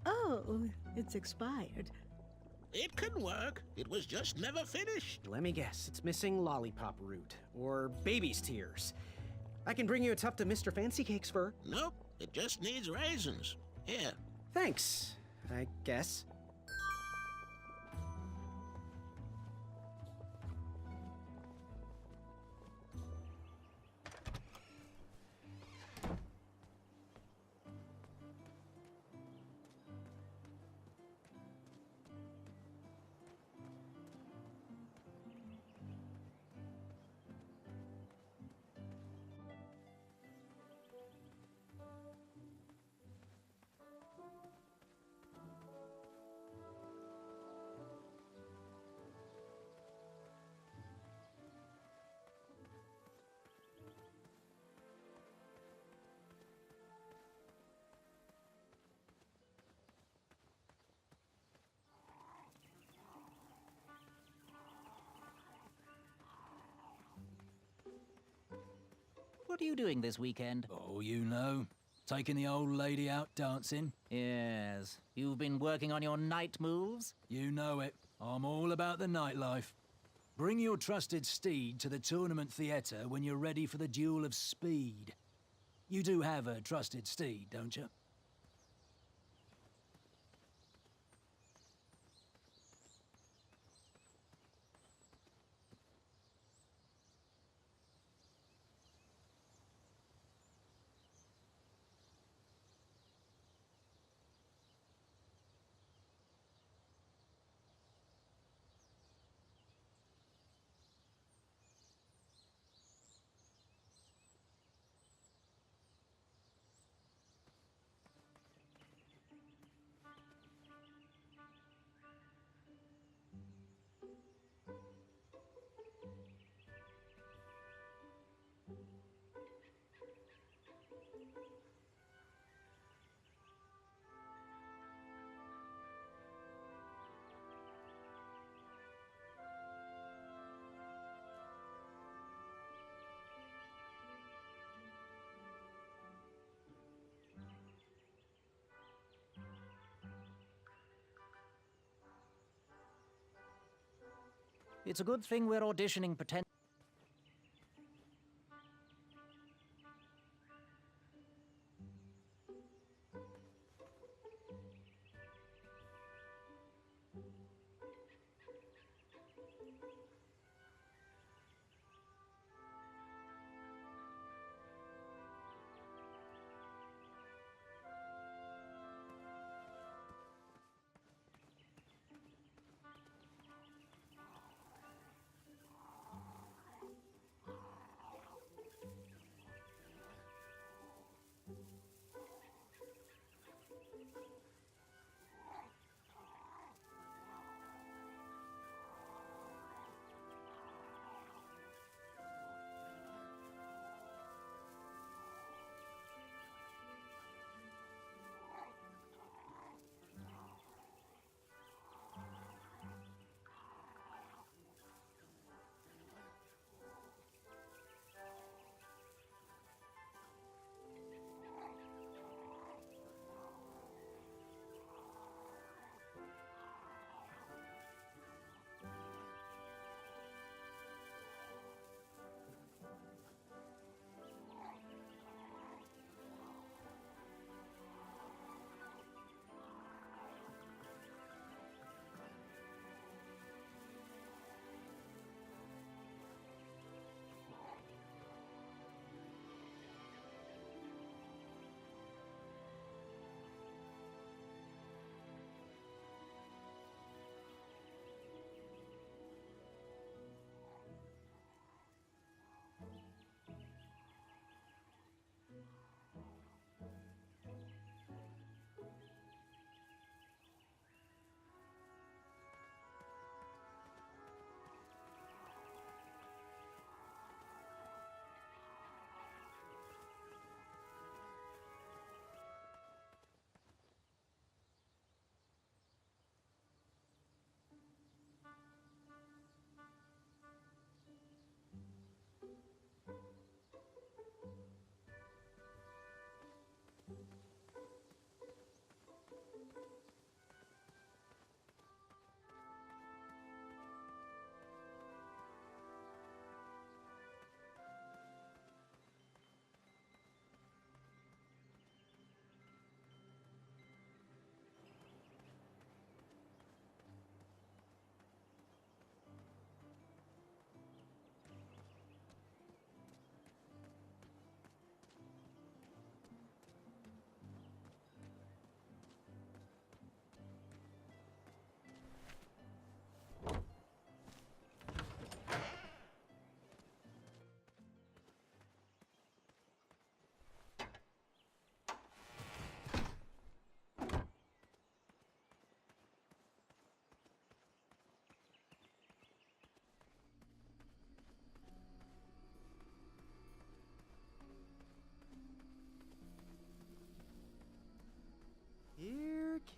Oh, it's expired. It could work. It was just never finished. Let me guess, it's missing lollipop root, or baby's tears. I can bring you a tuft of Mr. Fancy Cake's fur. Nope, it just needs raisins. Here. Thanks, I guess. What are you doing this weekend? Oh, you know. Taking the old lady out dancing. Yes. You've been working on your night moves? You know it. I'm all about the nightlife. Bring your trusted steed to the tournament theatre when you're ready for the duel of speed. You do have a trusted steed, don't you? It's a good thing we're auditioning pretend.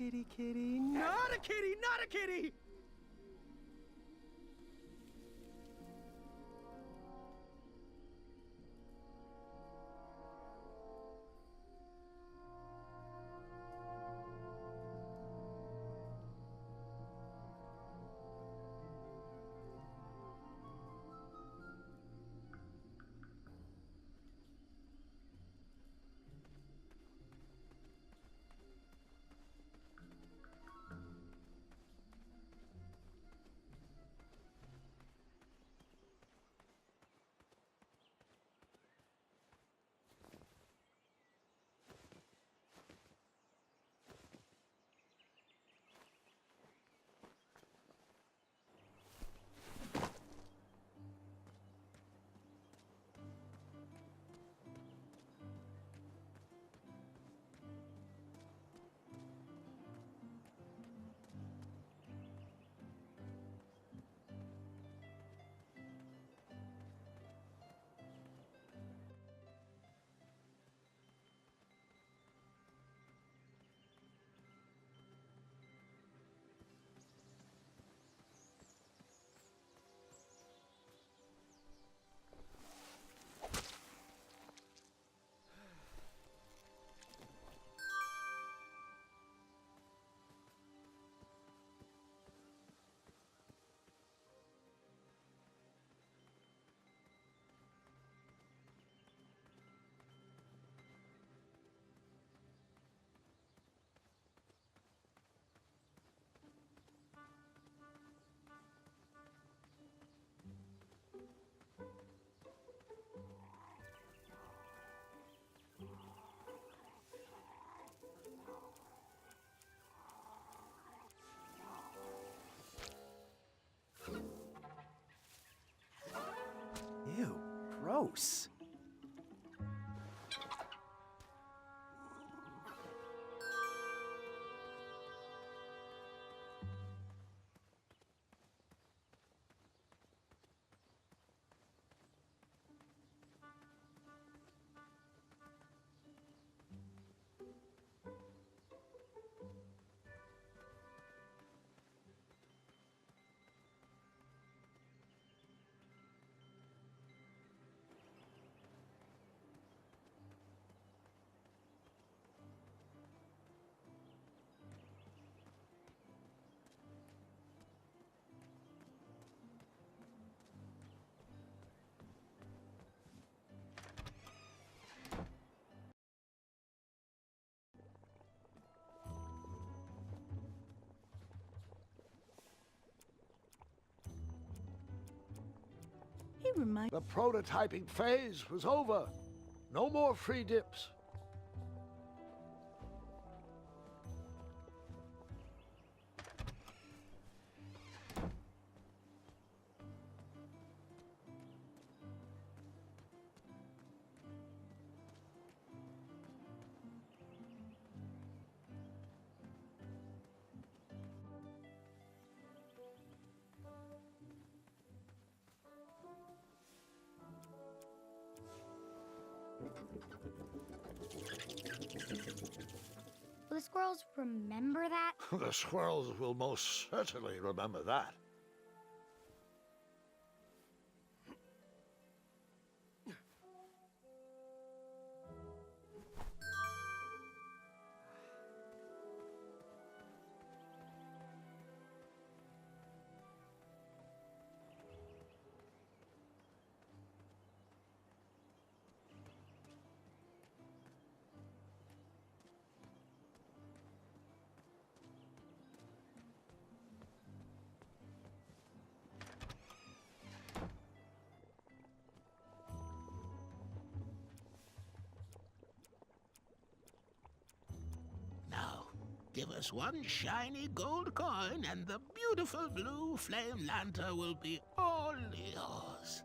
kitty, kitty. Not a kitty, not a kitty! Ew, gross. The prototyping phase was over. No more free dips. Will the squirrels remember that? The squirrels will most certainly remember that. Now, give us one shiny gold coin and the beautiful blue flame lantern will be all yours.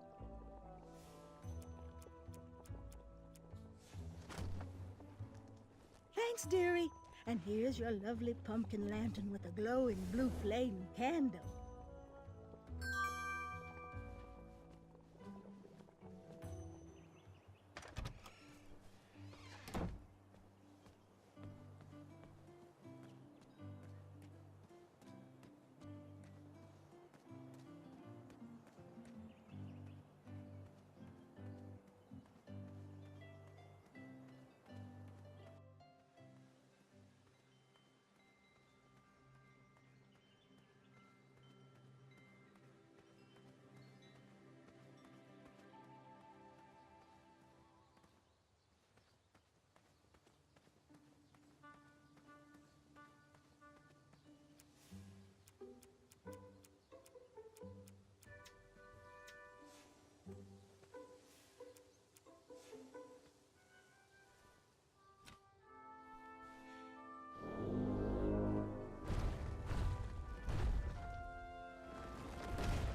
Thanks, dearie. And here's your lovely pumpkin lantern with a glowing blue flame candle.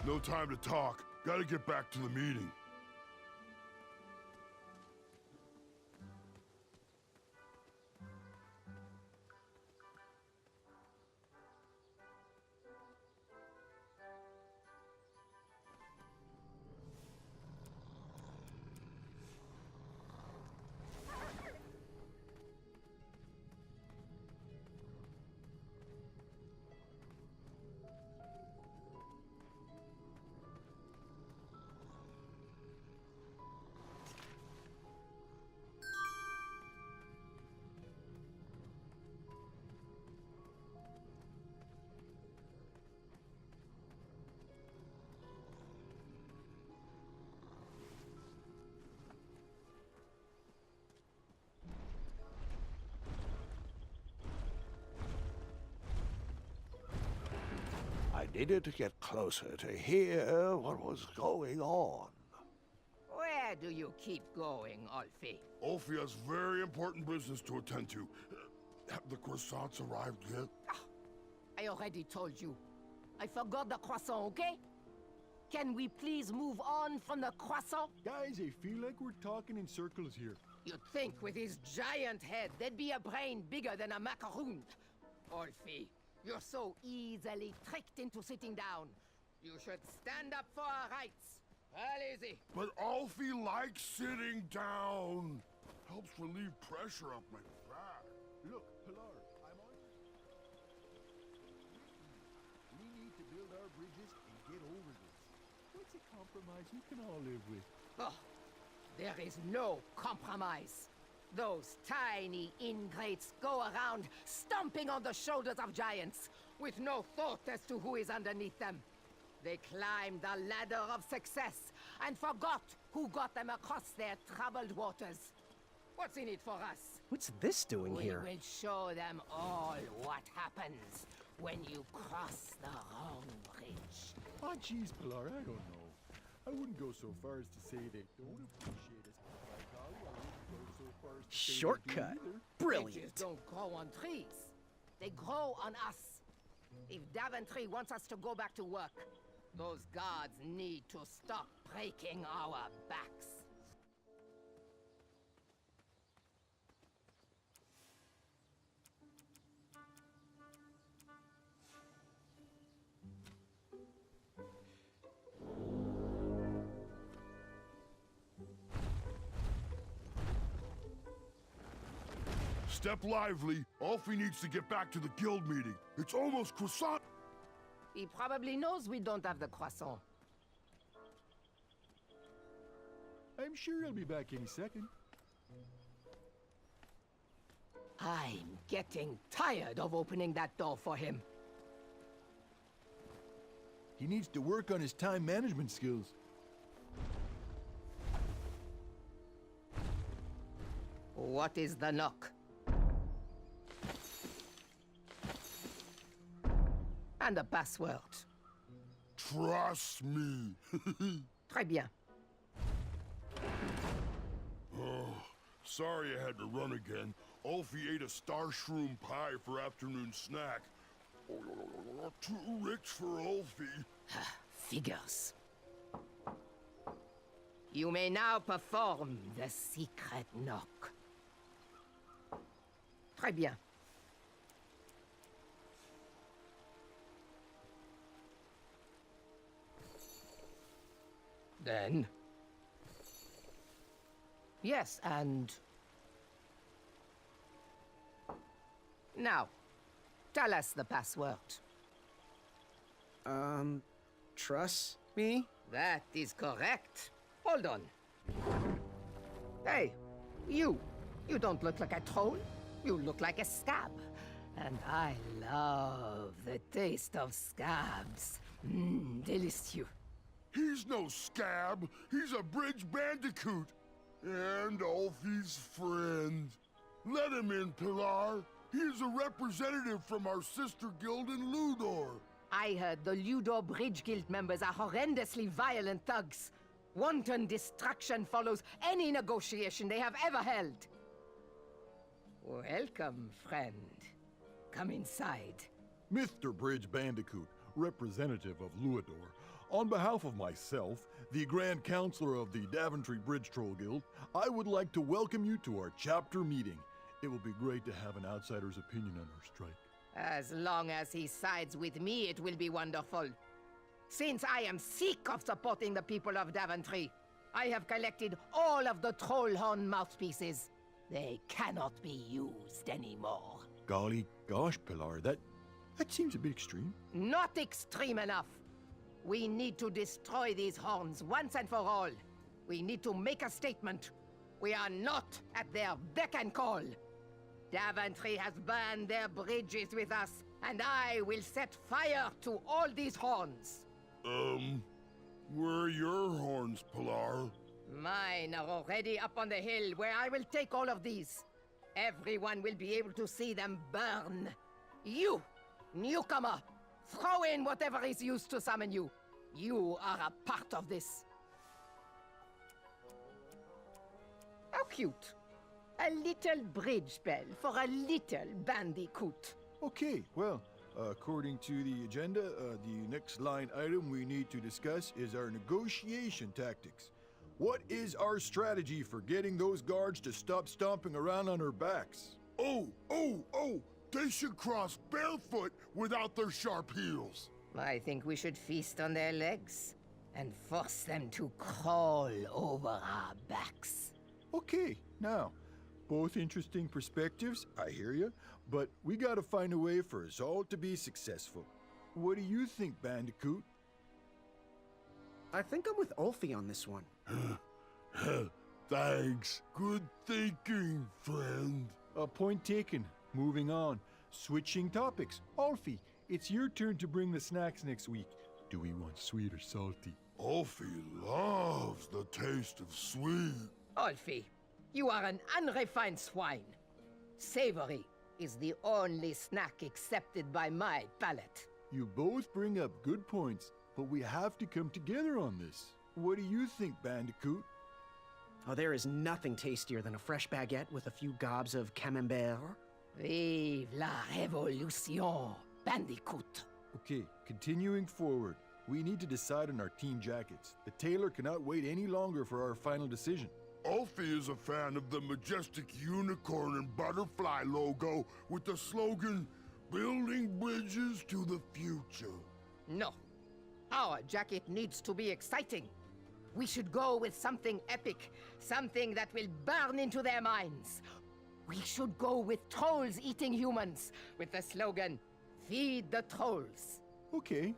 No time to talk. Gotta get back to the meeting. I needed to get closer to hear what was going on. Where do you keep going, Alfie? Ulfie has very important business to attend to. Have the croissants arrived yet? I already told you. I forgot the croissant, okay? Can we please move on from the croissant? Guys, I feel like we're talking in circles here. You'd think with his giant head, there'd be a brain bigger than a macaroon. Alfie, you're so easily tricked into sitting down. You should stand up for our rights. Well, easy. But Alfie likes sitting down. Helps relieve pressure up my back. Look, Pilar, I'm on. We need to build our bridges and get over this. What's a compromise we can all live with? Oh, there is no compromise. Those tiny ingrates go around stomping on the shoulders of giants with no thought as to who is underneath them. They climbed the ladder of success and forgot who got them across their troubled waters. What's in it for us? What's this doing here? We will show them all what happens when you cross the wrong bridge. Oh, jeez, Pilar, I don't know. I wouldn't go so far as to say they don't appreciate us. By golly, I wouldn't go so far as to say they do Shortcut. either. Brilliant. Bridges don't grow on trees. They grow on us. If Daventry wants us to go back to work, those guards need to stop breaking our backs. Step lively. Alfie needs to get back to the guild meeting. It's almost croissant. He probably knows we don't have the croissant. I'm sure he'll be back any second. I'm getting tired of opening that door for him. He needs to work on his time management skills. What is the knock? And the password. Trust me. Très bien. Oh, sorry I had to run again. Alfie ate a star shroom pie for afternoon snack. Too rich for Alfie. Figures. You may now perform the secret knock. Très bien. Then... Yes, and... Now, tell us the password. Trust me? That is correct. Hold on. Hey, you. You don't look like a troll. You look like a scab. And I love the taste of scabs. Delicious. He's no scab. He's a bridge bandicoot. And Alfie's friend. Let him in, Pilar. He's a representative from our sister guild in Ludor. I heard the Ludor Bridge Guild members are horrendously violent thugs. Wanton destruction follows any negotiation they have ever held. Welcome, friend. Come inside. Mr. Bridge Bandicoot, representative of Luador, On behalf of myself, the Grand Counselor of the Daventry Bridge Troll Guild, I would like to welcome you to our chapter meeting. It will be great to have an outsider's opinion on our strike. As long as he sides with me, it will be wonderful. Since I am sick of supporting the people of Daventry, I have collected all of the troll horn mouthpieces. They cannot be used anymore. Golly gosh, Pilar, that seems a bit extreme. Not extreme enough. We need to destroy these horns once and for all. We need to make a statement. We are not at their beck and call. Daventry has burned their bridges with us, and I will set fire to all these horns. Where are your horns, Pilar? Mine are already up on the hill where I will take all of these. Everyone will be able to see them burn. You, newcomer, throw in whatever is used to summon you. You are a part of this. How cute. A little bridge bell for a little bandicoot. Okay, well, according to the agenda, the next line item we need to discuss is our negotiation tactics. What is our strategy for getting those guards to stop stomping around on our backs? Oh! They should cross barefoot without their sharp heels. I think we should feast on their legs and force them to crawl over our backs. Okay, now, both interesting perspectives, I hear you, but we gotta find a way for us all to be successful. What do you think, Bandicoot? I think I'm with Ulfie on this one. Thanks. Good thinking, friend. Point taken. Moving on. Switching topics. Ulfie, it's your turn to bring the snacks next week. Do we want sweet or salty? Ulfie loves the taste of sweet. Ulfie, you are an unrefined swine. Savory is the only snack accepted by my palate. You both bring up good points, but we have to come together on this. What do you think, Bandicoot? Oh, there is nothing tastier than a fresh baguette with a few gobs of camembert. Vive la révolution, Bandicoot. Okay, continuing forward. We need to decide on our team jackets. The tailor cannot wait any longer for our final decision. Ulfie is a fan of the majestic unicorn and butterfly logo with the slogan, "Building bridges to the future." No. Our jacket needs to be exciting. We should go with something epic, something that will burn into their minds. We should go with trolls eating humans, with the slogan, "Feed the trolls." Okay,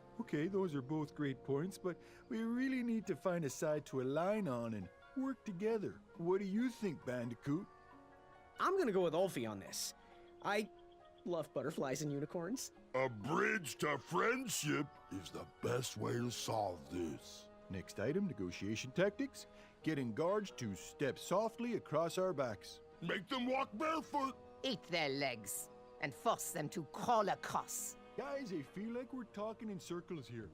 those are both great points, but we really need to find a side to align on and work together. What do you think, Bandicoot? I'm gonna go with Ulfie on this. I love butterflies and unicorns. A bridge to friendship is the best way to solve this. Next item, negotiation tactics. Getting guards to step softly across our backs. Make them walk barefoot. Eat their legs and force them to crawl across. Guys, I feel like we're talking in circles here.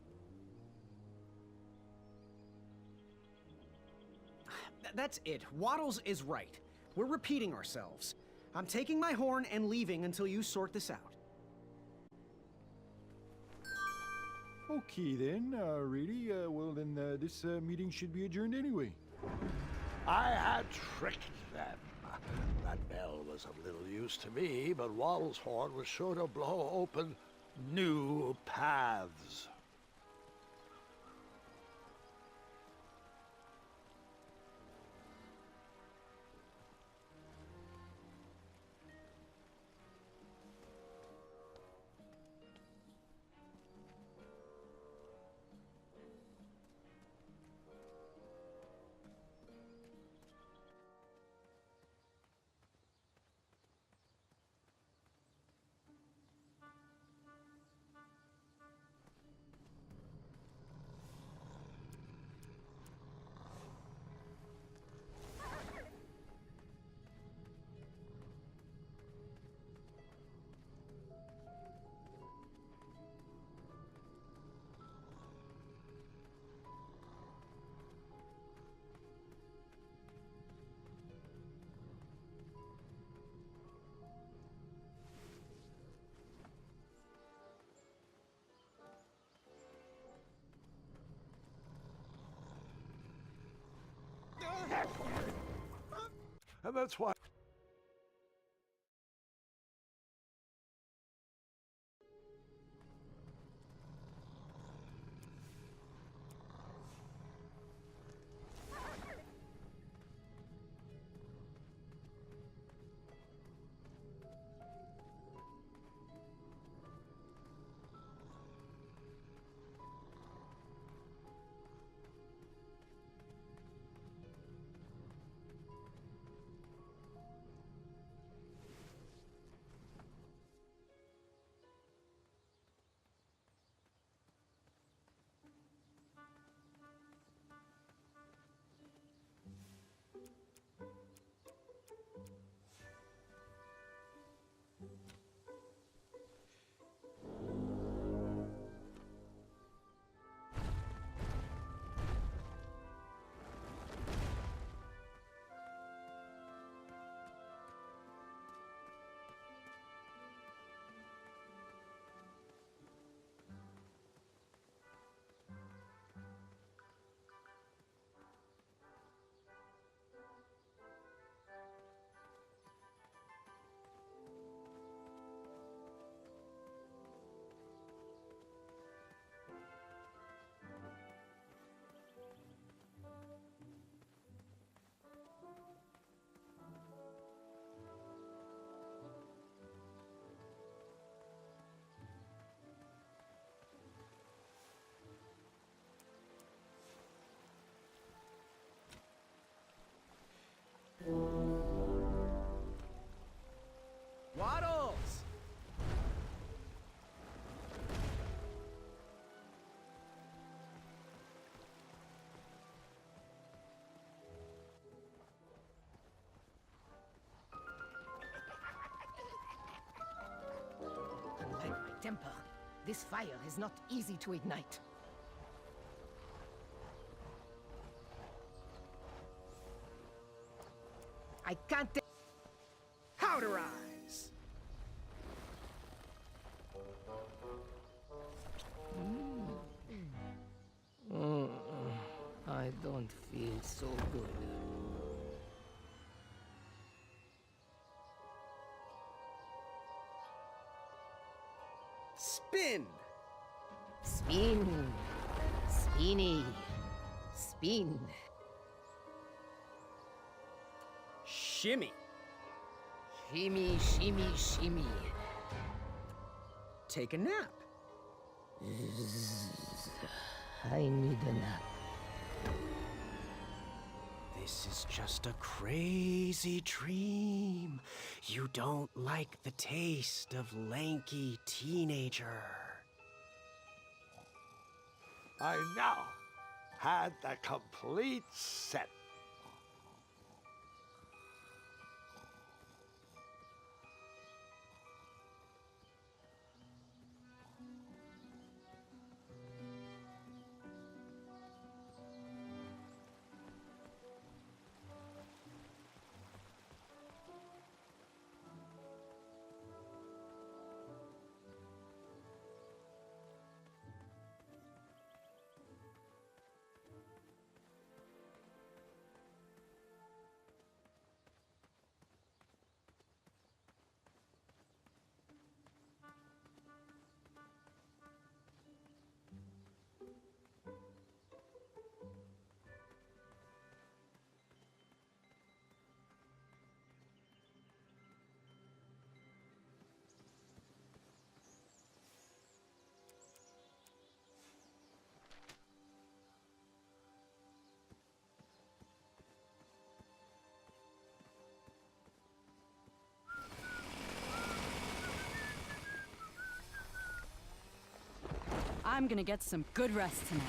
That's it. Waddles is right. We're repeating ourselves. I'm taking my horn and leaving until you sort this out. Okay then, really, well then this meeting should be adjourned anyway. I had tricked them. That bell was of little use to me, but Waddle's horn was sure to blow open new paths. And that's why. Waddles! Unlike my temper, this fire is not easy to ignite. I can't. Powderize! I don't feel so good. Spin! Spin! Spinny! Spin! Shimmy! Shimmy, shimmy, shimmy. Take a nap. I need a nap. This is just a crazy dream. You don't like the taste of lanky teenager. I now had the complete set. I'm gonna get some good rest tonight.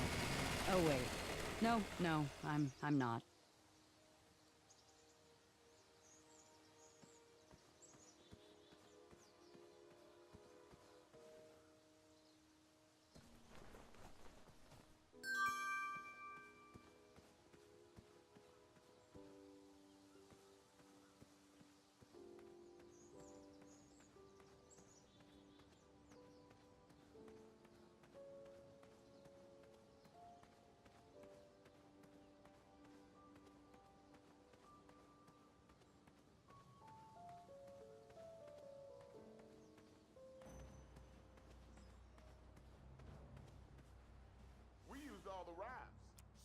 Oh wait. No, I'm not.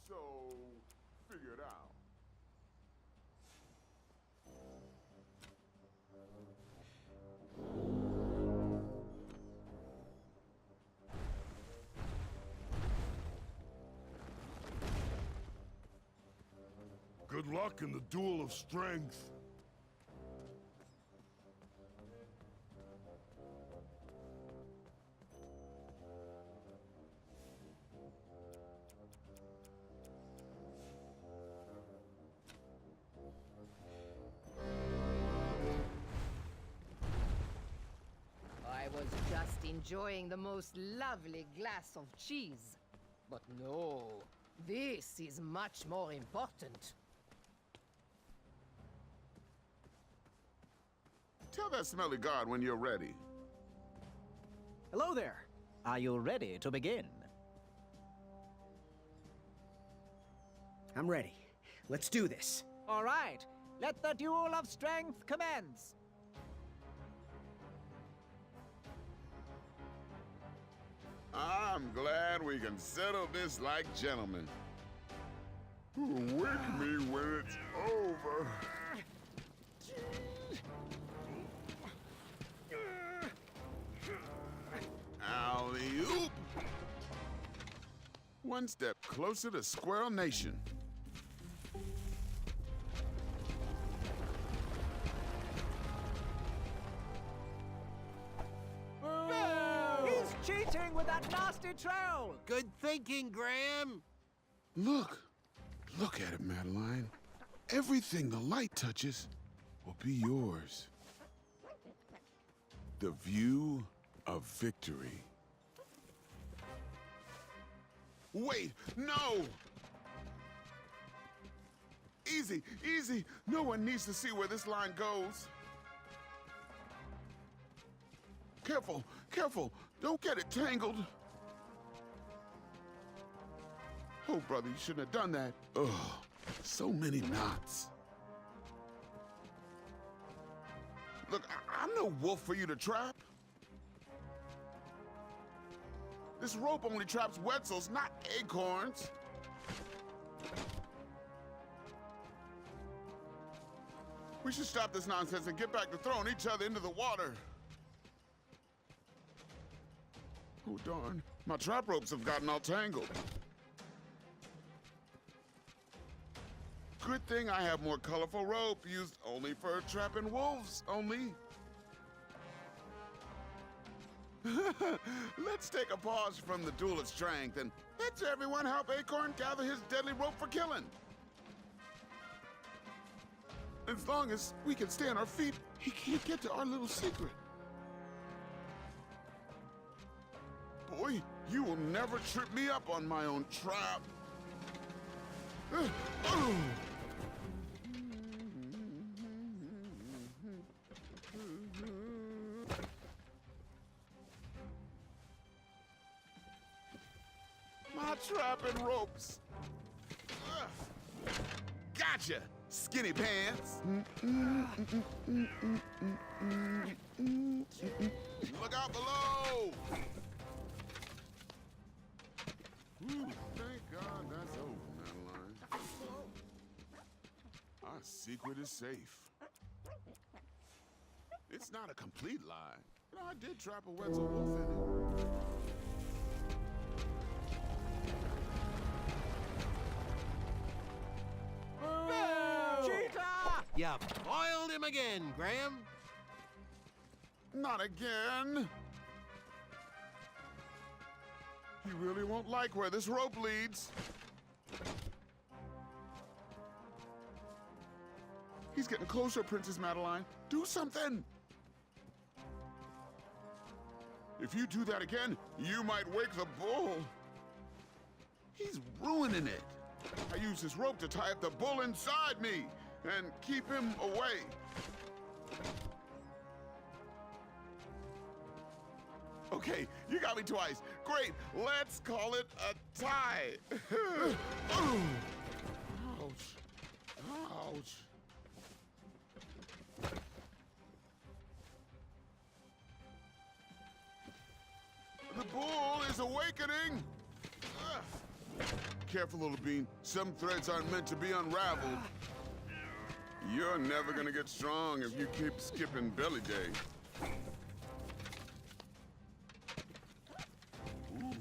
So, figure it out. Good luck in the duel of strength. I was just enjoying the most lovely glass of cheese. But no, this is much more important. Tell that smelly guard when you're ready. Hello there. Are you ready to begin? I'm ready. Let's do this. All right. Let the duel of strength commence. I'm glad we can settle this like gentlemen. Wake me when it's over. Alley-oop! One step closer to Squirrel Nation. He's cheating with that nasty troll! Good thinking, Graham. Look at it, Madeline. Everything the light touches will be yours. The view of victory. Wait, no! Easy, easy. No one needs to see where this line goes. Careful, careful. Don't get it tangled. Oh, brother, you shouldn't have done that. Ugh, so many knots. Look, I'm no wolf for you to trap. This rope only traps Wetzels, not acorns. We should stop this nonsense and get back to throwing each other into the water. Oh, darn. My trap ropes have gotten all tangled. Good thing I have more colorful rope used only for trapping wolves, only. Let's take a pause from the duel of strength and let's everyone help Acorn gather his deadly rope for killing. As long as we can stay on our feet, he can't get to our little secret. Boy, you will never trip me up on my own trap. My trap and ropes. Gotcha, skinny pants. Look out below. Thank God that's over, Madeline. Our secret is safe. It's not a complete lie. You know, I did trap a Wetzel wolf in it. You foiled him again, Graham. Not again. He really won't like where this rope leads. He's getting closer, Princess Madeline. Do something. If you do that again, you might wake the bull. He's ruining it. I use this rope to tie up the bull inside me and keep him away. Okay, you got me twice. Great, let's call it a tie. Ouch. Ouch. The bull is awakening. Careful, little bean. Some threads aren't meant to be unraveled. You're never gonna get strong if you keep skipping belly day. Ooh,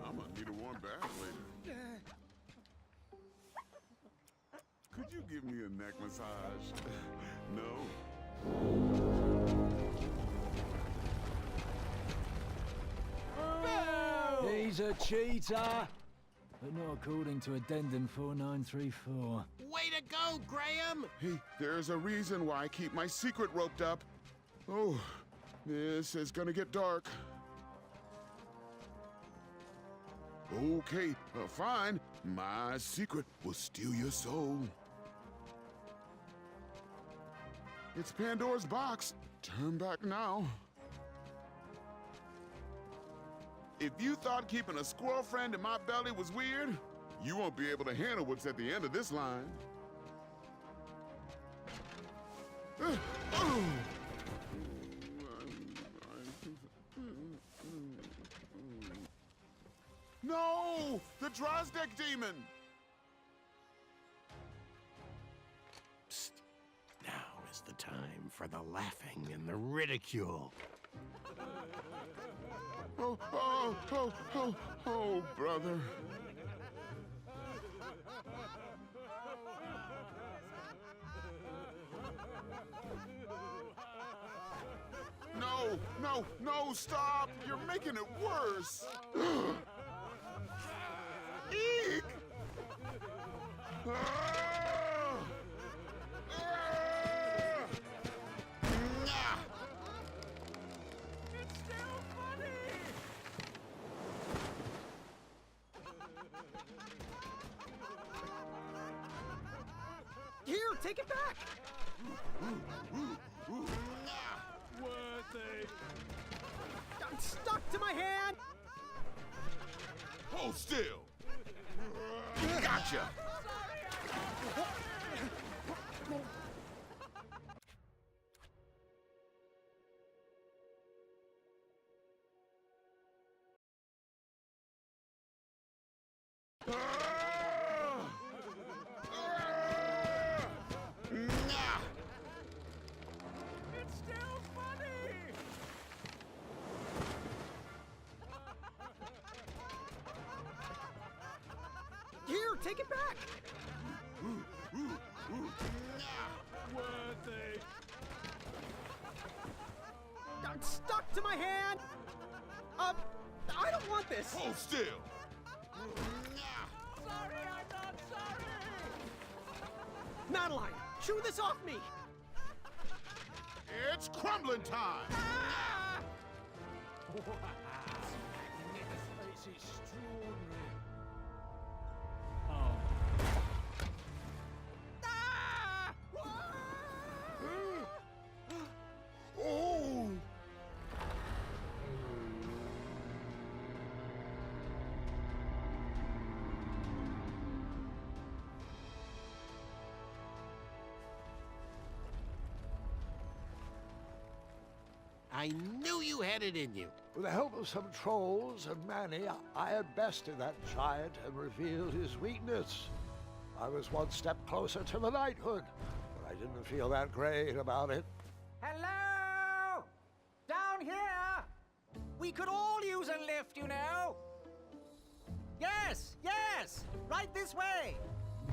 I'm gonna need a warm bath later. Could you give me a neck massage? No? He's a cheater! But not according to Addendum 4934. Way to go, Graham! Hey, there's a reason why I keep my secret roped up. Oh, this is gonna get dark. Okay, fine. My secret will steal your soul. It's Pandora's box. Turn back now. If you thought keeping a squirrel friend in my belly was weird, you won't be able to handle what's at the end of this line. No! The Drozdek demon! Psst. Now is the time for the laughing and the ridicule. Oh, brother. No, stop! You're making it worse! Eek! It's still funny! Here, take it back! Worthy. I'm stuck to my hand! Hold still! Gotcha! It's still funny! Here, take it back! Worthy. I'm stuck to my hand! I don't want this! Hold still! Sorry, I'm not sorry! Madeline, chew this off me! It's crumbling time! It's extraordinary. Oh! I knew you had it in you. With the help of some trolls and Manny, I had bested that giant and revealed his weakness. I was one step closer to the knighthood, but I didn't feel that great about it. Hello? Down here? We could all use a lift, you know. Yes, right this way.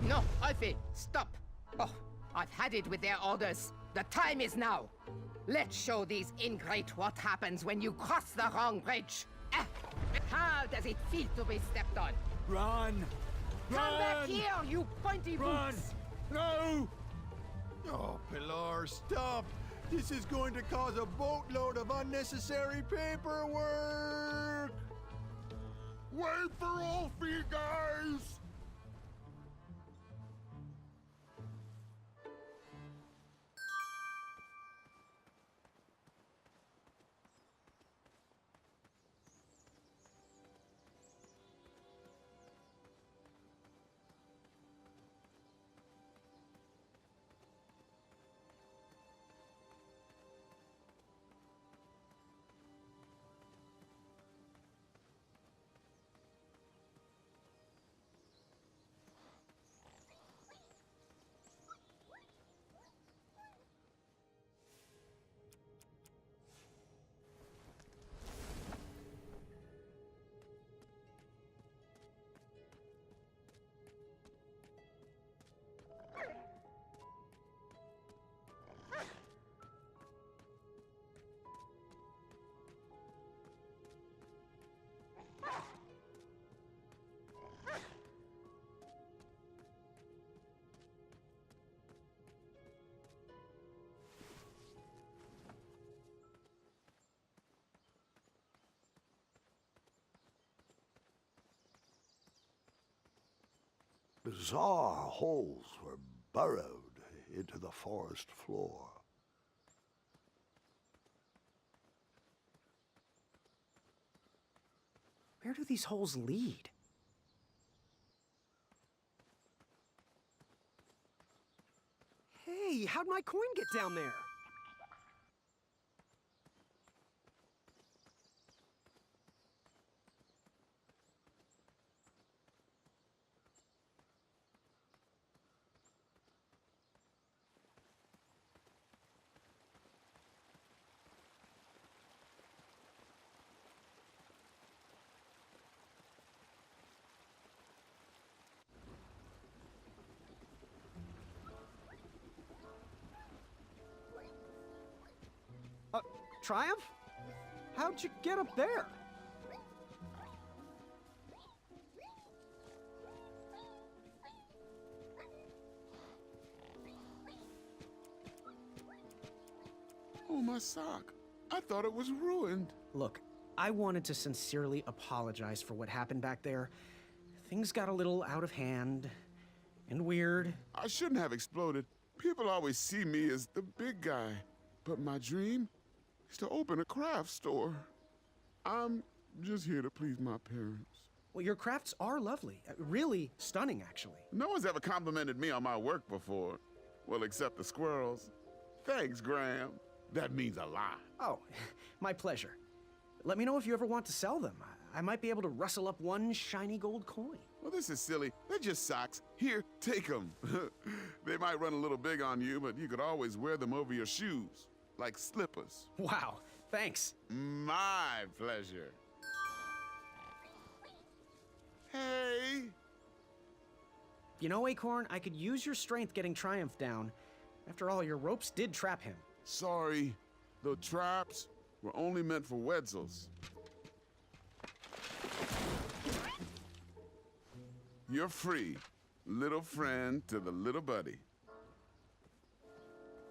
No, Alfie, stop. Oh, I've had it with their orders. The time is now. Let's show these ingrate what happens when you cross the wrong bridge. How does it feel to be stepped on? Run! Come back here, you pointy boots! No! Oh, Pilar, stop! This is going to cause a boatload of unnecessary paperwork! Wait for Alfie, guys! Bizarre holes were burrowed into the forest floor. Where do these holes lead? Hey, how'd my coin get down there? Triumph? How'd you get up there? Oh, my sock. I thought it was ruined. Look, I wanted to sincerely apologize for what happened back there. Things got a little out of hand and weird. I shouldn't have exploded. People always see me as the big guy. But my dream is to open a craft store. I'm just here to please my parents. Well, your crafts are lovely. Really stunning, actually. No one's ever complimented me on my work before. Well, except the squirrels. Thanks, Graham. That means a lot. Oh, my pleasure. Let me know if you ever want to sell them. I might be able to rustle up one shiny gold coin. Well, this is silly. They're just socks. Here, take them. They might run a little big on you, but you could always wear them over your shoes, like slippers. Wow, thanks. My pleasure. Hey! You know, Acorn, I could use your strength getting Triumph down. After all, your ropes did trap him. Sorry, the traps were only meant for Wetzels. You're free, little friend to the little buddy.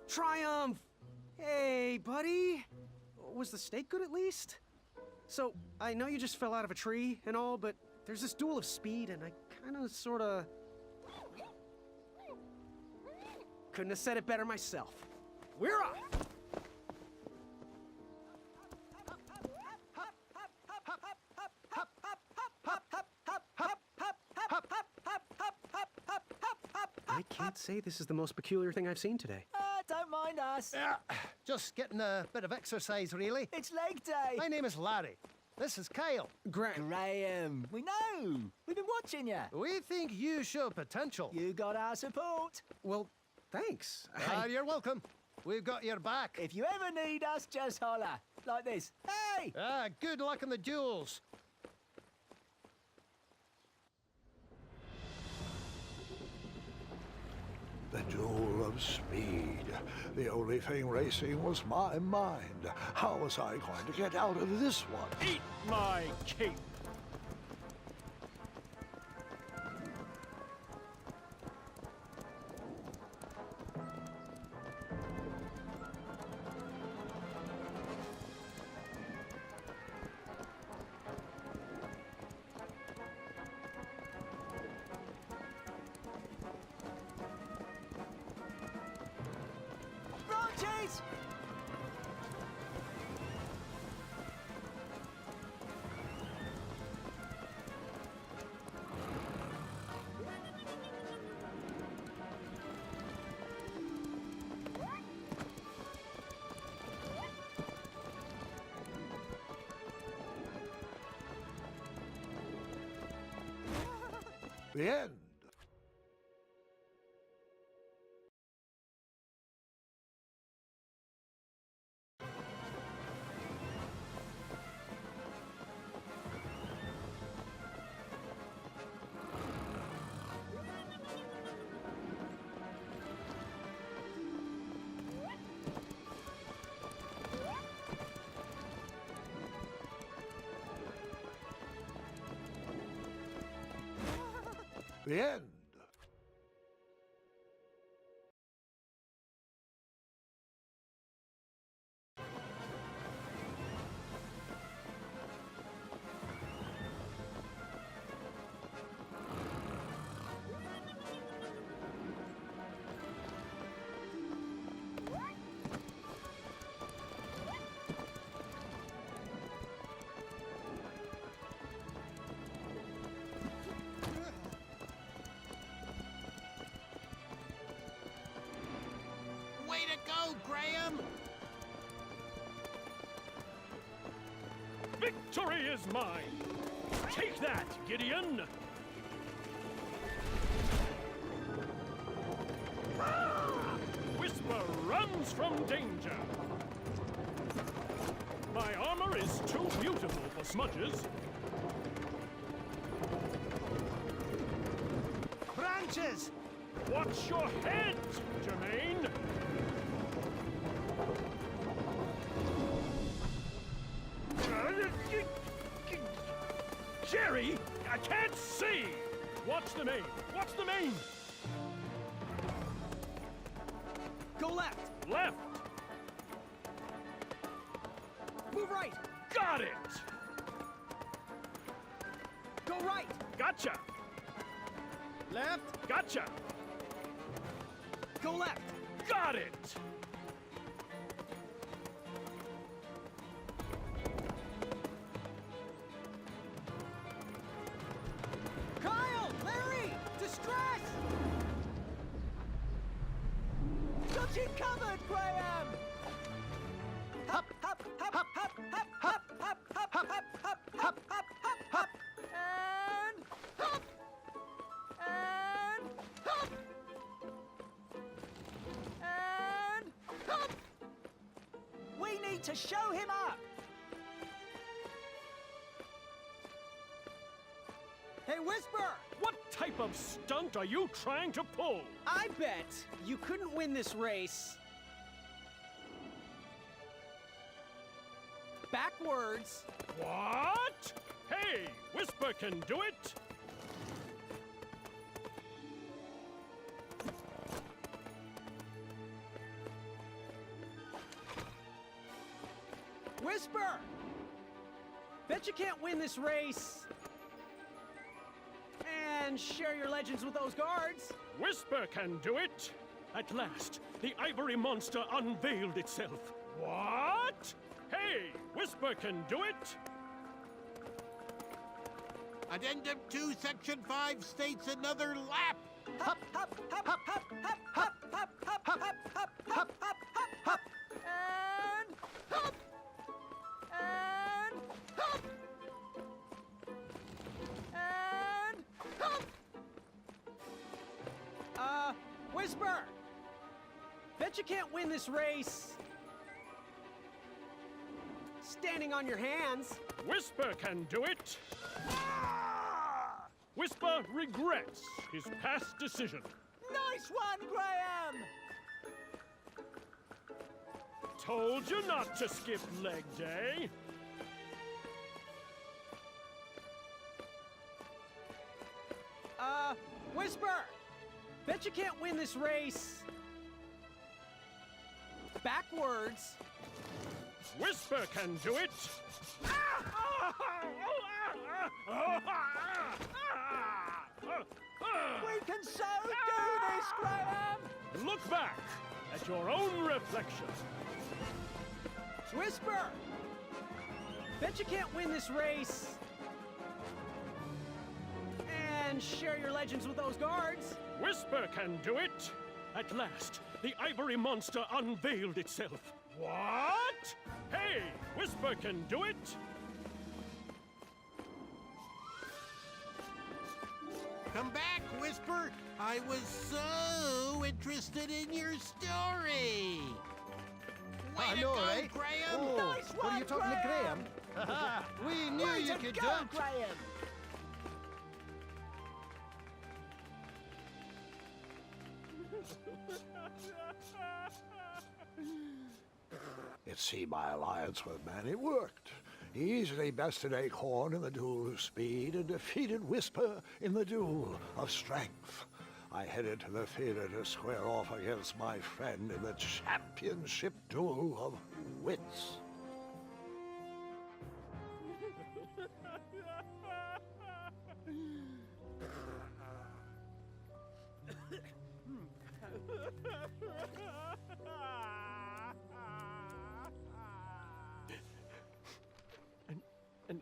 Triumph! Hey, buddy! Was the steak good at least? So, I know you just fell out of a tree and all, but there's this duel of speed, and I kinda, sorta... couldn't have said it better myself. We're off! I can't say this is the most peculiar thing I've seen today. Don't mind us. Yeah, just getting a bit of exercise, really. It's leg day. My name is Larry. This is Kyle. Graham. We know. We've been watching you. We think you show potential. You got our support. Well, thanks. You're welcome. We've got your back. If you ever need us, just holler. Like this. Hey! Good luck in the duels. The duel of speed. The only thing racing was my mind. How was I going to get out of this one? Eat my cape! Branches! The end. The end. Graham! Victory is mine! Take that, Gideon! Whisper runs from danger! My armor is too beautiful for smudges. Branches! Watch your head, Jermaine! Jerry, I can't see! Watch the main! Watch the main! Go left! Left! Move right! Got it! Go right! Gotcha! Left! Gotcha! Go left! Got it! Kyle! Larry! Distress! Got you covered, Graham! Hop, hop, hop, hop, hop, hop, hop, hop, hop, hop, hop, hop, hop, hop, hop, and hop! And hop! And hop! We need to show him up! Hey, Whisper! What type of stunt are you trying to pull? I bet you couldn't win this race backwards. What? Hey, Whisper can do it! Whisper! Bet you can't win this race and share your legends with those guards. Whisper can do it! At last, the ivory monster unveiled itself. What? Hey, Whisper can do it! Addendum 2, Section 5 states another lap. Hop, hop, hop, hop, hop, hop, hop, hop, hop, hop, hop, hop, hop, hop, hop, and hop, and hop, and hop. Whisper! Bet you can't win this race standing on your hands. Whisper can do it! Whisper regrets his past decision. Nice one, Graham! Told you not to skip leg day. Whisper! Bet you can't win this race backwards. Whisper can do it. We can so do this, Graham! Look back at your own reflection. Whisper! Bet you can't win this race and share your legends with those guards. Whisper can do it. At last, the ivory monster unveiled itself. What? Hey, Whisper can do it. Come back, Whisper. I was so interested in your story. Way I to know, go, right? Graham. Oh, Nice what are one, you talking to Graham? We knew Way you to could go, do it. Graham! It seemed my alliance with man, it worked. He easily bested Acorn in the duel of speed and defeated Whisper in the duel of strength. I headed to the theater to square off against my friend in the championship duel of wits.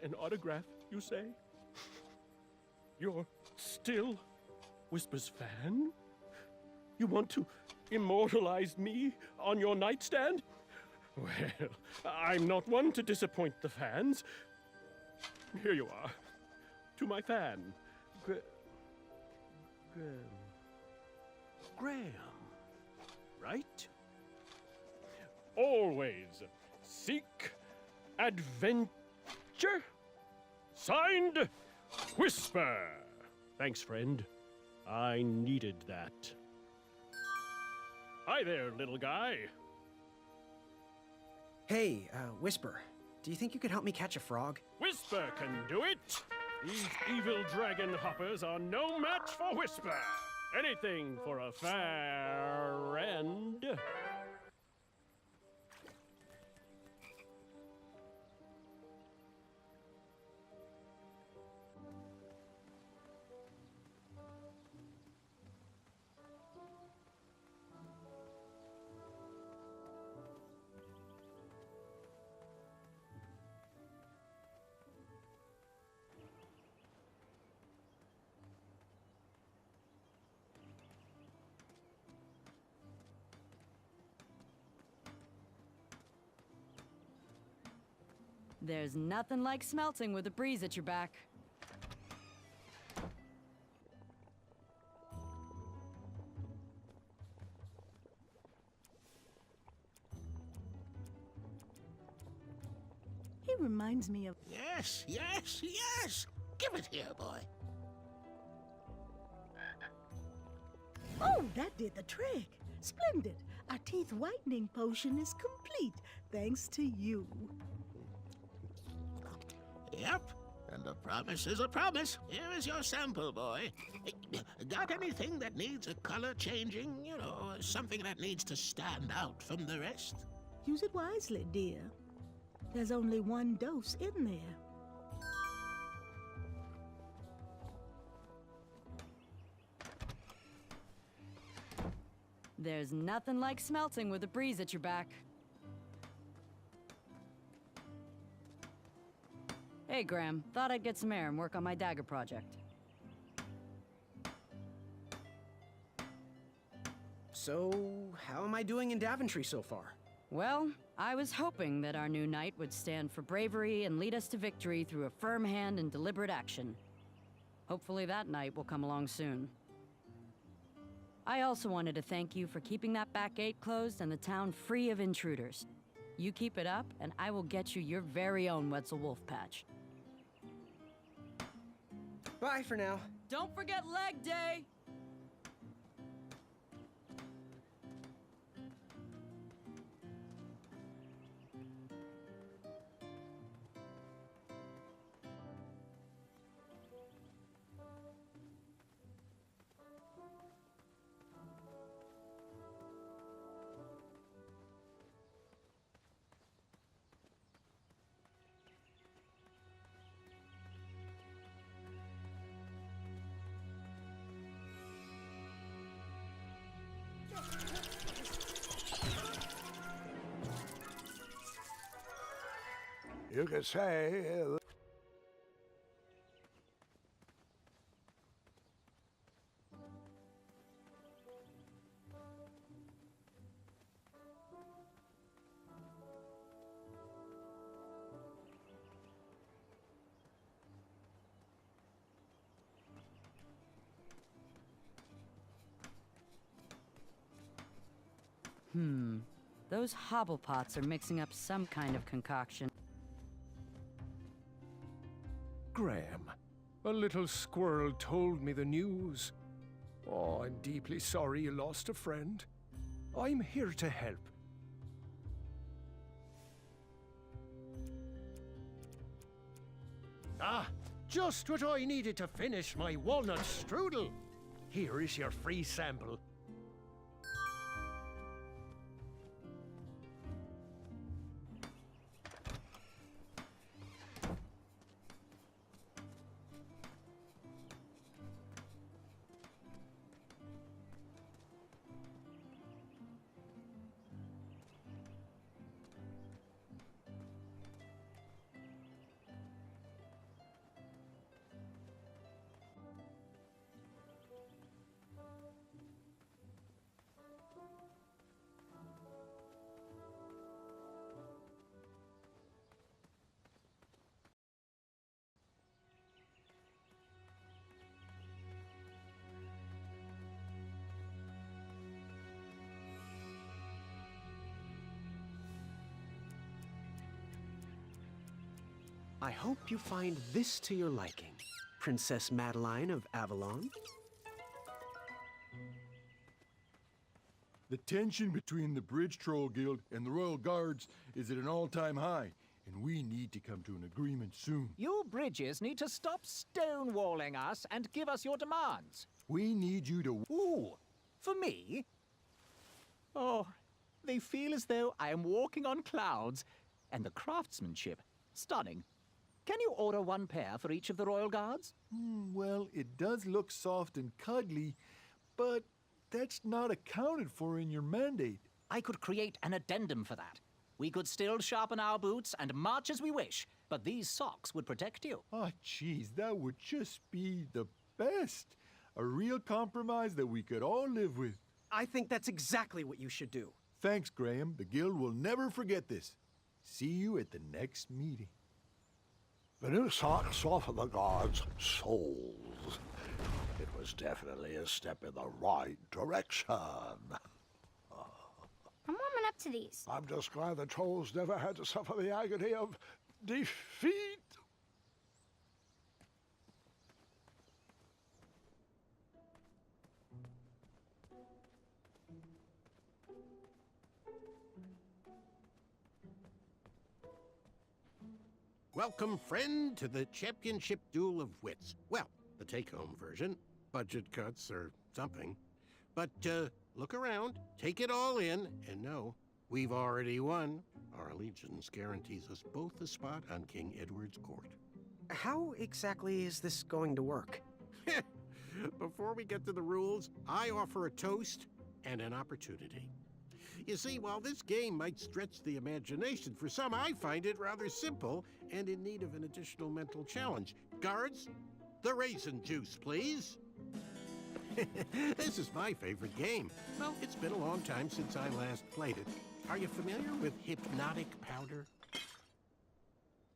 An autograph, you say? You're still Whisper's fan? You want to immortalized me on your nightstand? Well, I'm not one to disappoint the fans. Here you are. To my fan, Graham. Right? Always seek adventure. Signed, Whisper. Thanks, friend. I needed that. Hi there, little guy. Hey, Whisper, do you think you could help me catch a frog? Whisper can do it. These evil dragon hoppers are no match for Whisper. Anything for a friend. There's nothing like smelting with a breeze at your back. He reminds me of... Yes, yes, yes! Give it here, boy. Oh, that did the trick. Splendid. Our teeth whitening potion is complete, thanks to you. Yep, and a promise is a promise. Here is your sample, boy. Got anything that needs a color changing? You know, something that needs to stand out from the rest? Use it wisely, dear. There's only one dose in there. There's nothing like smelting with a breeze at your back. Hey, Graham. Thought I'd get some air and work on my dagger project. So, how am I doing in Daventry so far? Well, I was hoping that our new knight would stand for bravery and lead us to victory through a firm hand and deliberate action. Hopefully that night will come along soon. I also wanted to thank you for keeping that back gate closed and the town free of intruders. You keep it up, and I will get you your very own Wetzel Wolf patch. Bye for now. Don't forget leg day! You could say... Those hobblepots are mixing up some kind of concoction. Graham, a little squirrel told me the news. Oh, I'm deeply sorry you lost a friend. I'm here to help. Ah, just what I needed to finish my walnut strudel. Here is your free sample. I hope you find this to your liking, Princess Madeline of Avalon. The tension between the Bridge Troll Guild and the Royal Guards is at an all-time high, and we need to come to an agreement soon. You bridges need to stop stonewalling us and give us your demands. We need you to... Ooh, for me? Oh, they feel as though I am walking on clouds, and the craftsmanship, stunning. Can you order one pair for each of the Royal Guards? Well, it does look soft and cuddly, but that's not accounted for in your mandate. I could create an addendum for that. We could still sharpen our boots and march as we wish, but these socks would protect you. Oh, jeez, that would just be the best. A real compromise that we could all live with. I think that's exactly what you should do. Thanks, Graham. The Guild will never forget this. See you at the next meeting. The new socks soften the guards' souls. It was definitely a step in the right direction. I'm warming up to these. I'm just glad the trolls never had to suffer the agony of defeat. Welcome, friend, to the Championship Duel of Wits. Well, the take-home version. Budget cuts or something. But, look around, take it all in, and know we've already won. Our allegiance guarantees us both a spot on King Edward's court. How exactly is this going to work? Before we get to the rules, I offer a toast and an opportunity. You see, while this game might stretch the imagination, for some I find it rather simple and in need of an additional mental challenge. Guards, the raisin juice, please. This is my favorite game. Well, it's been a long time since I last played it. Are you familiar with hypnotic powder?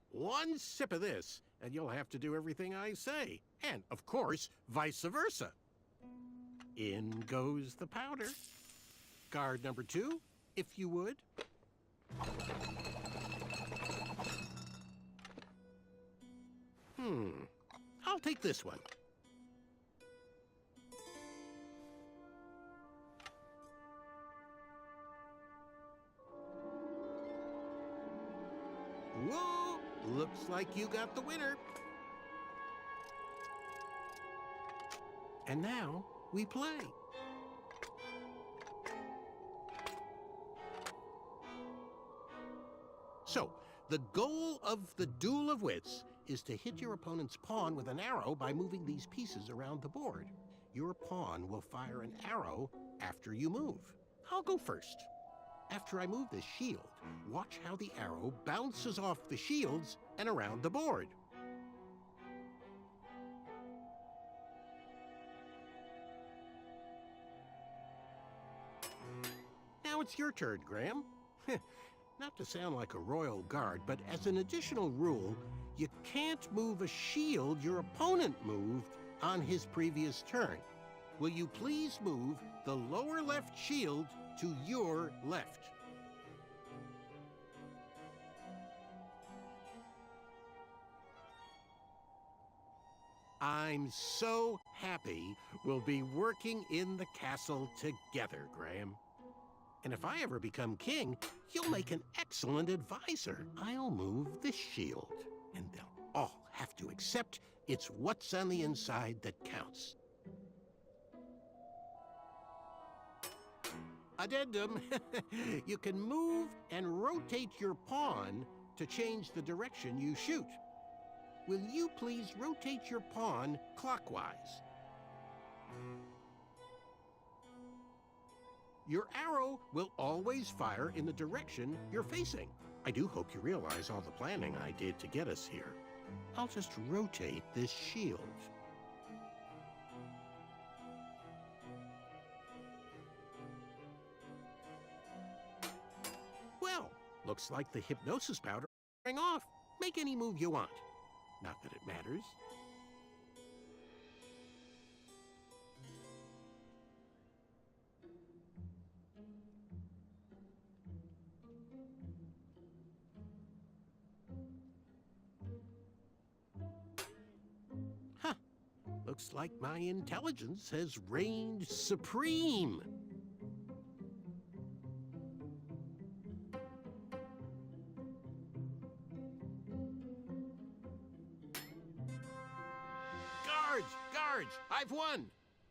One sip of this, and you'll have to do everything I say. And, of course, vice versa. In goes the powder. Guard number 2, if you would. I'll take this one. Whoa! Looks like you got the winner. And now we play. So, the goal of the Duel of Wits is to hit your opponent's pawn with an arrow by moving these pieces around the board. Your pawn will fire an arrow after you move. I'll go first. After I move the shield, watch how the arrow bounces off the shields and around the board. Now it's your turn, Graham. Not to sound like a royal guard, but as an additional rule, you can't move a shield your opponent moved on his previous turn. Will you please move the lower left shield to your left? I'm so happy we'll be working in the castle together, Graham. And if I ever become king, you'll make an excellent advisor. I'll move this shield, and they'll all have to accept it's what's on the inside that counts. Addendum. You can move and rotate your pawn to change the direction you shoot. Will you please rotate your pawn clockwise? Your arrow will always fire in the direction you're facing. I do hope you realize all the planning I did to get us here. I'll just rotate this shield. Well, looks like the hypnosis powder is wearing off. Make any move you want. Not that it matters. Looks like my intelligence has reigned supreme. Guards, I've won.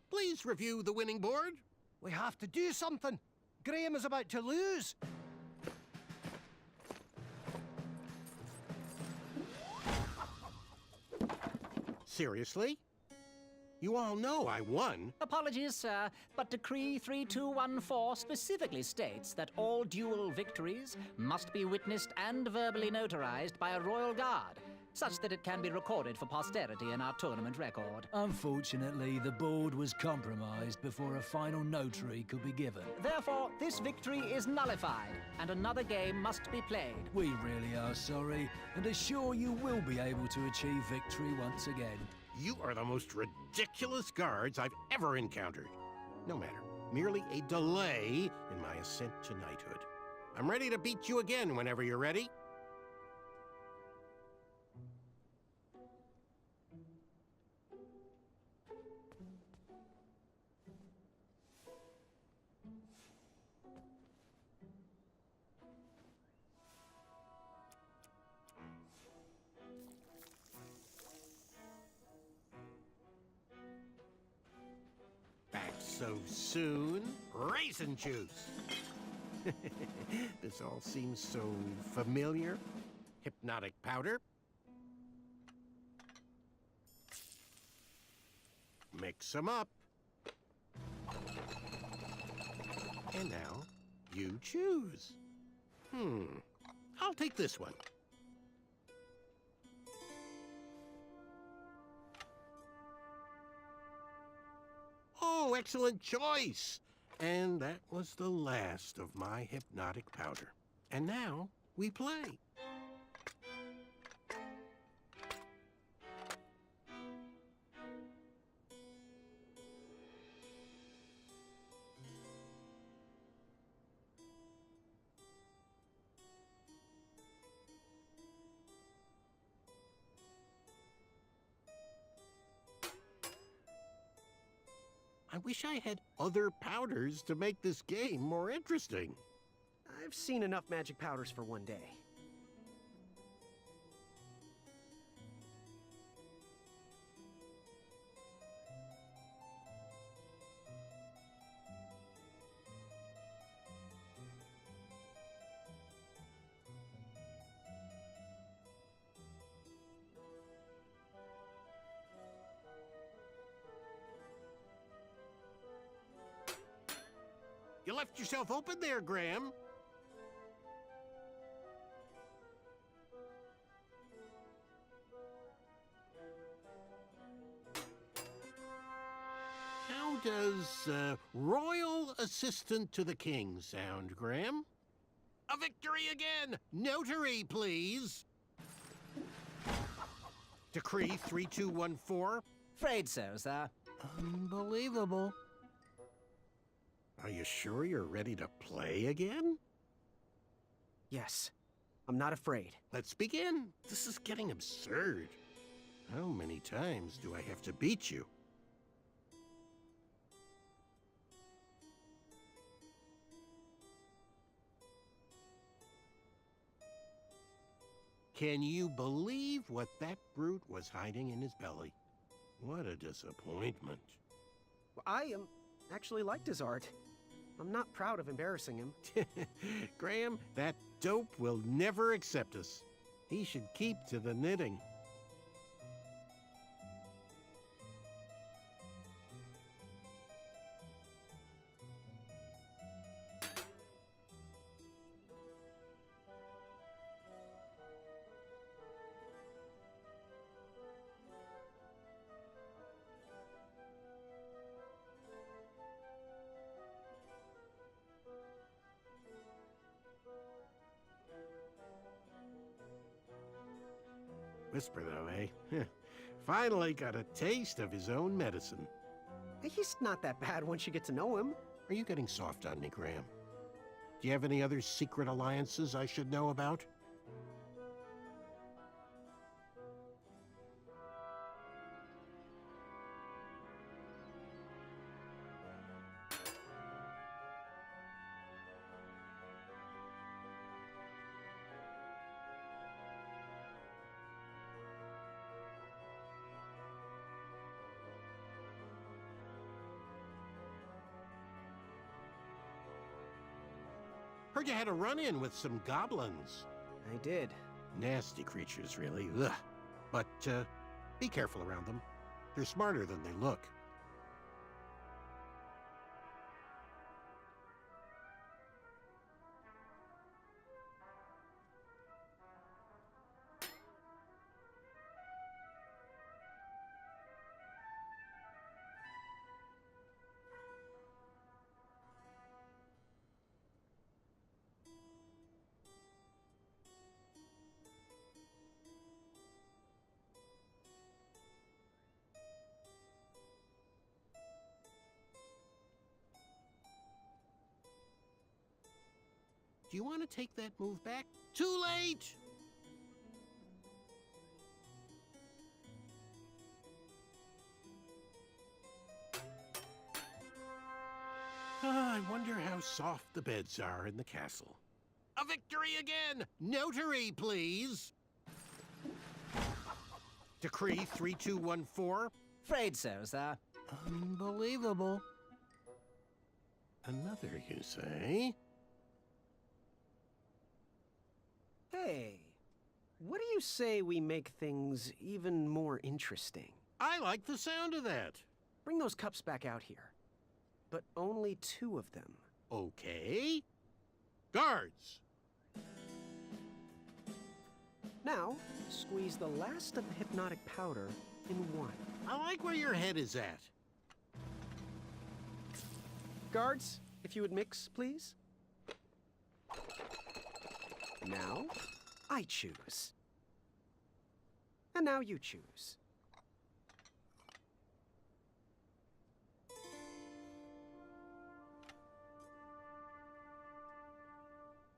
Please review the winning board. We have to do something. Graham is about to lose. Seriously? You all know I won. Apologies, sir, but Decree 3214 specifically states that all duel victories must be witnessed and verbally notarized by a royal guard, such that it can be recorded for posterity in our tournament record. Unfortunately, the board was compromised before a final notary could be given. Therefore, this victory is nullified, and another game must be played. We really are sorry, and assure you will be able to achieve victory once again. You are the most ridiculous guards I've ever encountered. No matter, merely a delay in my ascent to knighthood. I'm ready to beat you again whenever you're ready. Back so soon? Raisin juice! This all seems so familiar. Hypnotic powder. Mix them up. And now, you choose. I'll take this one. Oh, excellent choice! And that was the last of my hypnotic powder. And now, we play. I wish I had other powders to make this game more interesting. I've seen enough magic powders for one day. You left yourself open there, Graham. How does Royal Assistant to the King sound, Graham? A victory again! Notary, please! Decree 3214. Afraid so, sir. Unbelievable. Are you sure you're ready to play again? Yes. I'm not afraid. Let's begin. This is getting absurd. How many times do I have to beat you? Can you believe what that brute was hiding in his belly? What a disappointment. I actually liked his art. I'm not proud of embarrassing him. Graham, that dope will never accept us. He should keep to the knitting. Whisper, though, eh? Finally got a taste of his own medicine. He's not that bad once you get to know him. Are you getting soft on me, Graham? Do you have any other secret alliances I should know about? Heard you had a run-in with some goblins. I did. Nasty creatures, really. Ugh. But, be careful around them. They're smarter than they look. Do you want to take that move back? Too late! I wonder how soft the beds are in the castle. A victory again! Notary, please! Decree 3214. Afraid so, sir. Unbelievable. Another, you say? Hey, what do you say we make things even more interesting? I like the sound of that. Bring those cups back out here. But only 2 of them. Okay. Guards! Now, squeeze the last of the hypnotic powder in 1. I like where your head is at. Guards, if you would mix, please. Now, I choose. And now you choose.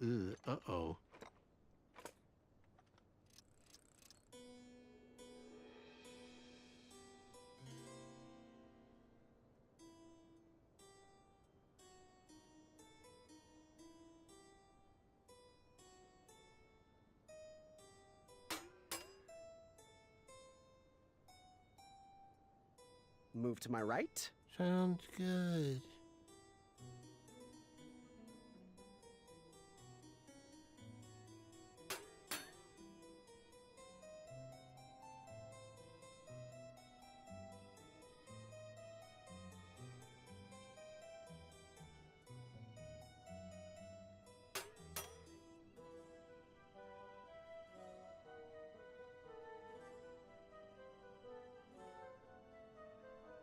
Uh-oh. Move to my right. Sounds good.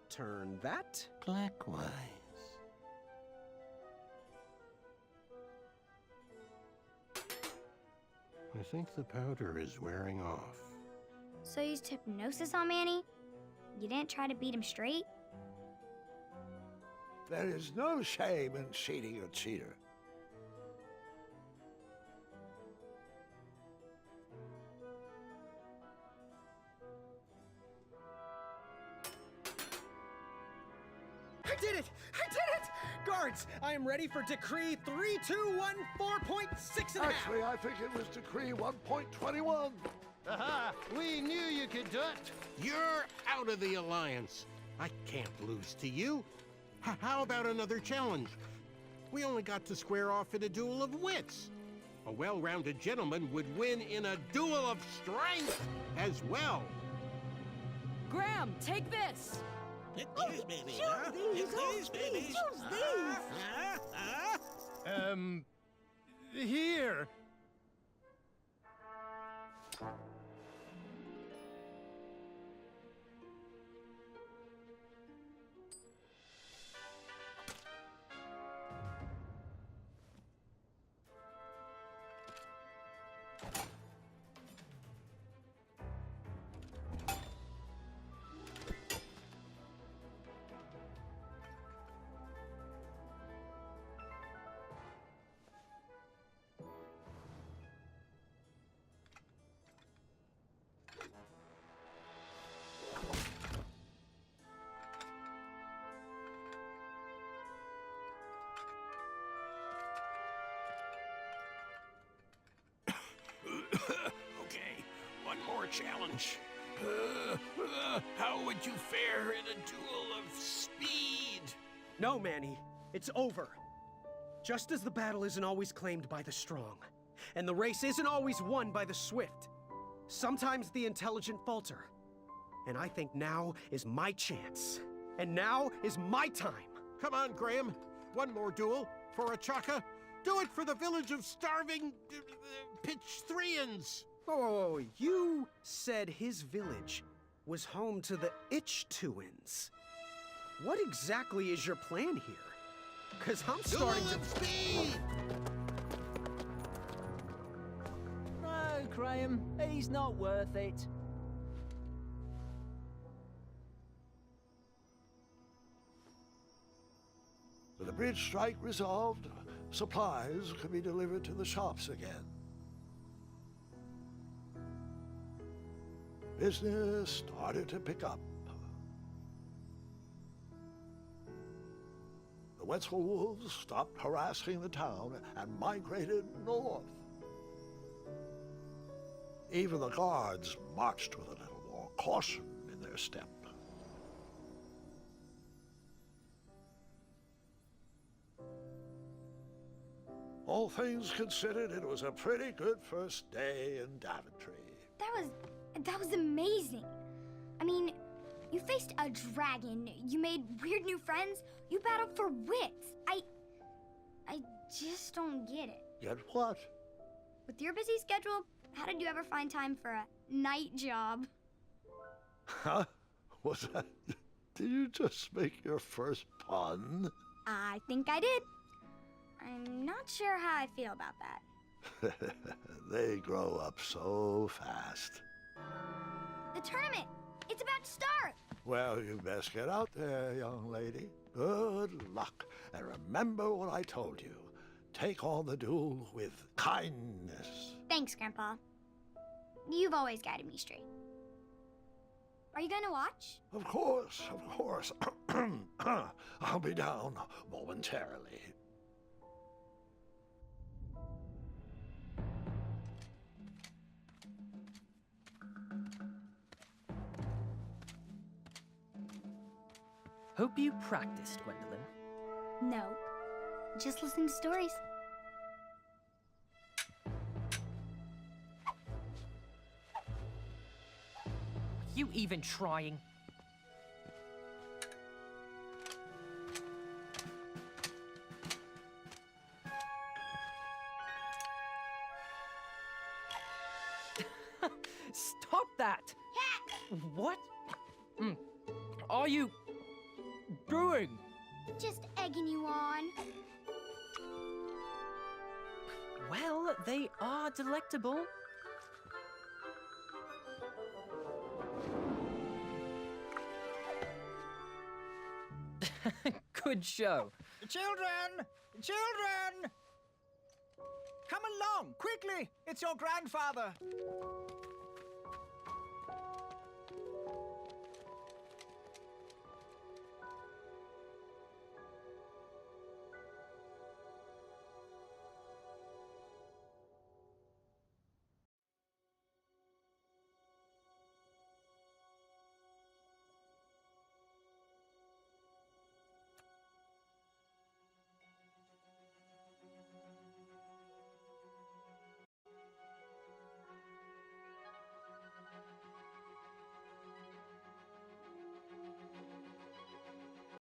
Turn that clockwise. I think the powder is wearing off. So you used hypnosis on Manny? You didn't try to beat him straight? There is no shame in cheating a cheater. I did it! I did it! Guards, I am ready for Decree 3214.6 and a half. Actually, I think it was Decree 1.21. Aha! We knew you could do it! You're out of the Alliance. I can't lose to you. How about another challenge? We only got to square off in a duel of wits. A well-rounded gentleman would win in a duel of strength as well. Graham, take this! Choose these! Choose these! Here. Okay, one more challenge. How would you fare in a duel of speed? No, Manny. It's over. Just as the battle isn't always claimed by the strong, and the race isn't always won by the swift, sometimes the intelligent falter. And I think now is my chance. And now is my time. Come on, Graham. One more duel for a chaka. Do it for the village of starving Pitch-3ans. Oh, you said his village was home to the Itch-2ans. What exactly is your plan here? Because I'm starting to... No, Graham, he's not worth it. With the bridge strike resolved, supplies could be delivered to the shops again. Business started to pick up. The Wetzel wolves stopped harassing the town and migrated north. Even the guards marched with a little more caution in their step. All things considered, it was a pretty good first day in Daventry. That was amazing. I mean, you faced a dragon, you made weird new friends, you battled for wits. I just don't get it. Get what? With your busy schedule, how did you ever find time for a night job? Huh? Was that... Did you just make your first pun? I think I did. I'm not sure how I feel about that. They grow up so fast. The tournament! It's about to start! Well, you best get out there, young lady. Good luck. And remember what I told you. Take on the duel with kindness. Thanks, Grandpa. You've always guided me straight. Are you gonna watch? Of course, of course. I'll be down momentarily. Hope you practiced, Gwendolyn. No. Just listen to stories. Are you even trying? Stop that! What are you doing? Just egging you on. Well, they are delectable. Good show. Children! Children! Come along, quickly! It's your grandfather!